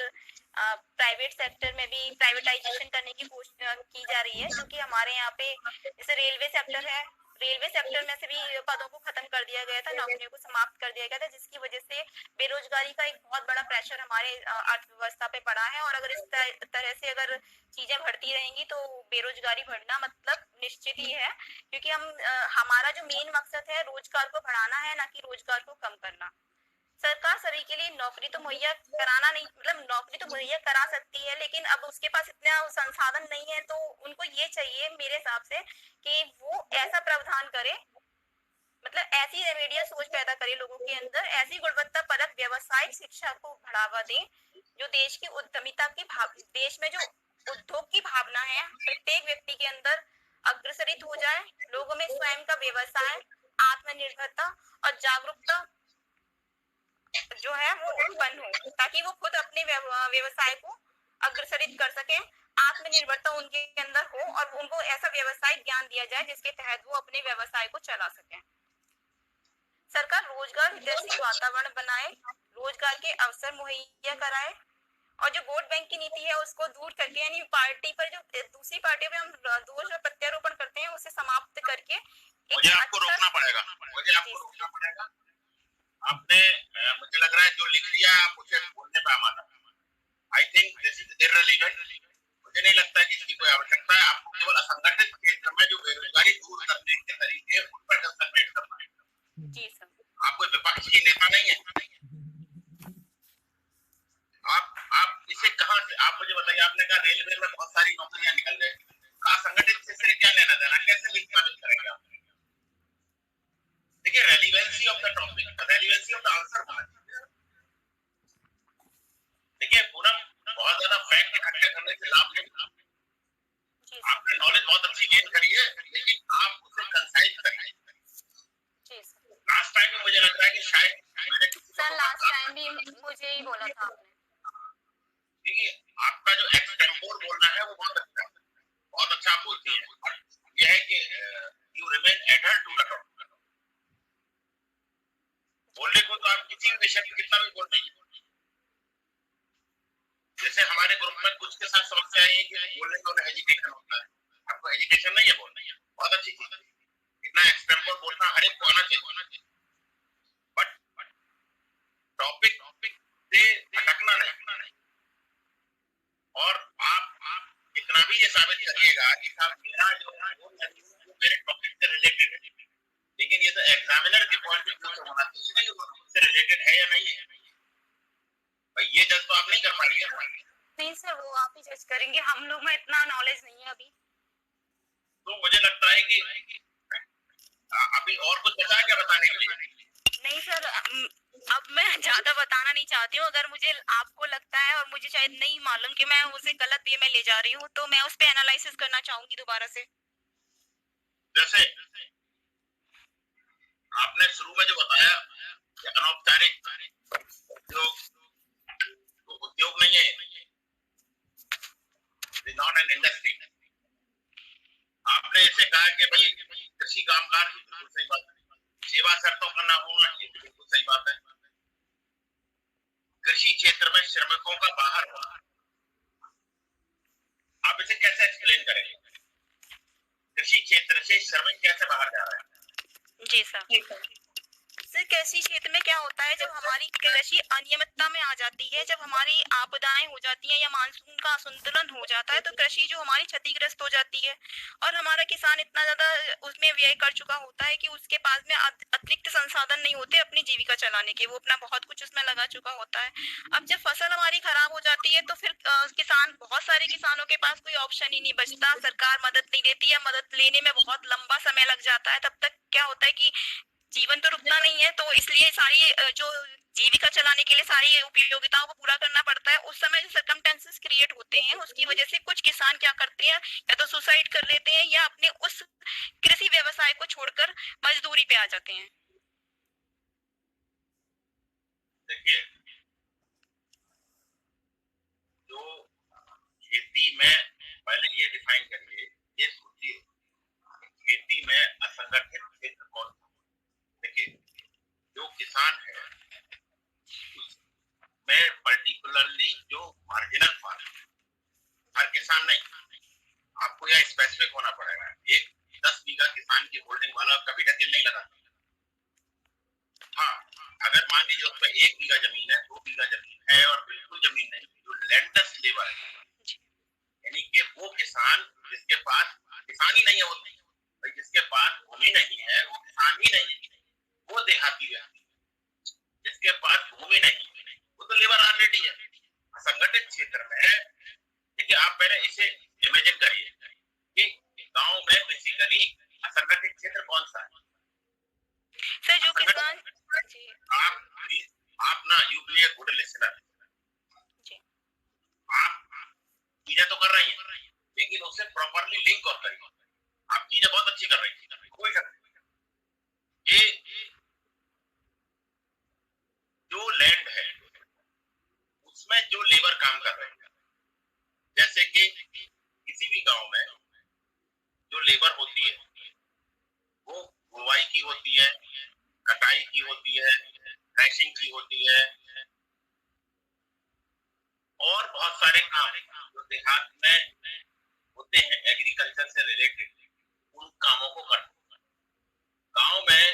प्राइवेट सेक्टर में भी प्राइवेटाइजेशन करने की कोशिश की जा रही है, क्योंकि हमारे यहाँ पे जैसे रेलवे सेक्टर है, रेलवे सेक्टर में से भी पदों को खत्म कर दिया गया था, नौकरियों को समाप्त कर दिया गया था, जिसकी वजह से बेरोजगारी का एक बहुत बड़ा प्रेशर हमारे अर्थव्यवस्था पे पड़ा है। और अगर इस तरह से अगर चीजें बढ़ती रहेंगी तो बेरोजगारी बढ़ना मतलब निश्चित ही है, क्योंकि हमारा जो मेन मकसद है रोजगार को बढ़ाना है, ना कि रोजगार को कम करना। सरकार सभी के लिए नौकरी तो मुहैया कराना नहीं, मतलब नौकरी तो मुहैया करा सकती है, लेकिन अब उसके पास इतना संसाधन नहीं है, तो उनको ये चाहिए मेरे हिसाब से कि वो ऐसा प्रावधान करे, मतलब ऐसी रेमेडियल सोच पैदा करे लोगों के अंदर, ऐसी गुणवत्ता परक व्यावसायिक शिक्षा को बढ़ावा दे जो देश की उद्यमिता की देश में जो उद्योग की भावना है प्रत्येक व्यक्ति के अंदर अग्रसरित हो जाए, लोगों में स्वयं का व्यवसाय, आत्मनिर्भरता और जागरूकता जो है वो उत्पन्न हो, ताकि वो खुद अपने व्यवसाय को अग्रसरित कर सके, आत्मनिर्भरता उनके अंदर हो और उनको ऐसा व्यवसायिक ज्ञान दिया जाए जिसके तहत वो अपने व्यवसाय को चला सके। सरकार रोजगार हितैषी वातावरण बनाए, रोजगार के अवसर मुहैया कराए और जो वोट बैंक की नीति है उसको दूर करके, यानी पार्टी पर जो दूसरी पार्टी पे हम दोष और प्रत्यारोपण करते हैं उसे समाप्त करके मुझे आपको रोकना पड़ेगा। आपने मुझे लग रहा है जो लिख लिया आप उसे बोलने पे आमादा। I think this is irrelevant. मुझे नहीं लगता कि इसकी कोई आवश्यकता है। आपको केवल असंगठित क्षेत्र में जो बेरोजगारी दूर करने के तरीके उन पर कंसंट्रेट करना है। जी सर। आप कोई विपक्ष की नेता नहीं है। आप इसे कहां से, आप मुझे बताइए, आपने कहा रेलवे में बहुत सारी नौकरियां निकल गई, असंगठित क्षेत्र से क्या लेना देना, कैसे लिंक साबित करेंगे आप? देखिए relevancy of the topic, relevancy of the answer होना चाहिए। देखिए पूनम, बहुत ज्यादा फैक्ट इकट्ठे करने से लाभ नहीं। जी आपने नॉलेज बहुत अच्छी गेन करी है, लेकिन आप उसे कंसाइज करिए। जी सर। लास्ट टाइम में मुझे लग रहा है कि शायद मैंने किसी को सर लास्ट टाइम भी मुझे ही बोला था आपने। देखिए, आपका जो एक्सटेम्पोर बोलना है वो बहुत अच्छा आप बोलती है। यह है कि you remain adult to the topic. बोलने को तो आप किसी भी विषय में कितना भी बोल दीजिए। जैसे हमारे ग्रुप में कुछ के साथ समस्या है कि बोलने को हेजिटेशन होता है, आपको हेजिटेशन नहीं है बोलना, बहुत अच्छी चीज है। इतना एक्सटेम्पोर बोलना हर एक को आना चाहिए, बट टॉपिक से भटकना नहीं। और आप जितना भी ये साबित करिएगा कि साहब मेरा जो मेरे टॉपिक से रिलेटेड है, लेकिन ये तो एग्जामिनर के पॉइंट ऑफ व्यू से होना चाहिए कि वो उससे रिलेटेड है या नहीं है। भाई ये जज तो आप नहीं कर पाएंगे। नहीं सर, वो आप ही जज करेंगे, हम लोग में इतना नॉलेज नहीं है अभी। तो मुझे लगता है कि अभी और कुछ बचा क्या बताने के लिए? नहीं सर, अब मैं ज्यादा बताना नहीं चाहती हूँ। अगर मुझे आपको लगता है और मुझे शायद नहीं मालूम कि मैं उसे गलत वे में ले जा रही हूँ, तो मैं उस पे एनालिसिस करना चाहूंगी दोबारा से। जैसे आपने शुरू में जो बताया कि अनौपचारिक उद्योग नहीं है, नॉट एन इंडस्ट्री। आपने इसे कहा कि भाई कृषि कामकाज बिल्कुल सही बात है, सेवा शर्तों का ना होना ये बिल्कुल सही बात है। कृषि क्षेत्र में श्रमिकों का बाहर होना, आप इसे कैसे एक्सप्लेन करेंगे? कृषि क्षेत्र से श्रमिक कैसे बाहर जा रहा है? जी सर। सर कृषि क्षेत्र में क्या होता है, जब हमारी कृषि अनियमितता में आ जाती है, जब हमारी आपदाएं हो जाती हैं या मानसून का असंतुलन हो जाता है, तो कृषि जो हमारी क्षतिग्रस्त हो जाती है। और हमारा किसान इतना ज्यादा उसमें व्यय कर चुका होता है कि उसके पास में अतिरिक्त संसाधन नहीं होते अपनी जीविका चलाने के, वो अपना बहुत कुछ उसमें लगा चुका होता है। अब जब फसल हमारी खराब हो जाती है, तो फिर किसान, बहुत सारे किसानों के पास कोई ऑप्शन ही नहीं बचता, सरकार मदद नहीं देती है, मदद लेने में बहुत लंबा समय लग जाता है। तब तक क्या होता है कि जीवन तो रुकना नहीं है, तो इसलिए सारी जो जीविका चलाने के लिए सारी उपयोगिताओं को पूरा करना पड़ता है। उस समय जो सर्कमस्टेंसेस क्रिएट होते हैं, उसकी वजह से कुछ किसान क्या करते हैं, या तो सुसाइड कर लेते हैं या अपने उस कृषि व्यवसाय को छोड़कर मजदूरी पे आ जाते हैं। देखिए, जो खेती में पहले ये डिफाइन करिए, ये सोचिए खेती में असंगठित क्षेत्र कौन सा? देखिए, जो किसान है उसमें पर्टिकुलरली जो मार्जिनल फार्म, हर किसान नहीं, आपको यह स्पेसिफिक होना पड़ेगा। एक 10 बीघा किसान की होल्डिंग वाला कभी ढकेल नहीं लगा। हाँ, अगर मान लीजिए उसमें 1 बीघा जमीन है, 2 बीघा जमीन है और बिल्कुल जमीन नहीं, जो लैंडलेस लेबर है, यानी कि वो किसान जिसके पास किसान ही नहीं है, वो जिसके पास भूमि नहीं है वो किसान ही नहीं है, वो देहाती व्यक्ति। जिसके पास भूमि नहीं वो तो लेबर ऑलरेडी है। असंगठित क्षेत्र में देखिए, आप पहले इसे इमेजिन करिए कि गांव में बेसिकली असंगठित क्षेत्र कौन सा है? सर जो किसान, आप ना you be a good listener, आप चीजें तो कर रही हैं लेकिन उससे प्रॉपरली लिंक और करिए। आप चीजें बहुत अच्छी कर रही हैं, कोई शक नहीं। ये जो लैंड है उसमें जो लेबर काम कर रहे हैं, जैसे कि किसी भी गांव में जो लेबर होती है वो बुवाई की होती है, कटाई की होती है, थ्रेशिंग की होती है और बहुत सारे काम जो देहात में होते हैं एग्रीकल्चर से रिलेटेड, उन कामों को करते हैं। गांव में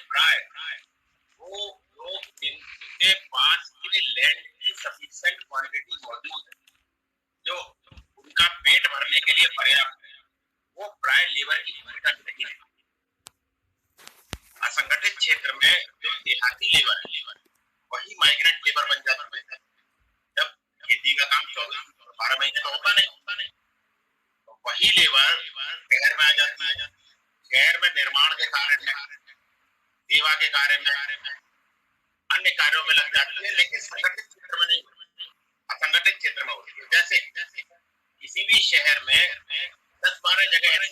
प्राय वो लोग जिनके पास ये लैंड की सफिशिएंट क्वांटिटी मौजूद है, जो उनका पेट भरने के लिए पर्याप्त है, वो प्राय लेबर की भूमिका नहीं है। असंगठित क्षेत्र में जो देहाती लेबर है वही माइग्रेंट लेबर बन जाती है। जब खेती का काम 12 महीने तो होता नहीं, तो वही लेबर शहर में आ जाती है। शहर में निर्माण के कार्य में, सेवा के कार्य में, अन्य कार्यों में लग जाती है, लेकिन संगठित क्षेत्र में नहीं, असंगठित क्षेत्र में होती है। जैसे किसी भी शहर में 10-12 जगह हैं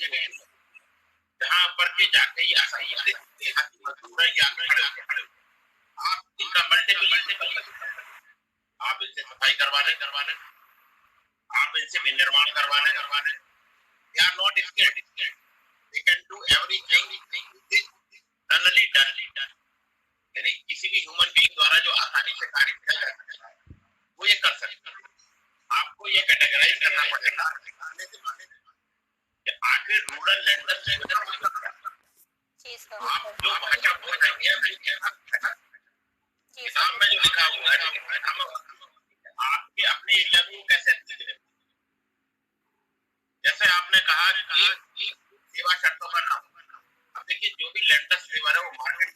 जहाँ पर के जाके ये असंगठित देहाती मजदूर है या खड़े आप इनका मल्टीपल आप इनसे सफाई करवा लें आप इनसे विनिर्माण करवा लें they are not scared they can do everything internally done यानी किसी भी ह्यूमन बीइंग द्वारा जो आसानी से कार्य किया जा सकता है वो ये कर सकते हैं। आपको ये कैटेगराइज करना पड़ेगा कि आखिर रूरल लैंडर आप जो भाषा बोल रहे हैं किताब में जो लिखा हुआ है आपके अपने एरिया में कैसे जैसे आपने कहा कि सेवा शर्तों का नाम अब देखिए जो भी लैंडर लेबर है वो मार्केट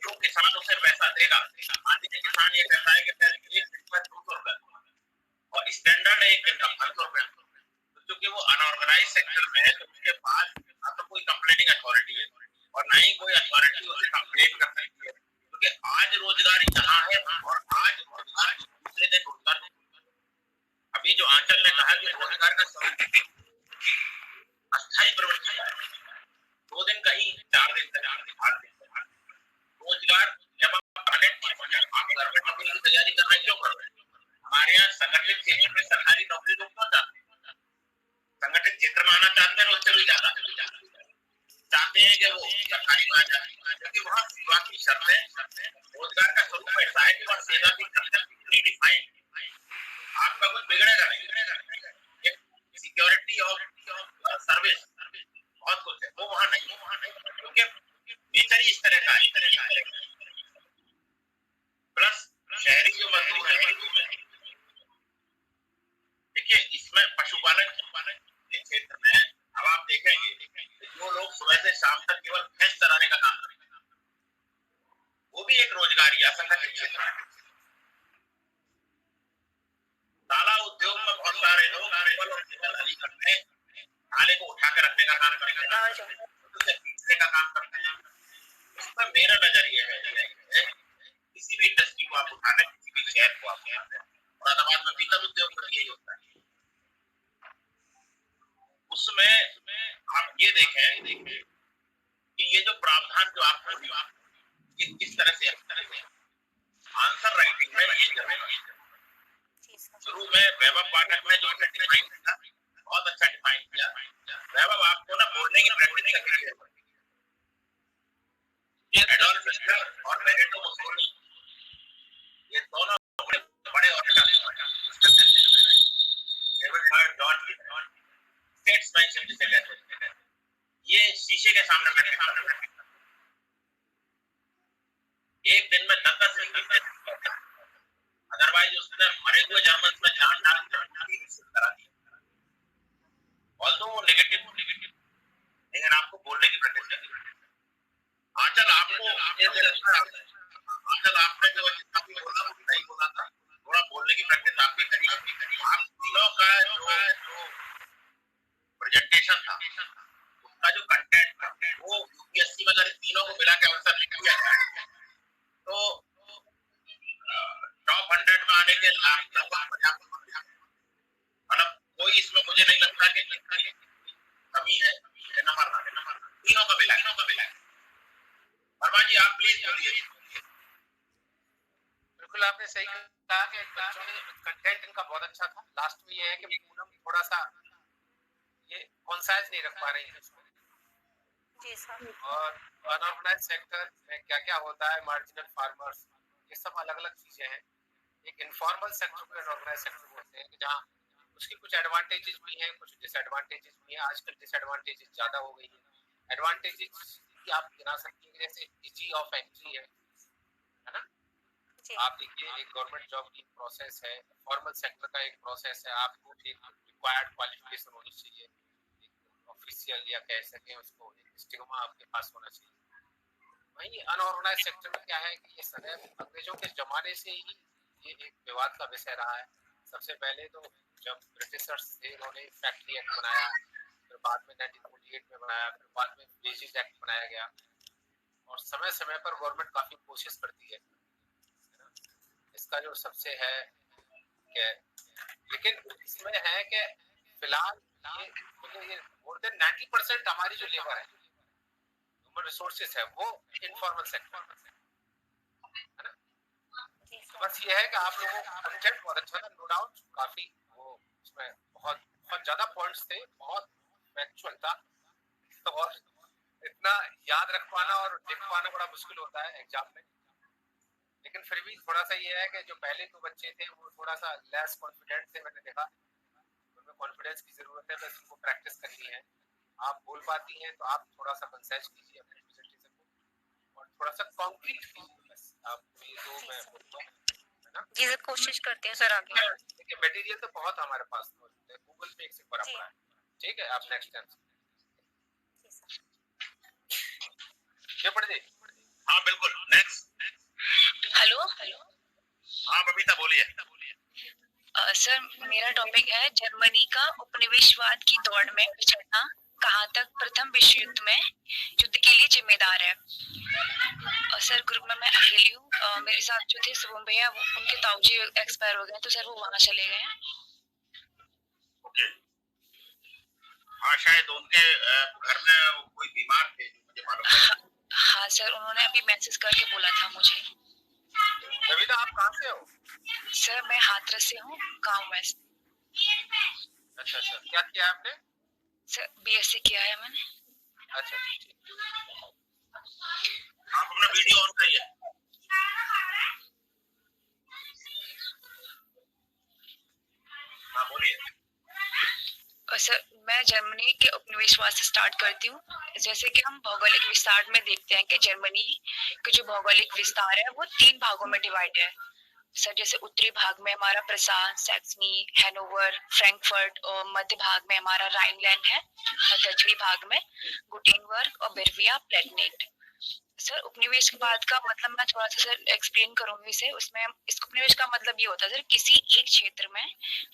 जो किसान उसे पैसा देगा आगे किसान ये कहता है कि एक दिन में 200 रुपए और स्टैंडर्ड है एक दिन का 500 रुपए क्योंकि वो अनऑर्गेनाइज सेक्टर में है तो उसके पास ना तो कोई कंप्लेनिंग अथॉरिटी है और ना ही कोई अथॉरिटी उसे कंप्लेन कर सकती है क्योंकि आज रोजगारी कहाँ है और आज रोजगार दूसरे दिन रोजगार अभी जो आंचल ने कहा कि रोजगार का अस्थायी प्रवृत्ति 2 दिन कहीं 4 दिन 8 दिन रोजगार जब आप गवर्नमेंट नौकरी की तैयारी कर रहे क्यों कर रहे हैं हमारे यहाँ संगठित क्षेत्र में सरकारी नौकरी लोग क्यों चाहते हैं संगठित क्षेत्र में आना चाहते हैं उससे भी ज्यादा चाहते हैं कि वो सरकारी में आ जाए क्योंकि वहाँ सेवा की शर्तें रोजगार का स्वरूप ऐसा है कि वहाँ सेवा की शर्तें डिफाइंड आपका कुछ बिगड़ेगा नहीं सिक्योरिटी ऑफ सर्विस बहुत कुछ है वो वहाँ नहीं है क्योंकि नेचर ही इस तरह का है प्लस शहरी जो मजदूर है देखिए इसमें पशुपालन के क्षेत्र में अब आप देखेंगे जो लोग सुबह से शाम तक केवल भैंस चराने का काम करेंगे वो भी एक रोजगारी असंगठित क्षेत्र है ताला उद्योग में बहुत सारे लोग अलीगढ़ में ताले को उठा के रखने का काम करेंगे उसे पीटने का काम करते हैं उसमें मेरा नजरिया है किसी भी इंडस्ट्री को आप उठाना किसी भी शहर को आप उठाना मुरादाबाद में पीतल उद्योग में यही होता है उसमें आप ये देखें कि ये जो प्रावधान जो आपको ये किस तरह से आंसर राइटिंग में ये जो है शुरू में वैभव पाठक ने जो डिफाइन किया बहुत अच्छा डिफाइन किया वैभव आपको ना बोलने की प्रैक्टिस करनी है एडोल्फ हिटलर और बेनिटो मुसोलिनी ये दोनों बड़े स्टेट्समैनशिप जिसे कहते हैं ये शीशे के सामने बैठे एक दिन में 10 अदरवाइज उसने मरे हुए जर्मन में जान करा दी ऑल्दो वो नेगेटिव लेकिन आपको बोलने की प्रैक्टिस करनी है आंचल आपको आंचल आपने जो जितना भी बोला वो सही बोला था थोड़ा बोलने की प्रैक्टिस आपने करी आप तीनों का जो प्रेजेंटेशन था उसका जो कंटेंट था वो यूपीएससी में अगर तीनों को मिला के अवसर दिया जाए तो टॉप 100 में आने के मतलब कोई इसमें मुझे नहीं लगता कि कमी है नंबर तीनों का मिला वर्मा जी आप प्लीज बोलिए बिल्कुल आपने सही कहा कि कंटेंट इनका बहुत अच्छा था लास्ट में ये है कि पूनम थोड़ा सा ये कॉन्साइज नहीं रख पा रही है जी सर और अनऑर्गेनाइज्ड सेक्टर में क्या क्या होता है मार्जिनल फार्मर्स ये सब अलग अलग चीजें हैं एक इनफॉर्मल सेक्टर को अनऑर्गेनाइज्ड सेक्टर बोलते हैं कि जहाँ उसके कुछ एडवांटेजेस भी हैं कुछ डिसएडवांटेजेस भी हैं आजकल डिसएडवांटेजेस ज्यादा हो गई है एडवांटेजेस की आप गिना सकती हैं जैसे इजी ऑफ एंट्री है ना आप देखिए एक गवर्नमेंट जॉब की प्रोसेस है फॉर्मल सेक्टर का एक प्रोसेस है आपको एक रिक्वायर्ड क्वालिफिकेशन होनी चाहिए ऑफिशियल या कह सकें उसको एक स्टिग्मा आपके पास होना चाहिए वहीं अनऑर्गेनाइज्ड सेक्टर में क्या है कि ये सदैव अंग्रेजों के जमाने से ही ये एक विवाद का विषय रहा है सबसे पहले तो जब ब्रिटिशर्स थे उन्होंने फैक्ट्री एक्ट बनाया फिर बाद में 1948 में बनाया फिर बाद में वेजेस एक्ट बनाया गया और समय समय पर गवर्नमेंट काफी कोशिश करती है इसका जो सबसे है कि लेकिन इसमें है कि फिलहाल ये मोर देन 90% हमारी जो लेबर है, ह्यूमन रिसोर्सेज है, वो इनफॉर्मल सेक्टर है ना। बस ये है कि आप लोगों का कंटेंट बहुत अच्छा था, नो डाउट, काफी वो उसमें बहुत ज्यादा पॉइंट्स थे, बहुत फैक्चुअल था, तो और इतना याद रख पाना और लिख पाना बड़ा मुश्किल होता है एग्जाम में। लेकिन फिर भी थोड़ा सा ये है कि जो पहले 2 बच्चे थे वो थोड़ा सा लेस कॉन्फिडेंट थे, मैंने देखा उनमें कॉन्फिडेंस की जरूरत है, बस उनको प्रैक्टिस करनी है। आप बोल पाती हैं तो आप थोड़ा सा कंसेज कीजिए अपने प्रेजेंटेशन को और थोड़ा सा कॉन्क्रीट कीजिए, बस आप ये जो मैं बोलूँगा है ना। जी सर, कोशिश करते हैं सर आगे। देखिए मटेरियल तो बहुत हमारे पास मौजूद है, गूगल पे एक से पढ़ा पड़ा है, ठीक है। आप नेक्स्ट टाइम ये पढ़ दे। हाँ बिल्कुल, नेक्स्ट। हेलो हाँ बबीता बोलिए। सर, मेरा टॉपिक है जर्मनी का उपनिवेशवाद की दौड़ में पिछड़ना कहाँ तक प्रथम विश्व युद्ध में युद्ध के लिए जिम्मेदार है। सर, ग्रुप में मैं अकेली हूँ, मेरे साथ जो थे शुभम भैया, उनके ताऊजी एक्सपायर हो गए, तो सर वो वहाँ चले गए हैं। ओके, हाँ शायद उनके घर में कोई बीमार थे, मुझे मालूम है। हाँ सर, उन्होंने अभी मैसेज करके बोला था मुझे। कविता आप कहाँ से हो? सर मैं हाथरस से हूँ, गाँव में। अच्छा, क्या किया आपने? सर बीएससी किया है मैंने। अच्छा ठीक। आप अपना वीडियो ऑन करिए। हाँ बोलिए। सर मैं जर्मनी के उपनिवेशवाद से स्टार्ट करती हूँ। जैसे कि हम भौगोलिक विस्तार में देखते हैं कि जर्मनी के जो भौगोलिक विस्तार है वो 3 भागों में डिवाइड है। सर जैसे उत्तरी भाग में हमारा प्रसान, सैक्सनी, हैनोवर, फ्रैंकफर्ट, और मध्य भाग में हमारा राइनलैंड है, और दक्षिणी भाग में गुटेनबर्ग और बेरविया प्लेटनेट। सर उपनिवेशवाद का मतलब मैं थोड़ा सा सर एक्सप्लेन करूंगी इसे। उसमें इस उपनिवेश का मतलब ये होता है सर, किसी एक क्षेत्र में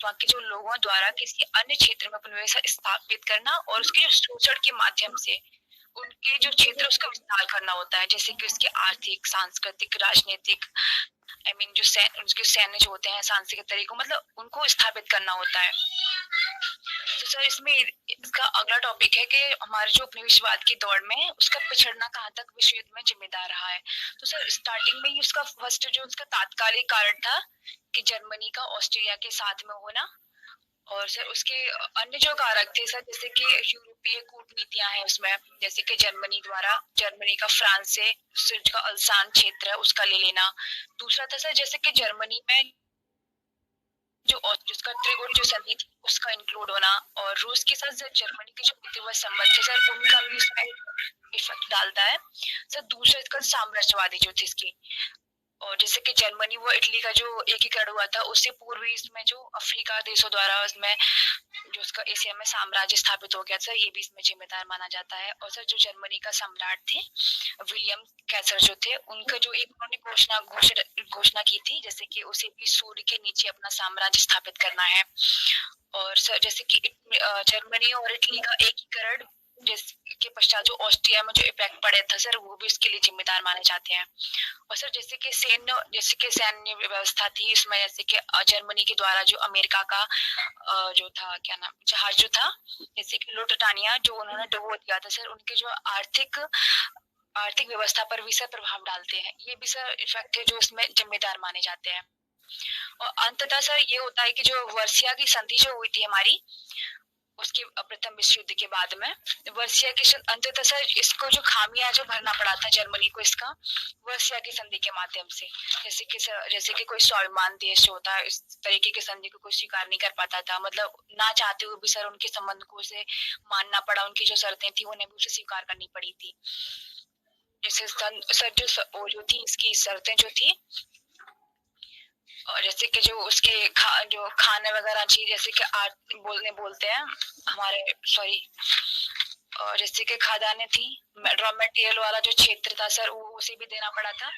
वहाँ के जो लोगों द्वारा किसी अन्य क्षेत्र में उपनिवेश स्थापित करना और उसके शोषण के माध्यम से उनके जो क्षेत्र उसका विस्तार करना होता है। जैसे कि उसके आर्थिक, सांस्कृतिक, राजनीतिक, जो उसके सैन्य जो होते हैं, सांस्कृतिक तरीकों, मतलब उनको स्थापित करना होता है। तो सर इसमें इसका अगला टॉपिक है कि हमारे जो उपनिवेशवाद की दौड़ में उसका पिछड़ना कहाँ तक विश्व युद्ध में जिम्मेदार रहा है। तो सर स्टार्टिंग में ही उसका फर्स्ट जो उसका तात्कालिक कारण था कि जर्मनी का ऑस्ट्रिया के साथ में होना, और सर उसके अन्य जो कारक थे सर, जैसे कि यूरोपीय कूटनीतियां हैं उसमें, जैसे कि जर्मनी द्वारा जर्मनी का फ्रांस से जो अल्सान क्षेत्र है उसका ले लेना। दूसरा था सर जैसे कि जर्मनी में जिसका त्रिगुण जो संधि थी उसका इंक्लूड होना, और रूस के साथ जर्मनी के जो मित्रवत संबंध थे सर उनका भी इसमें इफेक्ट डालता है। सर दूसरा इसका साम्राज्यवादी जो थी इसकी, और जैसे कि जर्मनी वो इटली का जो एकीकरण हुआ था उससे पूर्व इसमें जो अफ्रीका देशों द्वारा उसमें जो उसका एशिया में साम्राज्य स्थापित हो गया सर, ये भी इसमें जिम्मेदार माना जाता है। और सर जो जर्मनी का सम्राट थे विलियम कैसर जो थे, उनका जो एक उन्होंने घोषणा की थी, जैसे कि उसे भी सूर्य के नीचे अपना साम्राज्य स्थापित करना है। और सर जैसे कि जर्मनी और इटली का एकीकरण जिसके पश्चात जो ऑस्ट्रिया में जो इफेक्ट पड़े था सर, वो भी इसके लिए जिम्मेदार माने जाते हैं। और सर जैसे कि सैन्य व्यवस्था थी इसमें, जैसे कि जर्मनी के द्वारा जो अमेरिका का जो था क्या नाम जहाज जो था, जैसे कि लुटटानिया जो उन्होंने डुबो दिया था सर, उनके जो आर्थिक व्यवस्था पर भी सर प्रभाव डालते हैं। ये भी सर इफेक्ट है जो उसमें जिम्मेदार माने जाते हैं। और अंततः सर ये होता है कि जो वर्सिया की संधि जो हुई थी हमारी उसके प्रथम विश्व युद्ध के बाद में, वर्सिया के अंततः सर इसको जो खामियां जो भरना पड़ा था जर्मनी को इसका वर्सिया की संधि के माध्यम से। जैसे कि कोई स्वाभिमान देश जो होता है इस तरीके की संधि को कोई स्वीकार नहीं कर पाता था, मतलब ना चाहते हुए भी सर उनके संबंध को उसे मानना पड़ा, उनकी जो शर्तें थी उन्हें भी उसे स्वीकार करनी पड़ी थी। जैसे सर जो थी इसकी शर्तें जो थी, और जैसे कि जो उसके जो खाने वगैरह चीज जैसे कि बोलते हैं हमारे और जैसे कि खादाने थी, रॉ मटेरियल वाला जो क्षेत्र था सर वो उसे भी देना पड़ा था।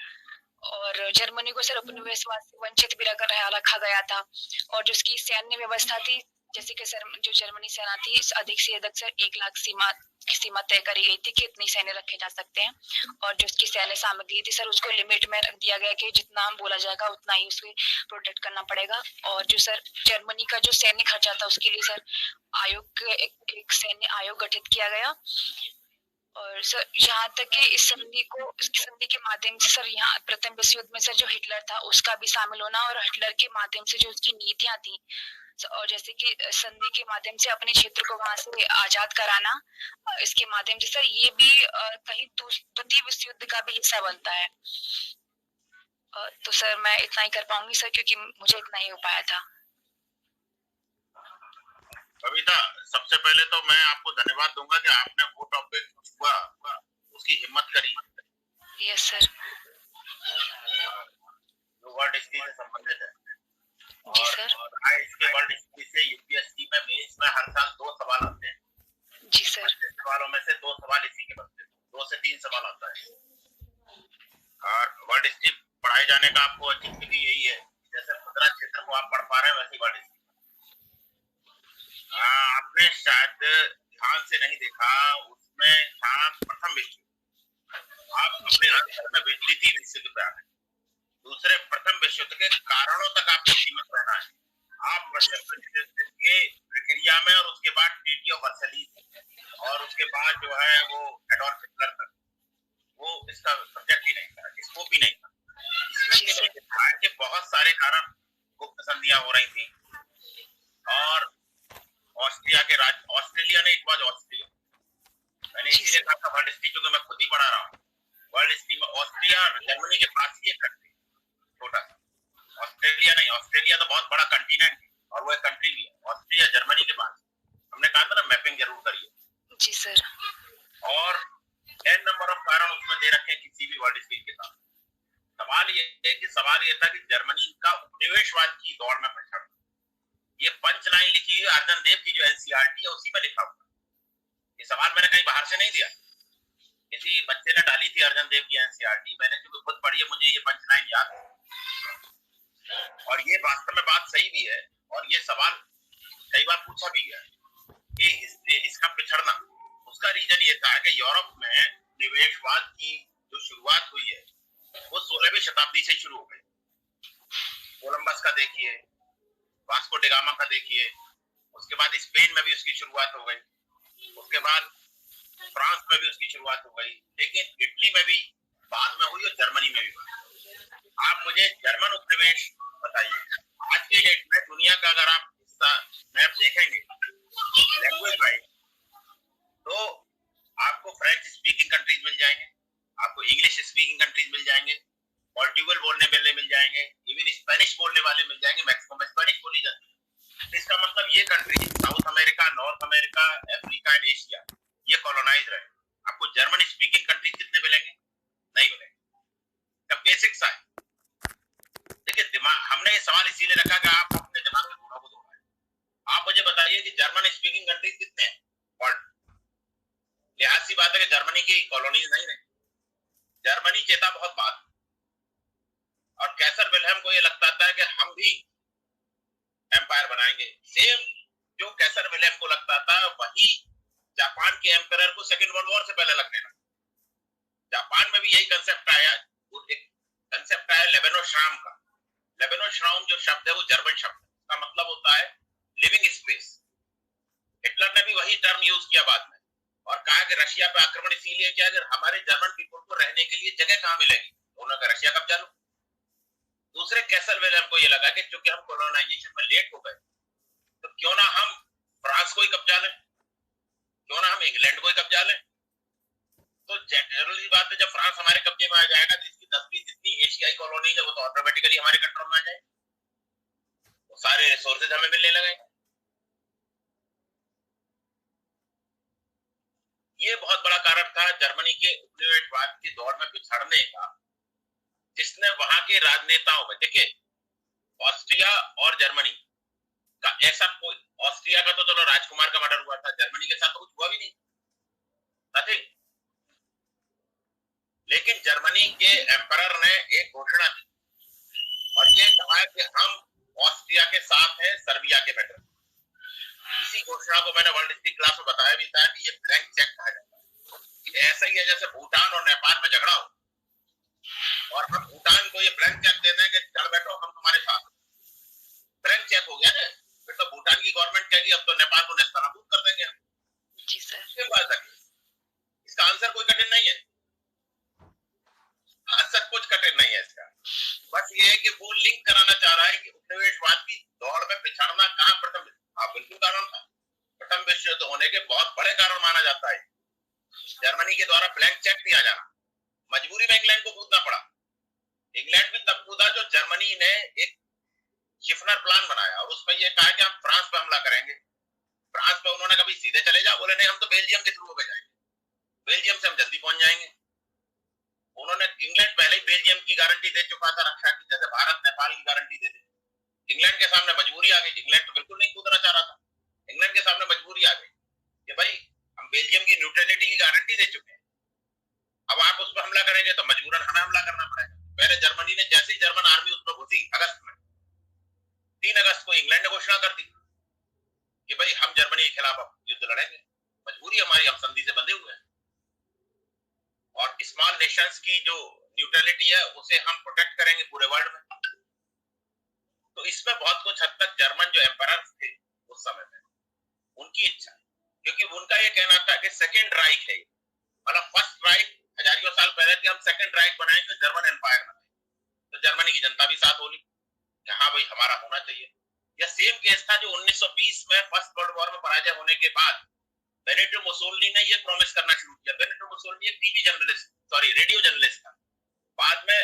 और जर्मनी को सर उपनिवेशवाद से वंचित भी रखा गया था। और जो उसकी सैन्य व्यवस्था थी जैसे कि सर जो जर्मनी सेना थी अधिक से अधिक सर 1 लाख सीमा तय करी गई थी कि इतनी सैन्य रखे जा सकते हैं, और जो उसकी सैन्य सामग्री थी सर उसको लिमिट में रख दिया गया कि जितना हम बोला जाएगा उतना ही उसको प्रोटेक्ट करना पड़ेगा। और जो सर जर्मनी का जो सैन्य खर्चा था उसके लिए सर एक सैन्य आयोग गठित किया गया। और सर यहाँ तक कि इस संधि के माध्यम से सर यहाँ प्रथम विश्व युद्ध में सर जो हिटलर था उसका भी शामिल होना, और हिटलर के माध्यम से जो उसकी नीतियां थी और जैसे कि संधि के माध्यम से अपने क्षेत्र को वहां से आजाद कराना, इसके माध्यम से सर ये भी कहीं द्वितीय विश्व युद्ध का भी हिस्सा बनता है। तो सर मैं इतना ही कर पाऊंगी सर, क्योंकि मुझे इतना ही हो पाया था। कविता, सबसे पहले तो मैं आपको धन्यवाद दूंगा कि आपने वो टॉपिक हुआ उसकी हिम्मत करी। Yes sir. जो वर्ल्ड हिस्ट्री से संबंधित है। जी सर। और इसके वर्ल्ड हिस्ट्री से यूपीएससी में मेंस में हर साल 2 सवाल आते हैं। जी सर। सवालों में से 2 सवाल इसी के बनते हैं, 2 से 3 सवाल आता है। और वर्ल्ड हिस्ट्री पढ़ाए जाने का आपको अच्छी भी यही है, जैसे खुदरा क्षेत्र को आप पढ़ पा रहे हैं वैसी वर्ल्ड हिस्ट्री। आपने शायद ध्यान से नहीं देखा, उसमें था प्रथम विश्व। आप अपने आंसर में द्वितीय विश्व युद्ध पे आ गए। दूसरे प्रथम विश्व युद्ध के कारणों तक आपको सीमित रहना है। आप प्रथम विश्व युद्ध के प्रक्रिया में और उसके बाद ट्रीटी ऑफ वर्साइल्स और उसके बाद जो है वो एडॉल्फ हिटलर तक, वो इसका सब्जेक्ट ही नहीं था, स्कोप ही नहीं था। इसमें बहुत सारे कारण गुप्त संधियां हो रही थी, और ऑस्ट्रेलिया ने एक बार ऑस्ट्रिया, मैंने इसलिए कहा वर्ल्ड हिस्ट्री क्योंकि मैं खुद ही पढ़ा रहा हूँ। वर्ल्ड हिस्ट्री में ऑस्ट्रिया जर्मनी के पास ही एक कंट्री छोटा सा, ऑस्ट्रेलिया नहीं, ऑस्ट्रेलिया तो बहुत बड़ा कंटिनेंट है और वो एक कंट्री भी है। ऑस्ट्रिया जर्मनी के पास, हमने कहा था ना मैपिंग जरूर करिए। जी सर। और n नंबर ऑफ कारण उसमें दे रखे हैं किसी भी वर्ल्ड हिस्ट्री के साथ। सवाल ये था कि जर्मनी का उपनिवेशवाद की दौड़ में पिछड़, ये पंच लाइन लिखी हुई अर्जन देव की जो एनसीईआरटी है उसी में लिखा हुआ। ये सवाल मैंने कहीं बाहर से नहीं दिया, किसी बच्चे ने डाली थी अर्जन देव की एनसीईआरटी, मैंने क्योंकि खुद पढ़ी है मुझे ये पंच लाइन याद है। और ये वास्तव में बात सही भी है, और ये सवाल कई बार पूछा भी गया कि इसका पिछड़ना, उसका रीजन ये था कि यूरोप में निवेशवाद की जो शुरुआत हुई है वो 16वीं शताब्दी से शुरू हो गई। कोलंबस का देखिए, वास्को डी गामा का देखिए, उसके बाद स्पेन में भी उसकी शुरुआत हो गई, उसके बाद फ्रांस में भी उसकी शुरुआत हो गई, लेकिन इटली में भी बाद में हुई और जर्मनी में भी हुई। आप मुझे जर्मन उपनिवेश बताइए। आज के डेट में दुनिया का अगर आप हिस्सा मैप देखेंगे लैंग्वेज वाइज, तो आपको फ्रेंच स्पीकिंग कंट्रीज मिल जाएंगे, आपको इंग्लिश स्पीकिंग कंट्रीज मिल जाएंगे, पोर्टुगल बोलने वाले मिल जाएंगे, इवन स्पेनिश बोलने वाले मिल जाएंगे, मैक्सिमम में स्पेनिश बोली जाती है। इसका मतलब ये country south America, north America, Africa and Asia ये कॉलोनाइज रहे। आपको जर्मन स्पीकिंग कंट्रीज कितने मिलेंगे? नहीं मिलेंगे। बेसिक्स है। देखिए दिमाग, हमने ये सवाल इसीलिए रखा कि आप अपने दिमाग के गुणों को दोहराएं। आप मुझे बताइए कि जर्मन स्पीकिंग कंट्रीज कितने हैं वर्ल्ड? लिहाज सी बात है कि जर्मनी की कॉलोनीज नहीं रही। जर्मनी चेता बहुत बात, और कैसर विल्हेम को ये लगता था कि हम भी एम्पायर बनाएंगे। सेम जो कैसर विल्हेम को लगता था वही जापान के एम्पायर को सेकेंड वर्ल्ड वॉर से पहले लगने लगा। जापान में भी यही कंसेप्ट आया, लेबेनोश्राम का। लेबेनोश्राम जो शब्द है वो जर्मन शब्द है, इसका मतलब होता है लिविंग स्पेस। हिटलर ने भी वही टर्म यूज किया बाद में, और कहा कि रशिया पे आक्रमण इसीलिए किया कि हमारे जर्मन पीपल को रहने के लिए जगह कहाँ मिलेगी, उन्होंने रशिया कब्जा लो। दूसरे कैसल विल्हेम को ये लगा कि क्योंकि हम कोलोनाइजेशन में लेट हो गए, तो क्यों ना हम फ्रांस को ही कब्जा लें, क्यों ना हम इंग्लैंड को ही कब्जा लें। तो जनरली बात है, जब फ्रांस हमारे कब्जे में आ जाएगा तो इसकी 10-20 जितनी एशियाई कॉलोनीज है वो तो ऑटोमेटिकली हमारे कंट्रोल में आ जाएगी, तो सारे रिसोर्सेज हमें मिलने लगेंगे। ये बहुत बड़ा कारण था जर्मनी के उपनिवेशवाद की दौड़ में पिछड़ने का, जिसने वहां के राजनेताओं में, देखिए ऑस्ट्रिया और जर्मनी का ऐसा कोई, ऑस्ट्रिया का तो चलो राजकुमार का मर्डर हुआ था, जर्मनी के साथ तो कुछ हुआ भी नहीं, नथिंग। लेकिन जर्मनी के एम्परर ने एक घोषणा की और ये कहा कि हम ऑस्ट्रिया के साथ हैं सर्बिया के मैटर। इसी घोषणा को मैंने वर्ल्ड हिस्ट्री क्लास में बताया भी था कि ये ब्लैंक चेक कहा जाता है। ये ऐसा ही है जैसे भूटान और नेपाल में झगड़ा हो और हम भूटान को ये ब्लैंक चेक दे दें कि चल बैठो हम तुम्हारे साथ। ब्लैंक चेक हो गया ना, फिर तो भूटान की गवर्नमेंट कहेगी अब तो नेपाल को नेस्तनाबूद कर देंगे हम। जी सर। इसका आंसर कोई कठिन नहीं है, आंसर कुछ कठिन नहीं है इसका। बस ये है कि वो लिंक कराना चाह रहा है कि उपनिवेशवाद की दौड़ में पिछड़ना कहाँ प्रथम, हाँ बिल्कुल कारण था। प्रथम विश्व युद्ध होने के बहुत बड़े कारण माना जाता है जर्मनी के द्वारा ब्लैंक चेक दिया जाना। मजबूरी में इंग्लैंड को कूदना पड़ा। इंग्लैंड भी तब कूदा जो जर्मनी ने एक शिफनर प्लान बनाया और उसमें यह कहा कि हम फ्रांस पे हमला करेंगे। फ्रांस पे उन्होंने कभी सीधे चले जाओ, बोले नहीं हम तो बेल्जियम के थ्रू हो जाएंगे, बेल्जियम से हम जल्दी पहुंच जाएंगे। उन्होंने, इंग्लैंड पहले ही बेल्जियम की गारंटी दे चुका था रक्षा की, जैसे भारत नेपाल की गारंटी दे दी। इंग्लैंड के सामने मजबूरी आ गई, इंग्लैंड तो बिल्कुल नहीं कूदना चाह रहा था, इंग्लैंड के सामने मजबूरी आ गई कि भाई हम बेल्जियम की न्यूट्रलिटी की गारंटी दे चुके हैं, अब आप उस पर हमला करेंगे तो मजबूरन हमें हमला करना पड़ेगा। पहले जर्मनी ने, जैसे ही जर्मन आर्मी उस पर घुसी अगस्त में, 3 अगस्त को इंग्लैंड ने घोषणा कर दी कि भाई हम जर्मनी के खिलाफ अब युद्ध लड़ेंगे, मजबूरी हमारी, हम संधि से बंधे हुए हैं। और स्मॉल नेशंस की जो न्यूट्रलिटी है उसे हम प्रोटेक्ट करेंगे पूरे वर्ल्ड में। तो इसमें बहुत कुछ हद तक जर्मन जो एम्परर थे उस समय में, उनकी इच्छा, क्योंकि उनका ये कहना था कि सेकेंड राइक है, मतलब फर्स्ट राइक हजारियों साल पहले थी, हम सेकेंड राइक बनाएंगे, जर्मन एम्पायर बनाएंगे। तो जर्मनी की जनता भी साथ होली कि हाँ भाई हमारा होना चाहिए। यह सेम केस था जो 1920 में फर्स्ट वर्ल्ड वॉर में पराजय होने के बाद बेनिटो मुसोलिनी ने यह प्रॉमिस करना शुरू किया। बेनिटो मुसोलिनी एक TV journalist, sorry radio journalist था, बाद में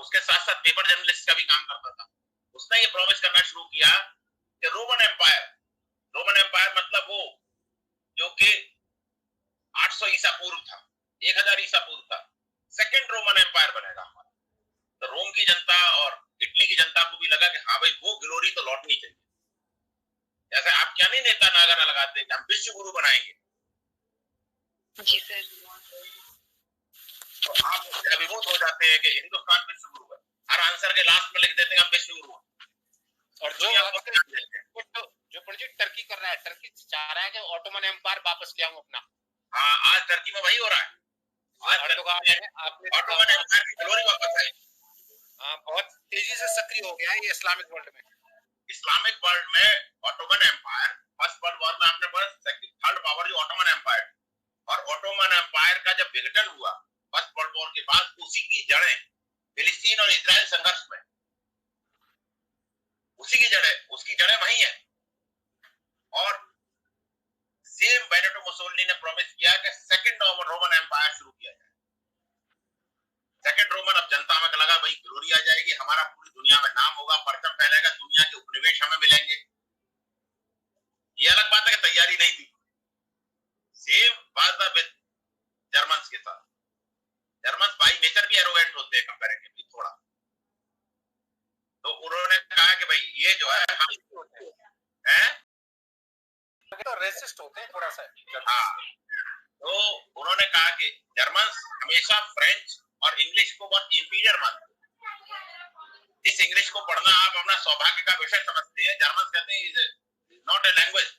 उसके साथ साथ पेपर जर्नलिस्ट का भी काम करता था। उसने ये प्रॉमिस करना शुरू किया कि रोमन एम्पायर मतलब वो जो कि 800 ईसा पूर्व था, 1000 ईसा पूर्व था, सेकेंड रोमन एम्पायर बनेगा हमारा। तो रोम की जनता और इटली की जनता को भी लगा कि हाँ भाई वो ग्लोरी तो लौटनी चाहिए। जैसे आप क्या नहीं नेता नागरा लगाते कि हम विश्व गुरु बनाएंगे, जी सर। तो आप अभिभूत हो जाते हैं कि हिंदुस्तान विश्व गुरु है, हर आंसर के लास्ट में लिख देते हैं हम विश्व गुरु हैं। और जो प्रोजेक्ट टर्की कर रहा है, टर्की चाह रहा है कि ऑटोमन एम्पायर वापस ले आऊं अपना। हाँ, आज टर्की में वही हो रहा है, आज ऑटोमन एम्पायर की ग्लोरी वापस आई। हाँ, बहुत तेजी से सक्रिय हो गया है ये इस्लामिक वर्ल्ड में। इस्लामिक वर्ल्ड में Ottoman empire, first world war में आपने पढ़ा थर्ड पावर जो ऑटोमन एम्पायर, और ऑटोमन एम्पायर का जब विघटन हुआ फर्स्ट वर्ल्ड वॉर के बाद, उसी की जड़ें फिलिस्तीन और इजराइल संघर्ष में, उसी की जड़ें, उसकी जड़ें वही है। और सेम बेनिटो मुसोलिनी ने प्रॉमिस किया कि सेकंड रोमन एम्पायर शुरू किया जाए। सेकंड रोमन, अब जनता में लगा भाई ग्लोरी आ जाएगी, हमारा पूरी दुनिया में नाम होगा, परचम फैलेगा, दुनिया के उपनिवेश हमें मिलेंगे। ये अलग बात है कि तैयारी नहीं थी। सेम बात था विद जर्मन्स के साथ। जर्मन्स बाई नेचर भी एरोगेंट होते हैं कंपैरेटिवली थोड़ा, तो उन्होंने कहा कि भाई ये जो है तो रेसिस्ट होते हैं थोड़ा सा। हाँ, तो उन्होंने कहा कि जर्मन्स हमेशा फ्रेंच और इंग्लिश को बहुत इंफीरियर मानते हैं। इस इंग्लिश को पढ़ना आप अपना सौभाग्य का विषय समझते हैं, जर्मन कहते हैं इज नॉट ए लैंग्वेज,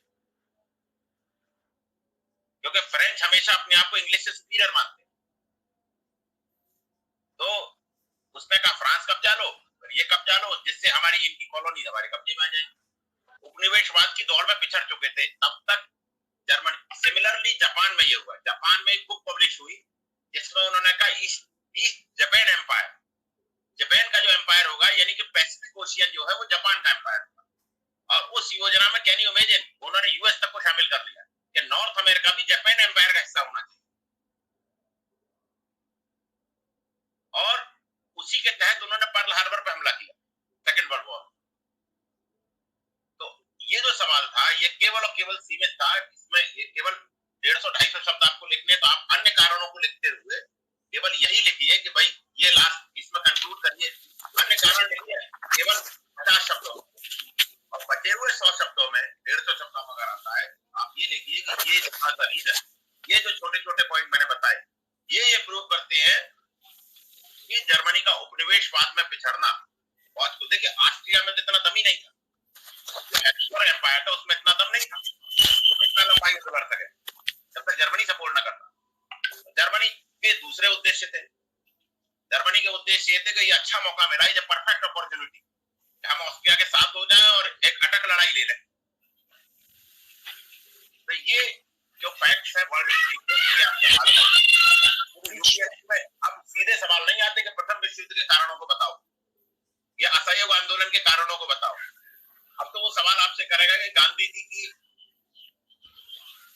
क्योंकि फ्रेंच हमेशा अपने आप को इंग्लिश से सुपीरियर मानते हैं। तो उसने कहा फ्रांस कब्जा लो, ये कब्जा लो, जिससे हमारी इनकी कॉलोनी हमारे कब्जे में आ जाएगी। उपनिवेशवाद की दौड़ में पिछड़ चुके थे तब तक जर्मन। सिमिलरली जापान में ये हुआ, जापान में एक बुक पब्लिश हुई जिसमें उन्होंने कहा ईस्ट जापान एम्पायर, जापान का जो एम्पायर होगा यानी कि पैसिफिक ओशियन जो है वो जापान का एम्पायर होगा। और उस योजना में कैन यू इमेजिन उन्होंने यूएस तक को शामिल कर लिया कि नॉर्थ अमेरिका भी जापान एम्पायर का हिस्सा होना चाहिए। और उसी के तहत उन्होंने पर्ल हार्बर पर हमला किया सेकेंड वर्ल्ड वॉर। तो ये जो सवाल था ये केवल और केवल सीमित था, इसमें ये केवल 150-250 शब्द आपको लिखने, तो आप अन्य कारणों को लिखते हुए केवल यही लिखिए कि भाई ये लास्ट इसमें कंक्लूड करिए, अन्य कारण लिखिए केवल 50 शब्दों, और बचे हुए 100 शब्दों में 150 शब्दों में अगर आता है आप ये लिखिए कि ये रीजन, ये जो छोटे छोटे पॉइंट मैंने बताए ये प्रूव करते हैं कि जर्मनी का उपनिवेशवाद में पिछड़ना बहुत कुछ। देखिए ऑस्ट्रिया में इतना दम ही नहीं था, और एम्पायर था, उसमें इतना दम नहीं था इतना लंबाई से बढ़ सके जब तक जर्मनी सपोर्ट न करता। जर्मनी के दूसरे उद्देश्य थे। जर्मनी के उद्देश्य ये थे कि ये अच्छा मौका मिला, ये परफेक्ट अपॉर्चुनिटी, हम ऑस्ट्रिया के साथ हो जाएं और एक अटक लड़ाई ले लें। तो ये जो फैक्ट्स है वर्ल्ड यूपीएससी में अब सीधे सवाल नहीं आते कि प्रथम विश्व युद्ध के कारणों को बताओ या असहयोग आंदोलन के कारणों को बताओ। अब तो वो सवाल आपसे करेगा कि गांधी जी की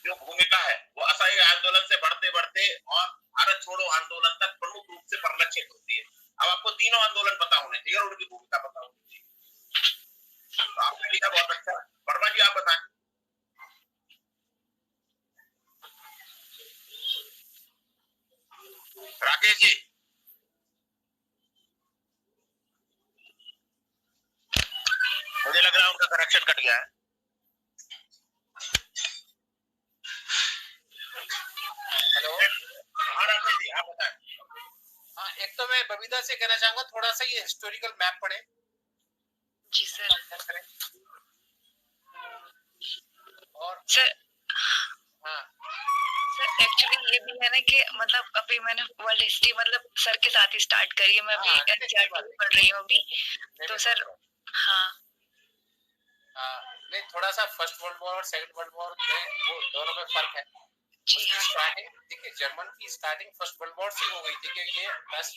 जो भूमिका है वो असहयोग आंदोलन से बढ़ते बढ़ते और भारत छोड़ो आंदोलन तक प्रमुख रूप से परिलक्षित होती है। अब आपको तीनों आंदोलन पता होने चाहिए और उनकी भूमिका पता होनी चाहिए। तो आपने लिखा बहुत अच्छा। वर्मा जी आप बताएं। राकेश जी मुझे लग रहा है उनका कनेक्शन कट गया है। हेलो हाँ राकेश जी आप बताएं। हाँ, एक तो मैं बबीता से कहना चाहूंगा थोड़ा सा ये हिस्टोरिकल मैप पढ़े। जी सर। और सर हाँ सर एक्चुअली ये भी है ना कि मतलब अभी मैंने वर्ल्ड हिस्ट्री मतलब सर के साथ ही स्टार्ट करी है, मैं अभी हाँ, एनसीईआरटी पढ़ रही हूँ अभी। तो सर हाँ नहीं, थोड़ा सा फर्स्ट वर्ल्ड वॉर और सेकंड वर्ल्ड वॉर में वो दोनों में फर्क है। जी हाँ। स्टार्टिंग देखिए, जर्मन की स्टार्टिंग फर्स्ट वर्ल्ड वॉर से हो गई थी कि ये बस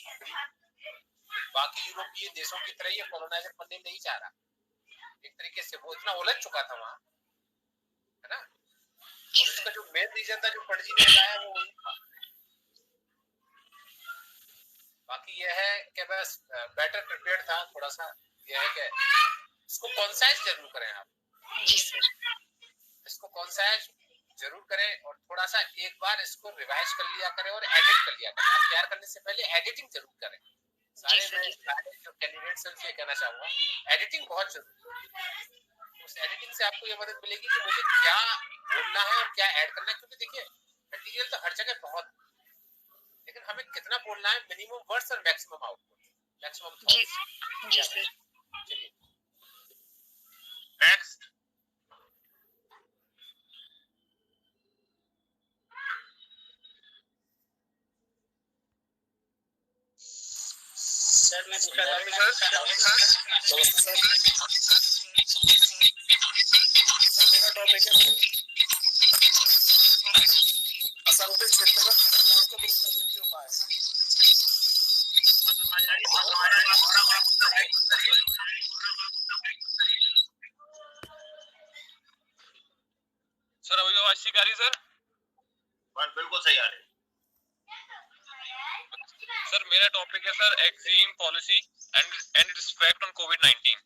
बाकी यूरोपीय देशों की तरह ये कॉलोनाइजर बनने नहीं चाह रहा। एक तरीके से वो इतना उलझ चुका था वहां, है ना। इसका जो मेन रीजन था जो पणजी ने लाया वो वही था। बाकी यह है कि बस बेटर प्रिपेयर्ड था थोड़ा सा। यह है कि इसको कॉन्साइज जरूर करें आप। जी सर। इसको कॉन्साइज जरूर करें और थोड़ा सा एक बार इसको रिवाइज कर लिया करें और एडिट कर लिया करें। आप तैयार करने से पहले एडिटिंग जरूर करें। सारे जो कैंडिडेट्स हैं उनसे कहना चाहूंगा एडिटिंग बहुत जरूरी है। उस एडिटिंग से आपको ये मदद मिलेगी कि मुझे क्या बोलना है और क्या ऐड करना है, क्योंकि देखिए मटेरियल तो हर जगह बहुत, लेकिन हमें कितना बोलना है, मिनिमम वर्ड्स और मैक्सिमम आउटपुट, मैक्सिमम थॉट्स। जी सर। चलिए नेक्स्ट। सर मैं पूछा था सर मेरा टॉपिक है असंगठित क्षेत्र में सरकार को दूर करने के उपाय। सर अभी आवाज ठीक आ रही है? सर बिल्कुल सही आ रही है। सर मेरा टॉपिक है sir Exim policy and its effect on covid.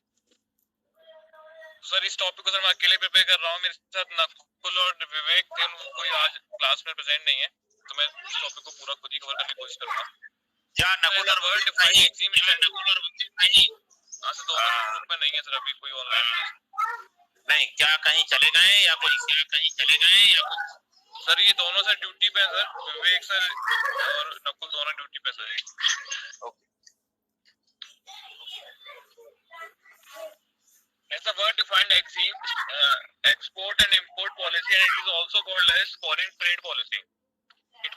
Sir इस टॉपिक को सर मैं अकेले प्रिपेयर कर रहा हूँ, मेरे साथ नकुल और विवेक थे, कोई आज क्लास में प्रेजेंट नहीं है, तो मैं इस टॉपिक को पूरा खुद ही कवर करने की कोशिश करूंगा। क्या नकुल और वर्ड डिफाइन एक्सिम सर दोनों ग्रुप में नहीं है सर, अभी कोई ऑनलाइन नहीं। क्या कहीं चले गए या कुछ? सर ये दोनों सर ड्यूटी पे है सर, विवेक सर और नकुल दोनों ड्यूटी पे sir. As the word defined axiom, export and import policy, and it is also called as foreign trade policy. It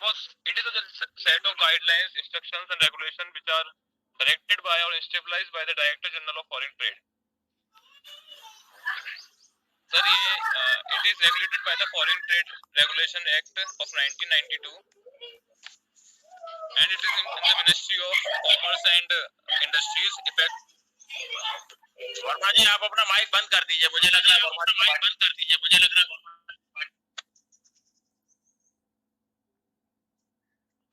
is a set of guidelines, instructions, and regulations which are directed by or stabilized by the Director General of Foreign Trade. Sir, it is regulated by the Foreign Trade Regulation Act of 1992, and it is in the Ministry of Commerce and Industries. Effect. Verma ji आप अपना mic बंद कर दीजिए, मुझे लग रहा है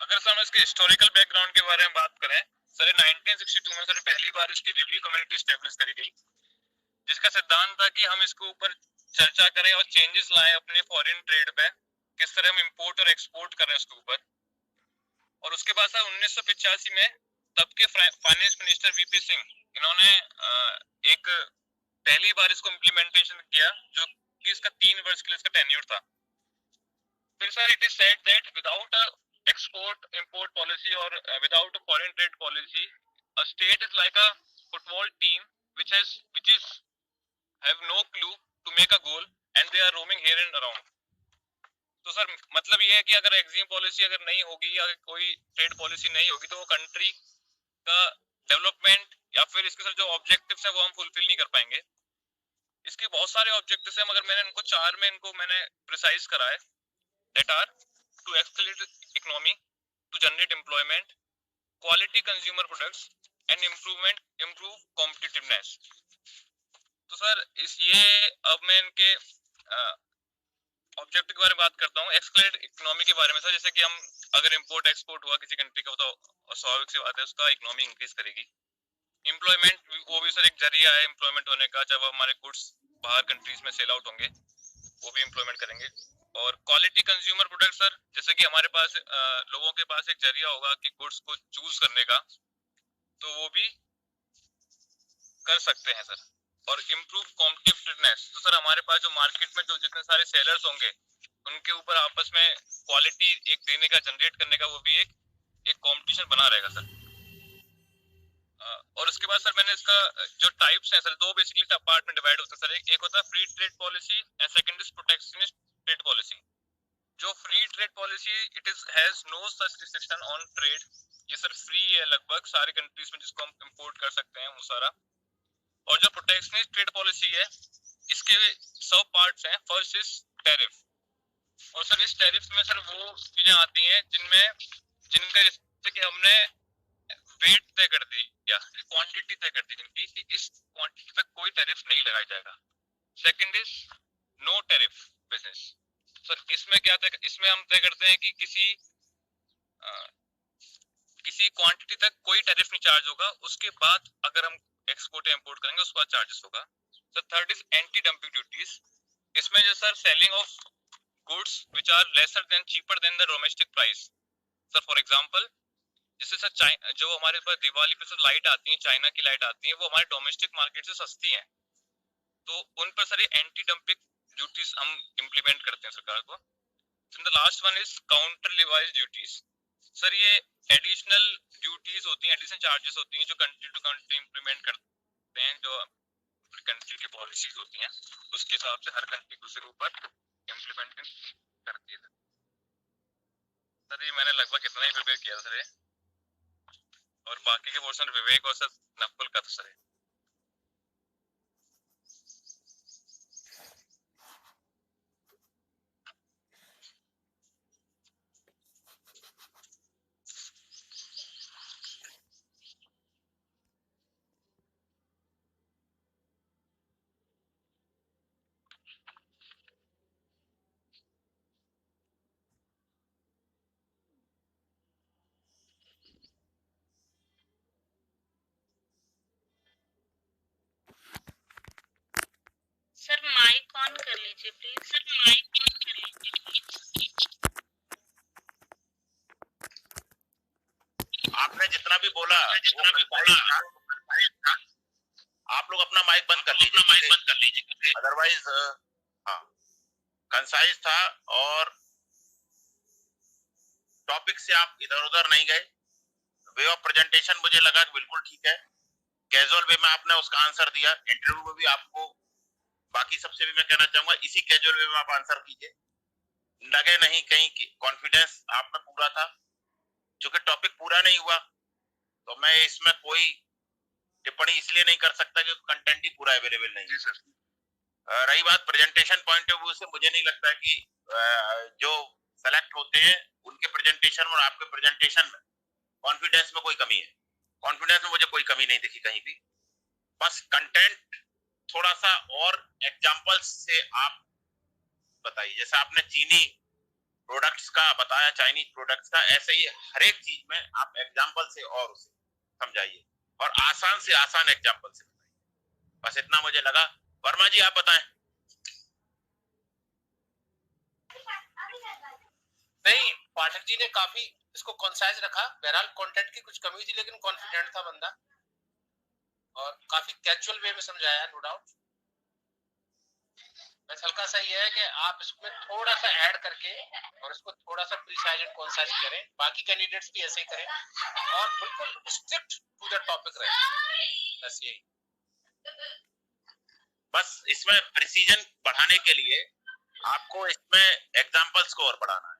अगर सर हम इसके हिस्टोरिकल बैकग्राउंड के बारे में बात करें, सर 1962 में सर पहली बार इसकी रिव्यू कमेटी स्टैब्लिश करी गई, जिसका सिद्धांत था कि हम इसके ऊपर चर्चा करें और चेंजेस लाएं अपने फॉरेन ट्रेड पे, किस तरह हम इंपोर्ट और एक्सपोर्ट करें उसके ऊपर। और उसके बाद सर 1985 में तब के फाइनेंस मिनिस्टर वीपी सिंह, इन्होंने एक पहली बार इसको इम्प्लीमेंटेशन किया, जो कि इसका 3 वर्ष के लिए इसका टेन्योर था। फिर sir it is said that without a export import policy और without a foreign trade policy, a state is like a football team which is have no clue to make a goal and they are roaming here and around. तो sir मतलब ये है कि अगर EXIM policy अगर नहीं होगी या कोई ट्रेड पॉलिसी नहीं होगी तो वो कंट्री का डेवलपमेंट या फिर इसके साथ जो ऑब्जेक्टिव्स है वो हम फुलफिल नहीं कर पाएंगे. इसके बहुत सारे ऑब्जेक्टिव्स हैं मगर मैंने इनको चार में इनको मैंने प्रिसाइज करा है. That are to accelerate economy, to generate employment, quality consumer products and improve competitiveness. तो सर ये अब मैं इनके ऑब्जेक्टिव के बारे में बात करता हूँ. एक्सेलरेट इकोनॉमी के बारे में सर, जैसे कि हम अगर इंपोर्ट एक्सपोर्ट हुआ किसी कंट्री का तो स्वाभाविक सी बात है उसका इकोनॉमी इंक्रीज करेगी. एम्प्लॉयमेंट वो भी सर एक जरिया है एम्प्लॉयमेंट होने का. जब हमारे गुड्स बाहर कंट्रीज में सेल आउट होंगे वो भी एम्प्लॉयमेंट करेंगे. और क्वालिटी कंज्यूमर प्रोडक्ट सर, जैसे कि हमारे पास लोगों के पास एक जरिया होगा कि गुड्स को चूज करने का, तो वो भी कर सकते हैं सर. और इम्प्रूव कॉम्पिटिटिवनेस, तो सर हमारे पास जो मार्केट में जो जितने सारे सेलर्स होंगे उनके ऊपर आपस में क्वालिटी एक देने का, जनरेट करने का, वो भी एक कंपटीशन बना रहेगा सर. और उसके बाद सर मैंने इसका जो टाइप्स हैं सर, दो बेसिकली पार्ट में डिवाइड होते हैं सर. एक होता है free trade policy and second is protectionist trade policy. जो free trade policy it is has no such restriction on trade. ये सर फ्री है लगभग सारे कंट्रीज में जिसको हम इंपोर्ट कर सकते हैं वो सारा. और जो प्रोटेक्शनिस्ट ट्रेड पॉलिसी है इसके सब पार्ट्स हैं. First is tariff. और सर इस टैरिफ में सर वो चीजें आती हैं जिनका जैसे कि हमने वेट तय कर दी या क्वांटिटी तय कर दी जिनकी कि इस क्वांटिटी पे कोई टैरिफ नहीं लगाया जाएगा. Second is no tariff business. Sir इसमें क्या तय, इसमें हम तय करते हैं कि किसी क्वांटिटी तक कोई टैरिफ नहीं चार्ज होगा, उसके बाद अगर हम एक्सपोर्ट या इंपोर्ट करेंगे उसके बाद चार्जेस होगा. Sir third is anti dumping duties. इसमें जो sir selling of goods which are lesser than cheaper than the domestic price. Sir for example जैसे सर जो हमारे पास दिवाली पे सर लाइट आती है, चाइना की लाइट आती है, वो हमारे डोमेस्टिक मार्केट से सस्ती है, तो उन पर सर ये एंटी डंपिंग ड्यूटीज हम इम्प्लीमेंट करते हैं सरकार को. The last one is counter levies duties. Sir ये एडिशनल ड्यूटीज होती हैं, एडिशनल चार्जेस होती हैं जो कंट्री टू कंट्री इम्प्लीमेंट करते हैं. जो कंट्री की पॉलिसीज होती हैं उसके हिसाब से हर कंट्री को उसके ऊपर इम्प्लीमेंट करती है. सर ये मैंने लगभग इतना ही प्रिपेयर किया सर ये, और बाकी के पोर्शन विवेक और सर नकुल का था सर. सर माइक ऑन कर लीजिए प्लीज. सर माइक ऑन कर लीजिए. आपने जितना भी बोला आप लोग अपना माइक बंद कर लीजिए, अदरवाइज हाँ कंसाइज था और टॉपिक से आप इधर उधर नहीं गए. वे ऑफ प्रेजेंटेशन मुझे लगा कि बिल्कुल ठीक है, कैजुअल वे में आपने उसका आंसर दिया. इंटरव्यू में भी आपको बाकी सबसे भी मैं कहना चाहूंगा इसी कैजुअल वे में आप आंसर कीजिए. लगे नहीं कहीं कॉन्फिडेंस आप में पूरा था. चूंकि टॉपिक पूरा नहीं हुआ तो मैं इसमें कोई टिप्पणी इसलिए नहीं कर सकता कि कंटेंट ही पूरा अवेलेबल नहीं. जी सर. रही बात प्रेजेंटेशन पॉइंट ऑफ व्यू से, मुझे नहीं लगता कि जो सेलेक्ट होते हैं उनके प्रेजेंटेशन और आपके प्रेजेंटेशन में कॉन्फिडेंस में कोई कमी है. कॉन्फिडेंस में मुझे कोई कमी नहीं दिखी कहीं भी. बस कंटेंट थोड़ा सा और एग्जांपल्स से आप बताइए. जैसे आपने चीनी प्रोडक्ट्स का बताया, चाइनीज प्रोडक्ट्स का, ऐसे ही हर एक चीज में आप एग्जांपल से और उसे समझाइए और आसान से आसान एग्जांपल से बताइए. बस इतना मुझे लगा. वर्मा जी आप बताएं. नहीं, पाठक जी ने काफी इसको कंसाइज रखा. बहरहाल कंटेंट की कुछ कमी थी लेकिन कॉन्फिडेंट था बंदा और काफी कैजुअल वे में समझाया, नो डाउट. बस हल्का सा ये है कि आप इसमें थोड़ा सा ऐड करके और इसको थोड़ा सा प्रिसाइज एंड कंसाइज करें. बाकी कैंडिडेट्स भी ऐसे ही करें और बिल्कुल स्ट्रिक्ट टू द टॉपिक रहे. बस यही. बस इसमें प्रिसीजन बढ़ाने के लिए आपको इसमें एग्जाम्पल्स को और बढ़ाना है।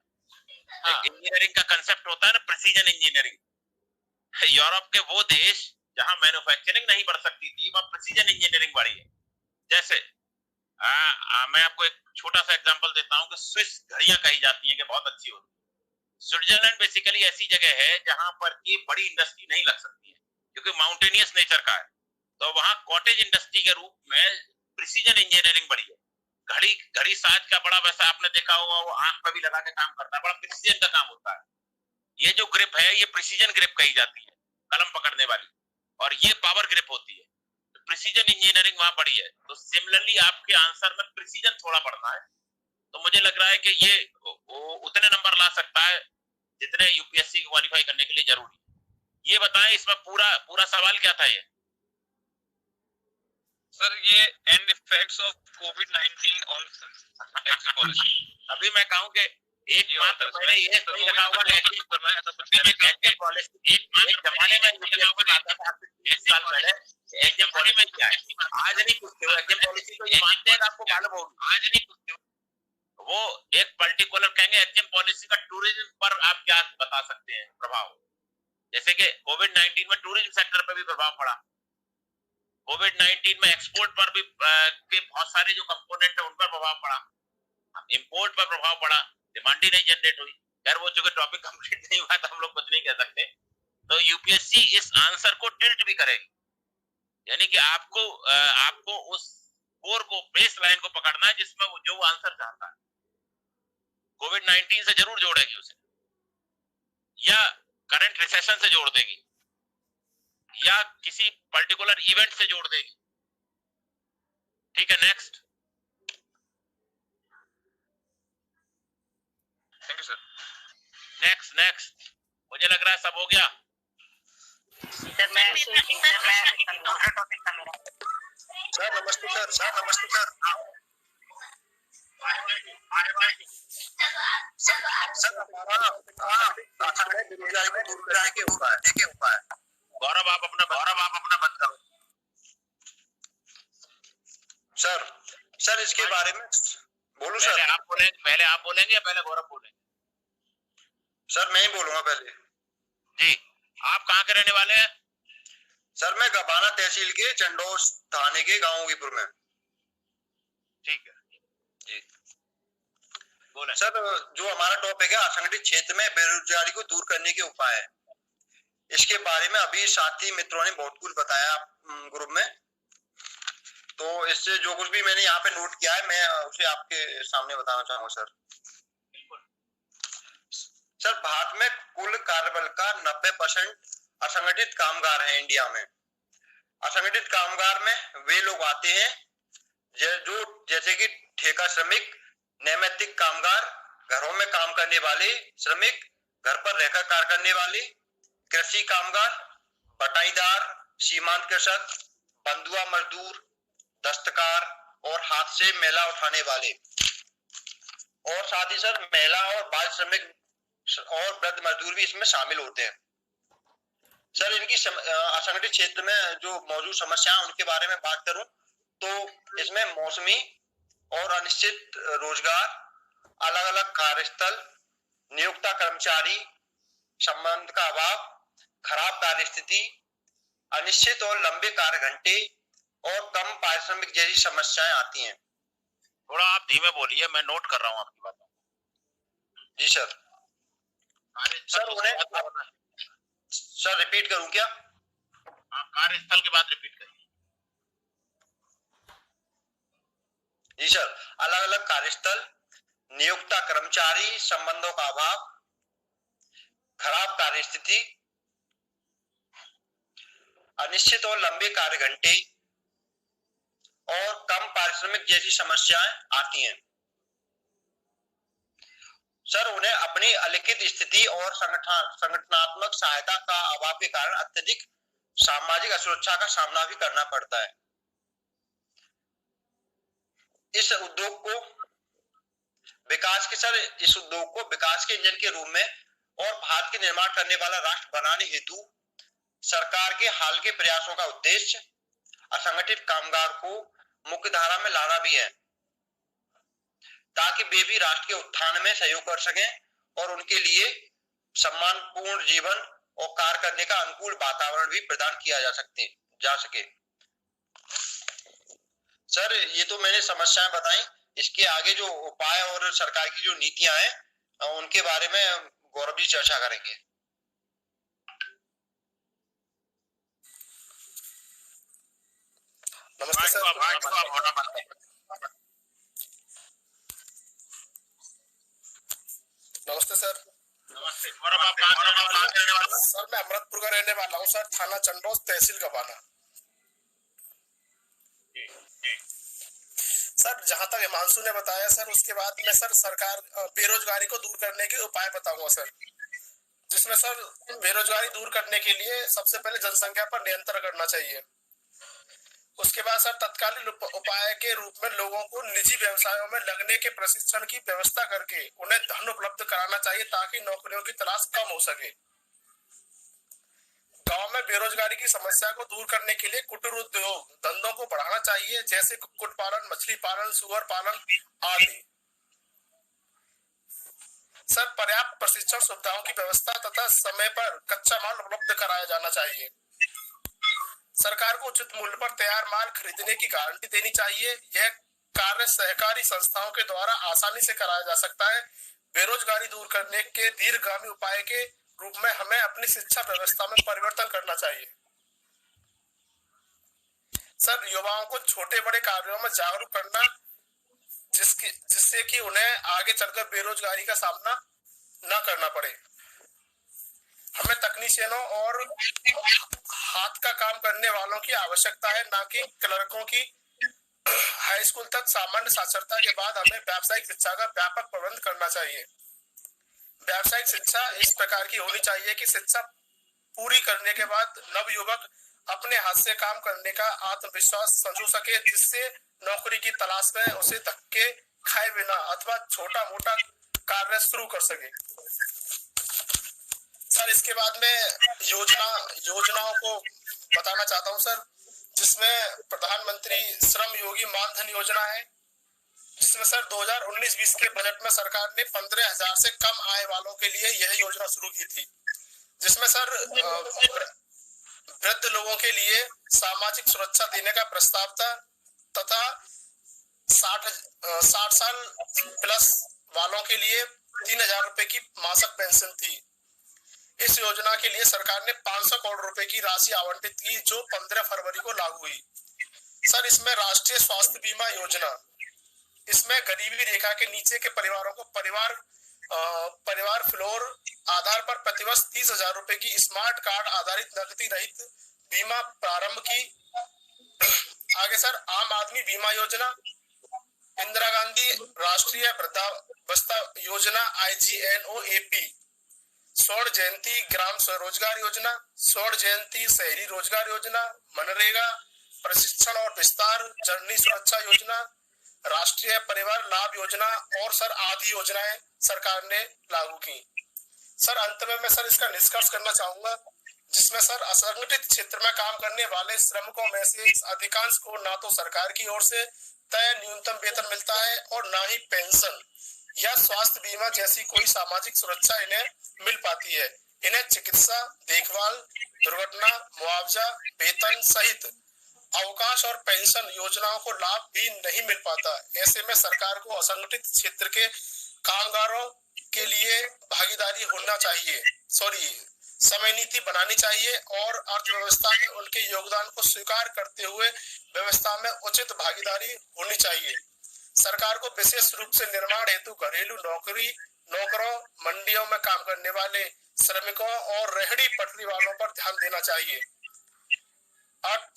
इंजीनियरिंग का कंसेप्ट होता है ना, प्रिसीजन इंजीनियरिंग। यूरोप के वो देश जहां मैन्युफैक्चरिंग नहीं बढ़ सकती थी, वहां प्रिसीजन इंजीनियरिंग बढ़ी है। जैसे मैं आपको एक छोटा सा एग्जांपल देता हूं कि स्विस घड़ियां कही जाती हैं कि बहुत अच्छी होती है। स्विट्जरलैंड बेसिकली ऐसी जगह है जहां पर की बड़ी इंडस्ट्री नहीं लग सकती है, क्योंकि माउंटेनियस नेचर का है। तो वहां कॉटेज इंडस्ट्री के रूप में प्रिसीजन इंजीनियरिंग बढ़ी है। घड़ी साज का बड़ा, वैसा आपने देखा होगा, वो आंख पर भी लगा के काम करता है, बड़ा प्रिसीजन का काम होता है। ये जो ग्रिप है, ये प्रिसीजन ग्रिप कही जाती है, कलम पकड़ने वाली, और ये पावर ग्रिप होती है। प्रिसीजन इंजीनियरिंग वहां बढ़ी है। तो सिमिलरली आपके आंसर में प्रिसीजन थोड़ा बढ़ना है। तो मुझे लग रहा है कि ये उतने नंबर ला सकता है जितने यूपीएससी क्वालिफाई करने के लिए जरूरी है। ये बताएं इसमें पूरा सवाल क्या था ये? सर ये and effects of covid on exit policy. अभी मैं कहूं कि एक मात्र मैंने ये नहीं रखा हुआ है कि एग्जिट पॉलिसी एक जमाने में यूपीएससी आता था 30 साल पहले, एग्जिट पॉलिसी क्या है आज नहीं पूछते हो। एग्जिट पॉलिसी तो ये मानते हैं, आपको मालूम होगी, आज नहीं पूछते हो। वो एक पर्टिकुलर कहेंगे एग्जिट पॉलिसी का टूरिज्म पर आप क्या बता सकते हैं प्रभाव। जैसे कि कोविड-19 में टूरिज्म सेक्टर पर भी प्रभाव पड़ा, कोविड-19 में एक्सपोर्ट पर भी के बहुत सारे जो कंपोनेंट है उन पर प्रभाव पड़ा, इंपोर्ट पर प्रभाव पड़ा, डिमांड ही नहीं जनरेट हुई। खैर वो चूंकि टॉपिक कंप्लीट नहीं हुआ तो हम लोग कुछ नहीं कह सकते। तो यूपीएससी इस आंसर को टिल्ट भी करेगी, यानी कि आपको उस कोर को, बेस लाइन को पकड़ना है जिसमें वो जो आंसर चाहता है। कोविड-19 से जरूर जोड़ेगी उसे, या करंट रिसेशन से जोड़ देगी, या किसी पर्टिकुलर इवेंट से जोड़ देगी। ठीक है, next. Thank you sir. Next मुझे लग रहा है सब हो गया। सर नमस्ते सर। सर नमस्ते सर। सर हमारा बेरोजगारी को दूर करने के उपाय। गौरव आप अपना बंद करो। सर इसके बारे में बोलूं सर? पहले आप बोलेंगे या पहले गौरव बोलेंगे? सर मैं ही बोलूंगा पहले। जी, आप कहाँ के रहने वाले हैं? सर मैं गबाना तहसील के चंडोस थाने के गांव उगीपुर में। ठीक है जी, बोले। सर जो हमारा टॉपिक है असंगठित क्षेत्र में बेरोजगारी को दूर करने के उपाय है, इसके बारे में अभी साथी मित्रों ने बहुत कुछ बताया ग्रुप में। तो इससे जो कुछ भी मैंने यहाँ पे नोट किया है मैं उसे आपके सामने बताना चाहूंगा सर। सर भारत में कुल कार्यबल का 90% असंगठित कामगार है इंडिया में। असंगठित कामगार में वे लोग आते हैं जो जैसे कि ठेका श्रमिक, नैमित्तिक कामगार, घरों में काम करने वाले श्रमिक, घर पर रहकर कार्य करने वाले, कृषि कामगार, बटाईदार, सीमांत कृषक, बंधुआ मजदूर, दस्तकार और हाथ से मैला उठाने वाले, और साथ ही सर महिला और बाल श्रमिक और वृद्ध मजदूर भी इसमें शामिल होते हैं। सर इनकी असंगठित क्षेत्र में जो मौजूद समस्याएं उनके बारे में बात करूं तो इसमें मौसमी और अनिश्चित रोजगार, अलग अलग कार्यस्थल, नियोक्ता कर्मचारी संबंध का अभाव, खराब कार्य स्थिति, अनिश्चित और लंबे कार्य घंटे और कम पारिश्रमिक जैसी समस्याएं आती हैं। थोड़ा आप धीमे बोलिए, मैं नोट कर रहा हूँ आपकी बातों। जी सर। सर उन्हें सर रिपीट करूं क्या? कार्यस्थल के बाद रिपीट करिए। जी सर, अलग अलग कार्यस्थल, नियोक्ता कर्मचारी संबंधों का अभाव, खराब कार्य स्थिति, अनिश्चित और लंबे कार्य घंटे और कम पारिश्रमिक जैसी समस्याएं आती हैं। सर उन्हें अपनी अलिखित स्थिति और संगठनात्मक सहायता का अभाव के कारण अत्यधिक सामाजिक असुरक्षा का सामना भी करना पड़ता है। इस उद्योग को विकास के इंजन के रूप में और भारत के निर्माण करने वाला राष्ट्र बनाने हेतु सरकार के हाल के प्रयासों का उद्देश्य असंगठित कामगार को मुख्य धारा में लाना भी है, ताकि वे भी राष्ट्र के उत्थान में सहयोग कर सकें और उनके लिए सम्मानपूर्ण जीवन और कार्य करने का अनुकूल वातावरण भी प्रदान किया जा सके। सर, ये तो मैंने समस्याएं बताई, इसके आगे जो उपाय और सरकार की जो नीतियां हैं उनके बारे में गौरव जी चर्चा करेंगे। नमस्ते सर। नमस्ते सर। नमस्ते। और अब आप कहाँ रहने वाले? सर मैं अमृतपुर का रहने वाला हूँ सर, थाना चंडोज, तहसील गवाना। सर जहाँ तक हिमांशु ने बताया सर, उसके बाद में सर सरकार बेरोजगारी को दूर करने के उपाय बताऊंगा सर, जिसमें सर बेरोजगारी दूर करने के लिए सबसे पहले जनसंख्या पर नियंत्रण करना चाहिए। उसके बाद सर तत्कालीन उपाय के रूप में लोगों को निजी व्यवसायों में लगने के प्रशिक्षण की व्यवस्था करके उन्हें धन उपलब्ध कराना चाहिए, ताकि नौकरियों की तलाश कम हो सके। गांव में बेरोजगारी की समस्या को दूर करने के लिए कुटीर उद्योग धंधों को बढ़ाना चाहिए, जैसे कुक्कुट पालन, मछली पालन, सुअर पालन आदि। सर पर्याप्त प्रशिक्षण सुविधाओं की व्यवस्था तथा समय पर कच्चा माल उपलब्ध कराया जाना चाहिए। सरकार को उचित मूल्य पर तैयार माल खरीदने की गारंटी देनी चाहिए। यह कार्य सहकारी संस्थाओं के द्वारा आसानी से कराया जा सकता है। बेरोजगारी दूर करने के दीर्घगामी उपाय के रूप में हमें अपनी शिक्षा व्यवस्था में परिवर्तन करना चाहिए। सर युवाओं को छोटे बड़े कार्यों में जागरूक करना, जिससे कि उन्हें आगे चलकर बेरोजगारी का सामना न करना पड़े। हमें तकनीशियनों और हाथ का काम करने वालों की आवश्यकता है, ना कि क्लर्कों की। हाई स्कूल तक सामान्य साक्षरता के बाद हमें व्यावसायिक शिक्षा का व्यापक प्रबंध करना चाहिए। व्यावसायिक शिक्षा इस प्रकार की होनी चाहिए कि शिक्षा पूरी करने के बाद नवयुवक अपने हाथ से काम करने का आत्मविश्वास संजो सके, जिससे नौकरी की तलाश में उसे धक्के खाए बिना अथवा छोटा मोटा कार्य शुरू कर सके। सर इसके बाद में योजनाओं को बताना चाहता हूं सर, जिसमें प्रधानमंत्री श्रम योगी मानधन योजना है, जिसमें सर 2019-20 के बजट में सरकार ने 15,000 से कम आय वालों के लिए यह योजना शुरू की थी, जिसमें सर वृद्ध लोगों के लिए सामाजिक सुरक्षा देने का प्रस्ताव था तथा 60 साल प्लस वालों के लिए 3,000 रुपए की मासिक पेंशन थी। इस योजना के लिए सरकार ने 500 करोड़ रुपए की राशि आवंटित की, जो 15 फरवरी को लागू हुई। सर इसमें राष्ट्रीय स्वास्थ्य बीमा योजना, इसमें गरीबी रेखा के नीचे के परिवारों को परिवार फ्लोर आधार पर प्रतिवर्ष 30,000 रुपए की स्मार्ट कार्ड आधारित नकदी रहित बीमा प्रारंभ की। आगे सर आम आदमी बीमा योजना, इंदिरा गांधी राष्ट्रीय वृद्धावस्था योजना IGNOAP, स्वर्ण जयंती ग्राम स्वरोजगार योजना, स्वर्ण जयंती शहरी रोजगार योजना, मनरेगा प्रशिक्षण और विस्तार, जननी सुरक्षा योजना, राष्ट्रीय परिवार लाभ योजना और सर आदि योजनाएं सरकार ने लागू की। सर अंत में मैं सर इसका निष्कर्ष करना चाहूंगा, जिसमें सर असंगठित क्षेत्र में काम करने वाले श्रमिकों में से अधिकांश को ना तो सरकार की ओर से तय न्यूनतम वेतन मिलता है और ना ही पेंशन या स्वास्थ्य बीमा जैसी कोई सामाजिक सुरक्षा इन्हें मिल पाती है। इन्हें चिकित्सा देखभाल, दुर्घटना मुआवजा, वेतन सहित अवकाश और पेंशन योजनाओं को लाभ भी नहीं मिल पाता। ऐसे में सरकार को असंगठित क्षेत्र के कामगारों के लिए भागीदारी होना चाहिए, समय नीति बनानी चाहिए और अर्थव्यवस्था में उनके योगदान को स्वीकार करते हुए व्यवस्था में उचित भागीदारी होनी चाहिए। सरकार को विशेष रूप से निर्माण हेतु घरेलू नौकरों, मंडियों में काम करने वाले श्रमिकों और रेहड़ी पटरी वालों पर ध्यान देना चाहिए।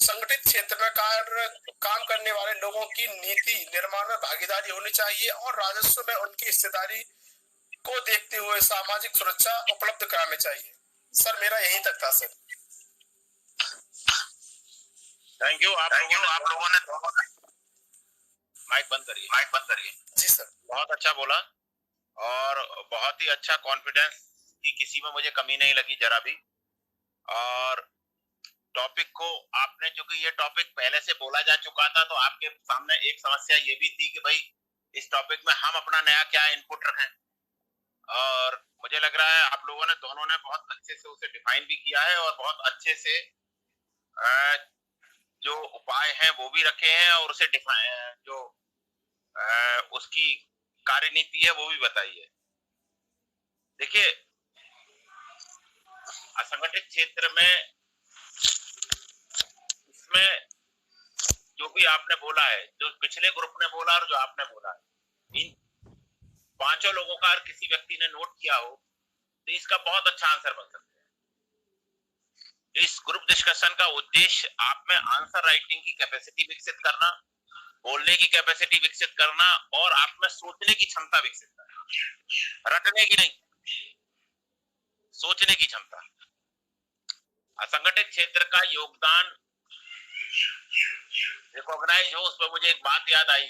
संगठित क्षेत्र में काम करने वाले लोगों की नीति निर्माण में भागीदारी होनी चाहिए और राजस्व में उनकी हिस्सेदारी को देखते हुए सामाजिक सुरक्षा उपलब्ध करानी चाहिए। सर मेरा यही तक था सर। Thank you. आप लोगों ने माइक बंद करिए। जी सर, बहुत अच्छा बोला और बहुत ही अच्छा कॉन्फिडेंस की किसी में मुझे कमी नहीं लगी जरा भी। और टॉपिक को आपने, चूंकि ये टॉपिक पहले से बोला जा चुका था, तो आपके सामने एक समस्या ये भी थी कि भाई इस टॉपिक में हम अपना नया क्या इनपुट रखें, और मुझे लग रहा है आप लोगों ने, दोनों ने बहुत अच्छे से उसे डिफाइन भी किया है और बहुत अच्छे से जो उपाय हैं वो भी रखे हैं, और उसे डिफाइन जो उसकी कार्यनीति है वो भी बताई है। देखिए, असंगठित क्षेत्र में इसमें जो भी आपने बोला है, जो पिछले ग्रुप ने बोला और जो आपने बोला है, इन पांचों लोगों का अगर किसी व्यक्ति ने नोट किया हो तो इसका बहुत अच्छा आंसर बन सकता है। इस ग्रुप डिस्कशन का उद्देश्य आप में आंसर राइटिंग की कैपेसिटी विकसित करना, बोलने की कैपेसिटी विकसित करना और आप में सोचने की क्षमता विकसित करना, रटने की नहीं, सोचने की क्षमता। असंगठित क्षेत्र का योगदान रिकॉग्नाइज हो, उस पर मुझे एक बात याद आई।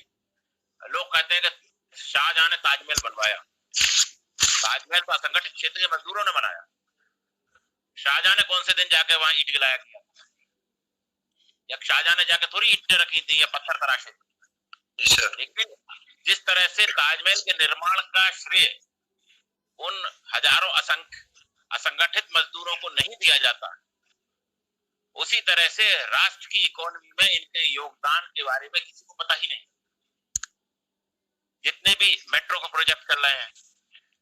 लोग कहते हैं कि शाहजहां ने ताजमहल बनवाया। ताजमहल तो असंगठित क्षेत्र के मजदूरों ने बनाया। शाहजहां ने कौन से दिन जाके वहां ईंट गिलाया किया? या शाहजहां ने जाके थोड़ी ईंटें रखी थी या पत्थर तराशे थे। लेकिन जिस तरह से ताजमहल के निर्माण का श्रेय उन हजारों असंगठित मजदूरों को नहीं दिया जाता, उसी तरह से राष्ट्र की इकोनॉमी में इनके योगदान के बारे में किसी को पता ही नहीं। जितने भी मेट्रो के प्रोजेक्ट चल रहे हैं,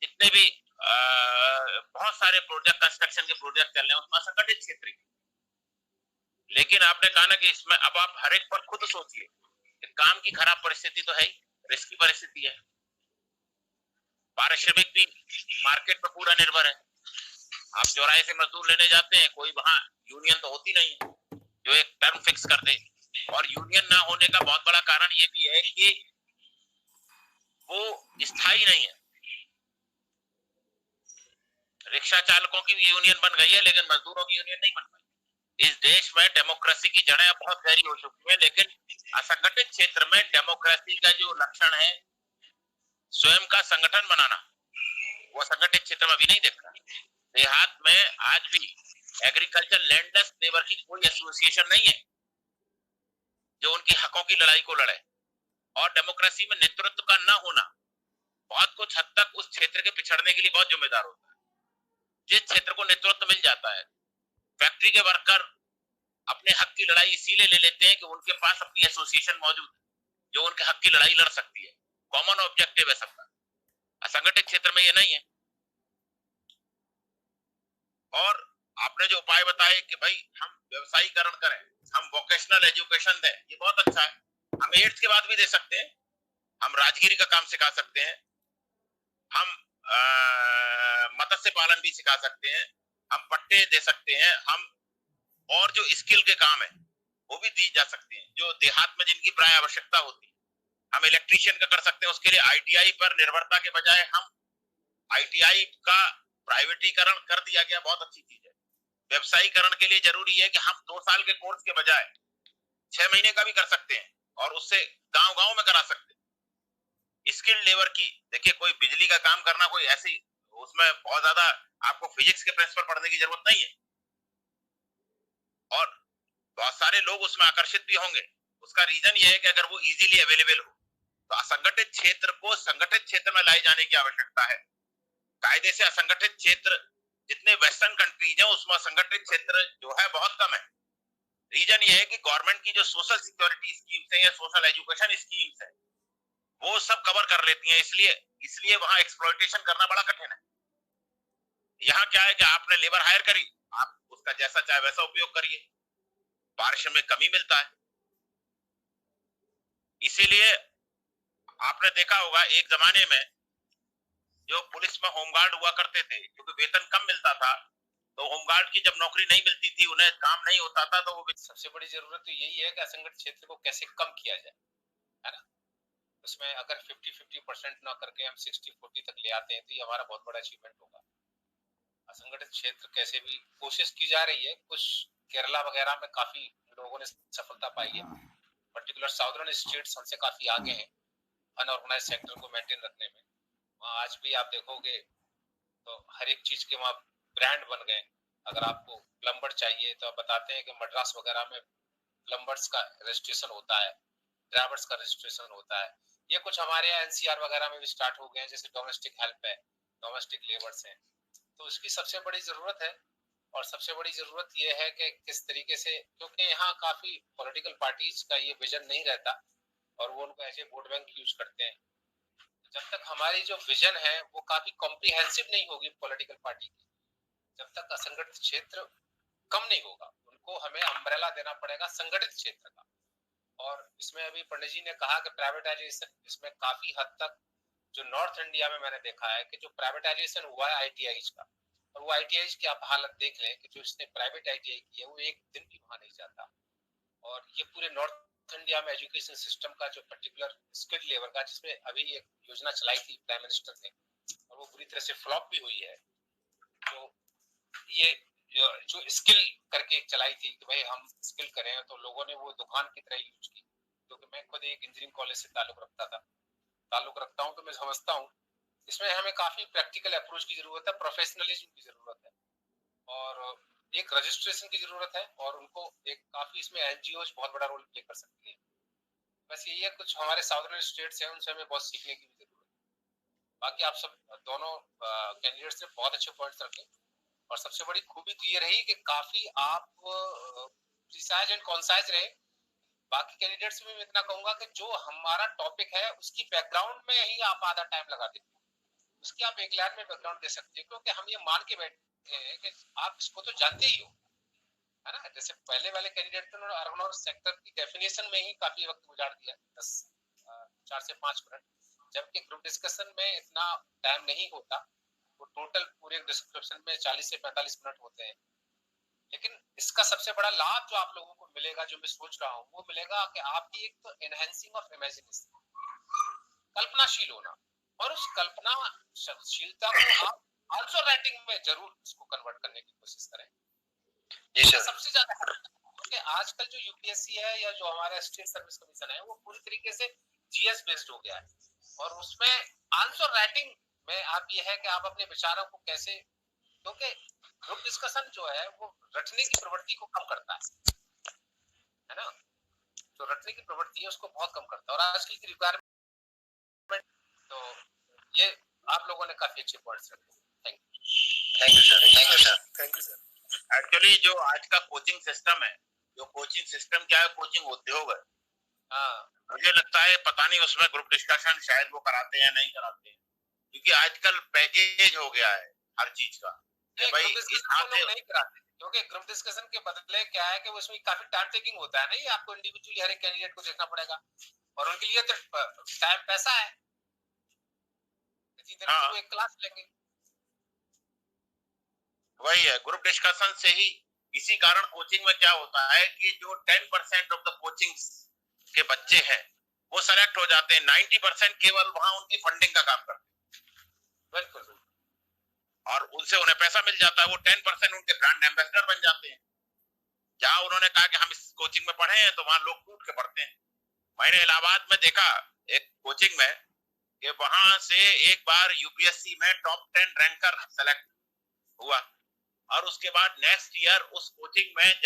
जितने भी बहुत सारे प्रोजेक्ट, कंस्ट्रक्शन के प्रोजेक्ट चल रहे हैं, उसमें असंगठित क्षेत्र की। लेकिन आपने कहा ना कि इसमें अब आप हर एक पर खुद सोचिए, काम की खराब परिस्थिति तो है ही, रिस्क की परिस्थिति है, पारिश्रमिक भी मार्केट पर पूरा निर्भर है। आप चौराहे से मजदूर लेने जाते हैं, कोई वहां यूनियन तो होती नहीं है जो एक टर्म फिक्स कर दे, और यूनियन ना होने का बहुत बड़ा कारण ये भी है कि वो स्थायी नहीं है। रिक्शा चालकों की भी यूनियन बन गई है लेकिन मजदूरों की यूनियन नहीं बन पाई। इस देश में डेमोक्रेसी की जड़ें बहुत गहरी हो चुकी है, लेकिन असंगठित क्षेत्र में डेमोक्रेसी का जो लक्षण है स्वयं का संगठन बनाना, वो संगठित क्षेत्र में अभी नहीं देखा। देहात में आज भी एग्रीकल्चर लैंडलेस लेबर की कोई एसोसिएशन नहीं है जो उनकी हकों की लड़ाई को लड़े, और डेमोक्रेसी में नेतृत्व का न होना बहुत कुछ हद तक उस क्षेत्र के पिछड़ने के लिए बहुत जिम्मेदार होता है। जिस क्षेत्र को नेतृत्व मिल जाता है, फैक्ट्री के वर्कर अपने हक की लड़ाई इसीलिए ले लेते हैं कि उनके पास अपनी एसोसिएशन मौजूद है जो उनके हक की लड़ाई लड़ सकती है। कॉमन ऑब्जेक्टिव है सबका। असंगठित क्षेत्र में ये नहीं है। और आपने जो उपाय बताए कि भाई हम व्यवसायीकरण करें, हम वोकेशनल एजुकेशन दें, ये बहुत अच्छा है। हम एड्स के बाद भी दे सकते हैं, हम राजगिरी का काम सिखा सकते हैं, हम मत्स्य पालन भी सिखा सकते हैं, हम पट्टे दे सकते हैं, हम और जो स्किल के काम है वो भी दी जा सकते हैं जो देहात में जिनकी प्राय आवश्यकता होती है। हम इलेक्ट्रीशियन का कर सकते हैं, उसके लिए आईटीआई पर निर्भरता के बजाय हम आईटीआई का प्राइवेटीकरण कर दिया गया, बहुत अच्छी चीज है। व्यवसायीकरण के लिए जरूरी है कि हम 2 साल के कोर्स के बजाय 6 महीने का भी कर सकते हैं और उससे गांव-गांव में करा सकते हैं। स्किल्ड लेबर की, देखिए कोई बिजली का काम करना कोई ऐसी, उसमें बहुत ज्यादा आपको फिजिक्स के प्रिंसिपल पढ़ने की जरूरत नहीं है और बहुत सारे लोग उसमें आकर्षित भी होंगे। उसका रीजन ये है कि अगर वो इजीली अवेलेबल हो, तो असंगठित क्षेत्र को संगठित क्षेत्र में लाए जाने की आवश्यकता है। कायदे से असंगठित क्षेत्र जितने वेस्टर्न कंट्रीज हैं उसमें असंगठित क्षेत्र जो है बहुत कम है। रीजन ये है कि गवर्नमेंट की जो सोशल सिक्योरिटी स्कीम्स है या सोशल एजुकेशन स्कीम्स है वो सब कवर कर लेती हैं, इसलिए वहां एक्सप्लॉयटेशन करना बड़ा कठिन है। यहाँ क्या है कि आपने लेबर हायर करी, आप उसका जैसा चाहे वैसा उपयोग करिए, पारिश्रमिक कमी मिलता है। इसीलिए आपने देखा होगा एक जमाने में जो पुलिस में होमगार्ड हुआ करते थे, क्योंकि वेतन कम मिलता था, तो होमगार्ड की जब नौकरी नहीं मिलती थी, उन्हें काम नहीं होता था, तो वो सबसे बड़ी जरूरत तो यही है कि असंगठित क्षेत्र को कैसे कम किया जाए, है ना। उसमें अगर 50-50% ना करके हम 60-40 तक ले आते हैं तो ये हमारा बहुत बड़ा अचीवमेंट होगा। असंगठित क्षेत्र कैसे भी कोशिश की जा रही है, कुछ केरला वगैरह में काफी लोगों ने सफलता पाई है, पर्टिकुलर साउदर्न स्टेट्स हमसे काफी आगे हैं अनऑर्गेनाइज सेक्टर को मेंटेन रखने में। वहाँ आज भी आप देखोगे तो हर एक चीज के वहाँ ब्रांड बन गए, अगर आपको प्लम्बर चाहिए तो आप बताते हैं कि मद्रास वगैरह में प्लम्बर्स का रजिस्ट्रेशन होता है, ड्राइवर्स का रजिस्ट्रेशन होता है। ये कुछ हमारे यहाँ एनसीआर वगैरह में भी स्टार्ट हो गए हैं, जैसे डोमेस्टिक हेल्प है, डोमेस्टिक लेबर्स हैं। तो इसकी सबसे बड़ी जरूरत है, और सबसे बड़ी जरूरत ये है कि किस तरीके से, क्योंकि यहाँ काफी पॉलिटिकल पार्टीज का ये विजन नहीं रहता और वो उनको ऐसे वोट बैंक यूज करते हैं। जब तक हमारी जो विजन है वो काफी कॉम्प्रिहेंसिव नहीं होगी पॉलिटिकल पार्टी की, जब तक असंगठित क्षेत्र कम नहीं होगा, उनको हमें अम्ब्रेला देना पड़ेगा संगठित क्षेत्र का। और इसमें अभी पंडित जी ने कहा कि प्राइवेटाइजेशन, इसमें काफी हद तक जो नॉर्थ इंडिया में मैंने देखा है कि जो प्राइवेटाइजेशन हुआ है आईटीआईज का, और वो आईटीआईज की आप हालत देख लें कि जो इसने प्राइवेट आईटीआई की है वो एक दिन भी वहां नहीं जाता। और ये पूरे नॉर्थ इंडिया में एजुकेशन सिस्टम का जो पर्टिकुलर स्किल्ड लेबर का, जिसमें अभी एक योजना चलाई थी प्राइम मिनिस्टर ने और वो पूरी तरह से फ्लॉप भी हुई है, तो ये जो स्किल करके चलाई थी कि भाई हम स्किल करें, तो लोगों ने वो दुकान की तरह यूज की। क्योंकि मैं खुद एक इंजीनियरिंग कॉलेज से ताल्लुक रखता हूँ, तो मैं समझता हूँ इसमें हमें काफी प्रैक्टिकल अप्रोच की जरूरत है, प्रोफेशनलिज्म की जरूरत है, और एक रजिस्ट्रेशन की जरूरत है, और उनको एक काफी इसमें एनजीओज बहुत बड़ा रोल प्ले कर सकती है। बस यही है, कुछ हमारे साउदर्न स्टेट्स हैं उनसे हमें बहुत सीखने की भी जरूरत है। बाकी आप सब दोनों कैंडिडेट्स ने बहुत अच्छे पॉइंट्स रखे, और सबसे बड़ी खूबी तो ये रही कि काफी आप प्रिसाइज एंड कॉन्साइज रहे। बाकी कैंडिडेट्स में मैं इतना कहूंगा कि जो हमारा टॉपिक है उसकी बैकग्राउंड में ही आप आधा टाइम लगा देते, उसकी आप एक लाइन में बैकग्राउंड दे सकते हैं, क्योंकि हम ये मान के बैठे हैं कि आप इसको तो जानते ही हो, है ना। जैसे पहले वाले कैंडिडेट ने अर्बन और सेक्टर की डेफिनेशन में ही काफी वक्त गुजार दिया, 4 से 5 मिनट, जबकि ग्रुप डिस्कशन में इतना टाइम नहीं होता, वो टोटल पूरे डिस्क्रिप्शन में 40 से 45 मिनट होते हैं। लेकिन इसका सबसे बड़ा लाभ जो आप लोगों को मिलेगा, जो मैं सोच रहा हूँ, वो मिलेगा कि आपकी एक तो एनहेंसिंग ऑफ इमेजिनेशन, कल्पनाशील होना, और उस कल्पनाशीलता को आप आल्सो राइटिंग में जरूर इसको कन्वर्ट करने की कोशिश करें। सबसे ज्यादा, क्योंकि आजकल जो यूपीएससी है या जो हमारा स्टेट सर्विस कमीशन है वो पूरी तरीके से जीएस बेस्ड हो गया है, और उसमें आंसर राइटिंग में आप ये है कि आप अपने विचारों को कैसे, क्योंकि ग्रुप डिस्कशन जो है वो रटने की प्रवृत्ति को कम करता है ना, जो रटने की प्रवृत्ति है उसको बहुत कम करता है, और आजकल की रिक्वायरमेंट, तो ये आप लोगों ने काफी अच्छे पॉइंट्स रखे। Thank you sir. एक्चुअली जो आज का कोचिंग सिस्टम है, जो कोचिंग सिस्टम क्या है, कोचिंग उद्योग है। मुझे लगता है पता नहीं उसमें ग्रुप डिस्कशन शायद वो कराते हैं या नहीं कराते हैं, क्योंकि आजकल पैकेज हो गया है हर चीज का। भाई नहीं कराते, क्योंकि ग्रुप डिस्कशन के बदले क्या है कि उसमें काफी टाइम टेकिंग होता है, नहीं आपको इंडिविजुअली हर एक कैंडिडेट को देखना पड़ेगा, और उनके लिए तो टाइम पैसा है, तो एक क्लास लेंगे। वही है, ग्रुप डिस्कशन से ही, इसी कारण कोचिंग में क्या होता है कि जो 10% ऑफ द कोचिंग के बच्चे हैं वो सेलेक्ट हो जाते हैं, 90% केवल वहां उनकी फंडिंग का काम करते हैं। बिल्कुल, और उनसे उन्हें पैसा मिल जाता है, वो 10% उनके ब्रांड एम्बेसडर बन जाते हैं। जहां उन्होंने कहा कि हम इस कोचिंग में पढ़े हैं, तो वहां लोग टूट के पढ़ते हैं। मैंने इलाहाबाद में देखा एक कोचिंग में कि वहां से एक बार यूपीएससी में टॉप 10 रैंकर सेलेक्ट हुआ, और उसके बाद नेक्स्ट ईयर उस कोचिंग में